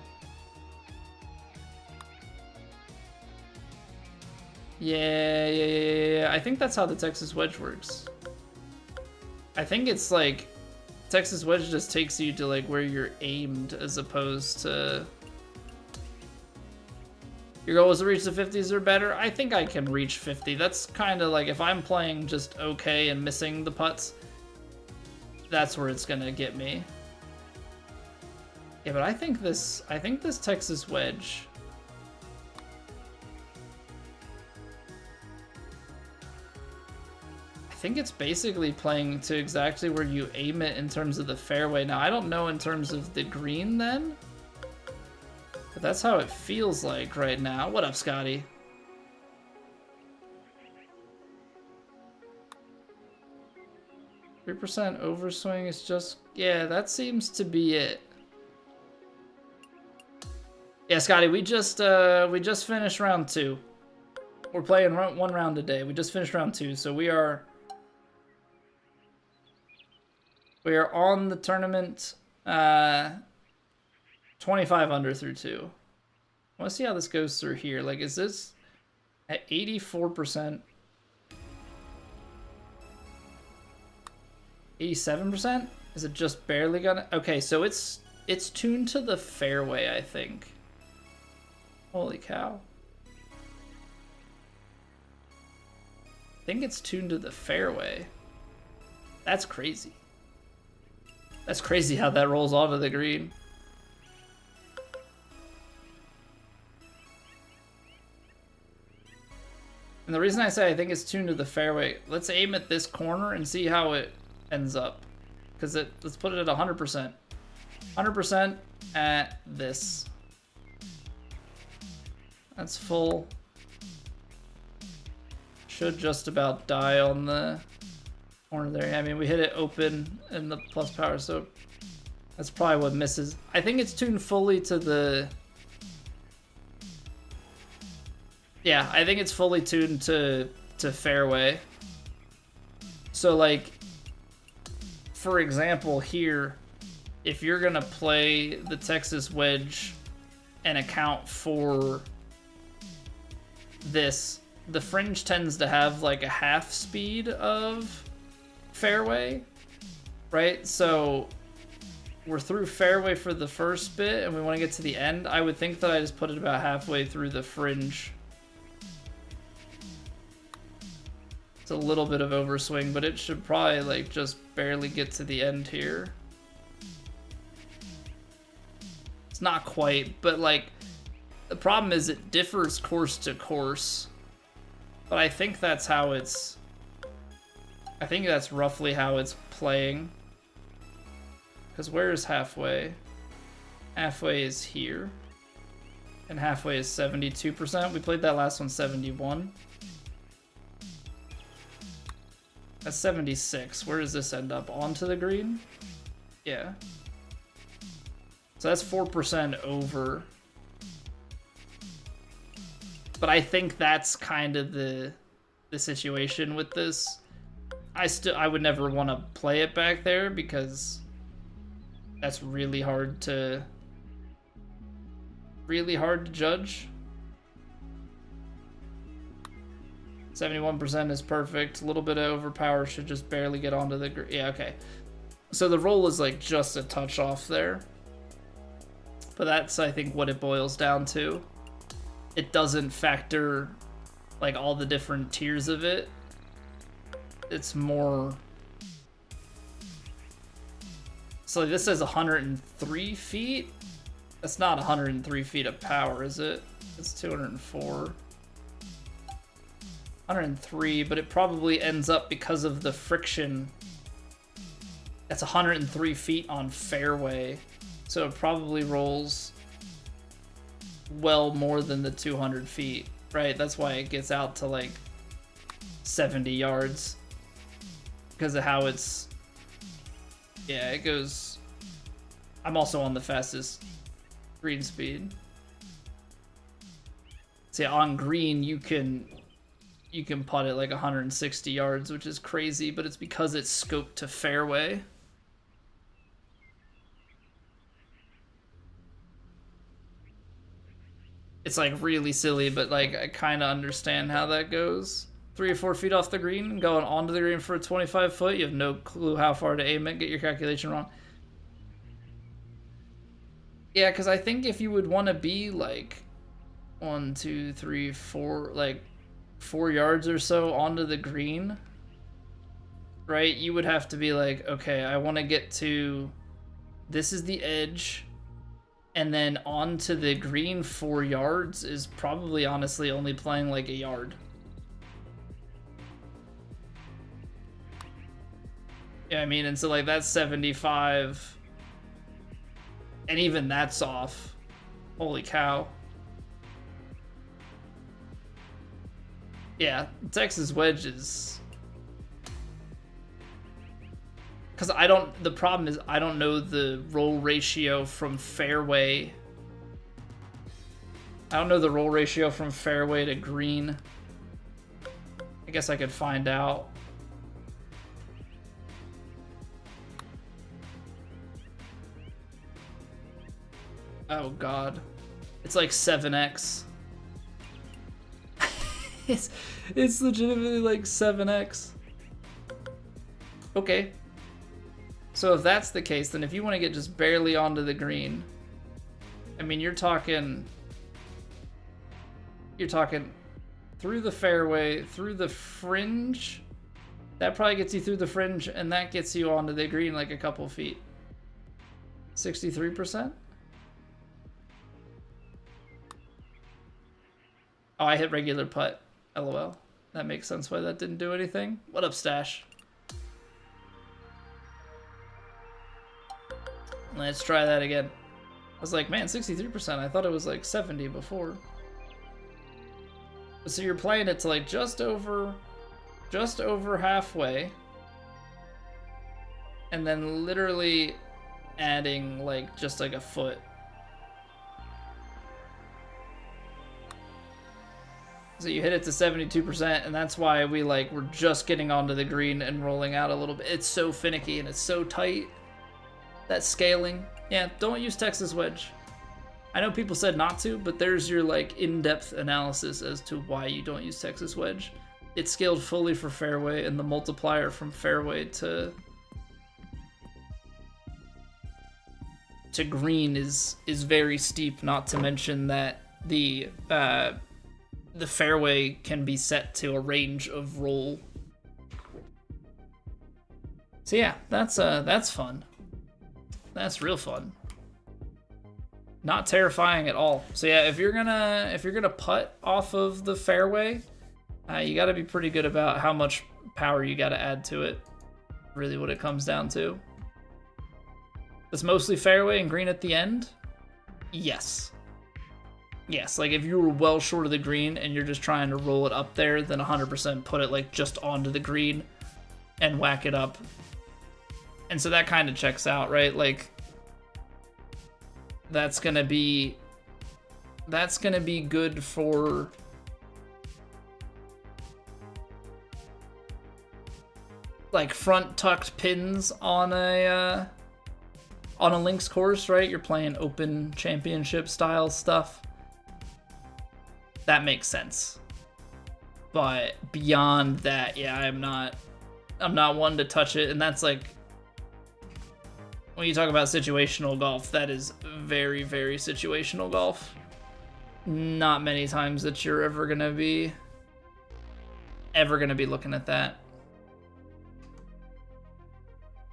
yeah, I think that's how the Texas wedge works. I think it's like Texas wedge just takes you to like where you're aimed as opposed to your goal is to reach the 50s or better. I think I can reach 50. That's kind of like if I'm playing just okay and missing the putts, that's where it's gonna get me. Yeah, but I think this Texas wedge, I think it's basically playing to exactly where you aim it in terms of the fairway. Now, I don't know in terms of the green then, but that's how it feels like right now. What up, Scotty? %3 overswing is just, yeah, that seems to be it. Yeah, Scotty, we just finished round 2. We're playing 1 round a day. We just finished round 2, so we are on the tournament 25 under through 2. I want to see how this goes through here. Like, is this at 84%? 87%? Is it just barely gonna? Okay, so it's tuned to the fairway, I think. Holy cow. I think it's tuned to the fairway. That's crazy. That's crazy how that rolls onto the green. And the reason I say I think it's tuned to the fairway, let's aim at this corner and see how it ends up. Because let's put it at 100%. 100% at this. That's full. Should just about die on the corner there. I mean, we hit it open in the plus power, so that's probably what misses. I think it's tuned fully to the... Yeah, I think it's fully tuned to fairway. So, like, for example, here, if you're gonna play the Texas wedge and account for this, the fringe tends to have like a half speed of fairway, right? So we're through fairway for the first bit and we want to get to the end. I would think that I just put it about halfway through the fringe. It's a little bit of overswing, but it should probably like just barely get to the end here. It's not quite, but like the problem is it differs course to course. But I think that's how it's, I think that's roughly how it's playing. Because where is halfway? Halfway is here. And halfway is 72%. We played that last one 71. That's 76. Where does this end up? Onto the green? Yeah. So that's 4% over. But I think that's kind of the situation with this. I would never want to play it back there because that's really hard to judge. 71% is perfect. A little bit of overpower should just barely get onto the yeah, okay. So the roll is like just a touch off there. But that's, I think, what it boils down to. It doesn't factor like all the different tiers of it. It's more, so this says 103 feet. That's not 103 feet of power, is it? It's 204. 103, but it probably ends up because of the friction. That's 103 feet on fairway. So it probably rolls well more than the 200 feet, right? That's why it gets out to like 70 yards. Because of how it's, yeah, it goes. I'm also on the fastest green speed. So yeah, on green you can putt it like 160 yards, which is crazy, but it's because it's scoped to fairway. It's like really silly, but like I kind of understand how that goes. 3 or 4 feet off the green, going onto the green for a 25 foot. You have no clue how far to aim it. Get your calculation wrong. Yeah, because I think if you would want to be like 1, 2, 3, 4, like 4 yards or so onto the green, right? You would have to be like, okay, I want to get to, this is the edge, and then onto the green 4 yards is probably honestly only playing like a yard. Yeah, I mean, and so like that's 75, and even that's off. Holy cow. Yeah, Texas wedge is, because the problem is I don't know the roll ratio from fairway. I don't know the roll ratio from fairway to green. I guess I could find out. Oh god. It's like 7x. It's legitimately like 7x. Okay. So if that's the case, then if you want to get just barely onto the green, I mean, you're talking through the fairway, through the fringe. That probably gets you through the fringe, and that gets you onto the green like a couple feet. 63%? Oh, I hit regular putt. LOL. That makes sense why that didn't do anything. What up, Stash? Let's try that again. I was like, man, 63%. I thought it was like 70 before. So you're playing it to like just over halfway. And then literally adding like just like a foot. So you hit it to 72%, and that's why we're just getting onto the green and rolling out a little bit. It's so finicky and it's so tight that scaling. Yeah, don't use Texas wedge. I know people said not to, but there's your like in-depth analysis as to why you don't use Texas wedge. It's scaled fully for fairway, and the multiplier from fairway to green is very steep. Not to mention that the fairway can be set to a range of roll. So yeah, that's fun. That's real fun. Not terrifying at all. So yeah, if you're gonna putt off of the fairway, you got to be pretty good about how much power you got to add to it. Really, what it comes down to. It's mostly fairway and green at the end. Yes. Yes, like if you were well short of the green and you're just trying to roll it up there, then 100% put it like just onto the green and whack it up. And so that kind of checks out, right? Like that's gonna be good for like front tucked pins on a links course, right? You're playing open championship style stuff. That makes sense. But beyond that, yeah, I'm not one to touch it, and that's like when you talk about situational golf, that is very, very situational golf. Not many times that you're ever gonna be looking at that.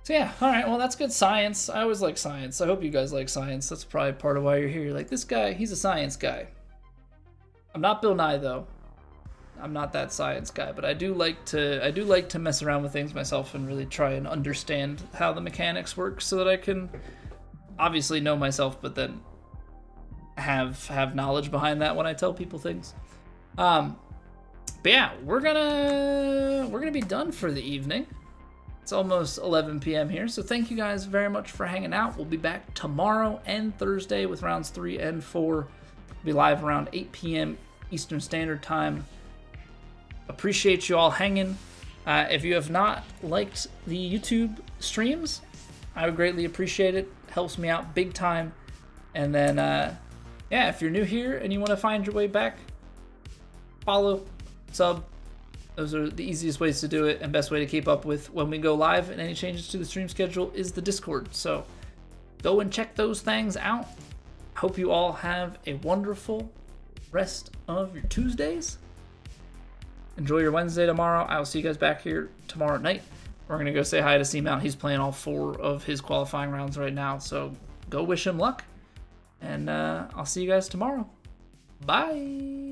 So yeah, all right, well, that's good science. I always like science. I hope you guys like science. That's probably part of why you're here. You're like, this guy, he's a science guy. I'm not Bill Nye though. I'm not that science guy, but I do like to mess around with things myself and really try and understand how the mechanics work so that I can obviously know myself, but then have knowledge behind that when I tell people things. But yeah, we're gonna be done for the evening. It's almost 11 p.m. here, so thank you guys very much for hanging out. We'll be back tomorrow and Thursday with rounds 3 and 4. We'll be live around 8 p.m. Eastern Standard Time. Appreciate you all hanging. If you have not liked the YouTube streams, I would greatly appreciate it. Helps me out big time. And then, yeah, if you're new here and you want to find your way back, follow, sub. Those are the easiest ways to do it, and best way to keep up with when we go live and any changes to the stream schedule is the Discord. So go and check those things out. Hope you all have a wonderful rest of your Tuesdays. Enjoy your Wednesday tomorrow. I will see you guys back here tomorrow night. We're going to go say hi to Seamount. He's playing all 4 of his qualifying rounds right now, so go wish him luck. And I'll see you guys tomorrow. Bye.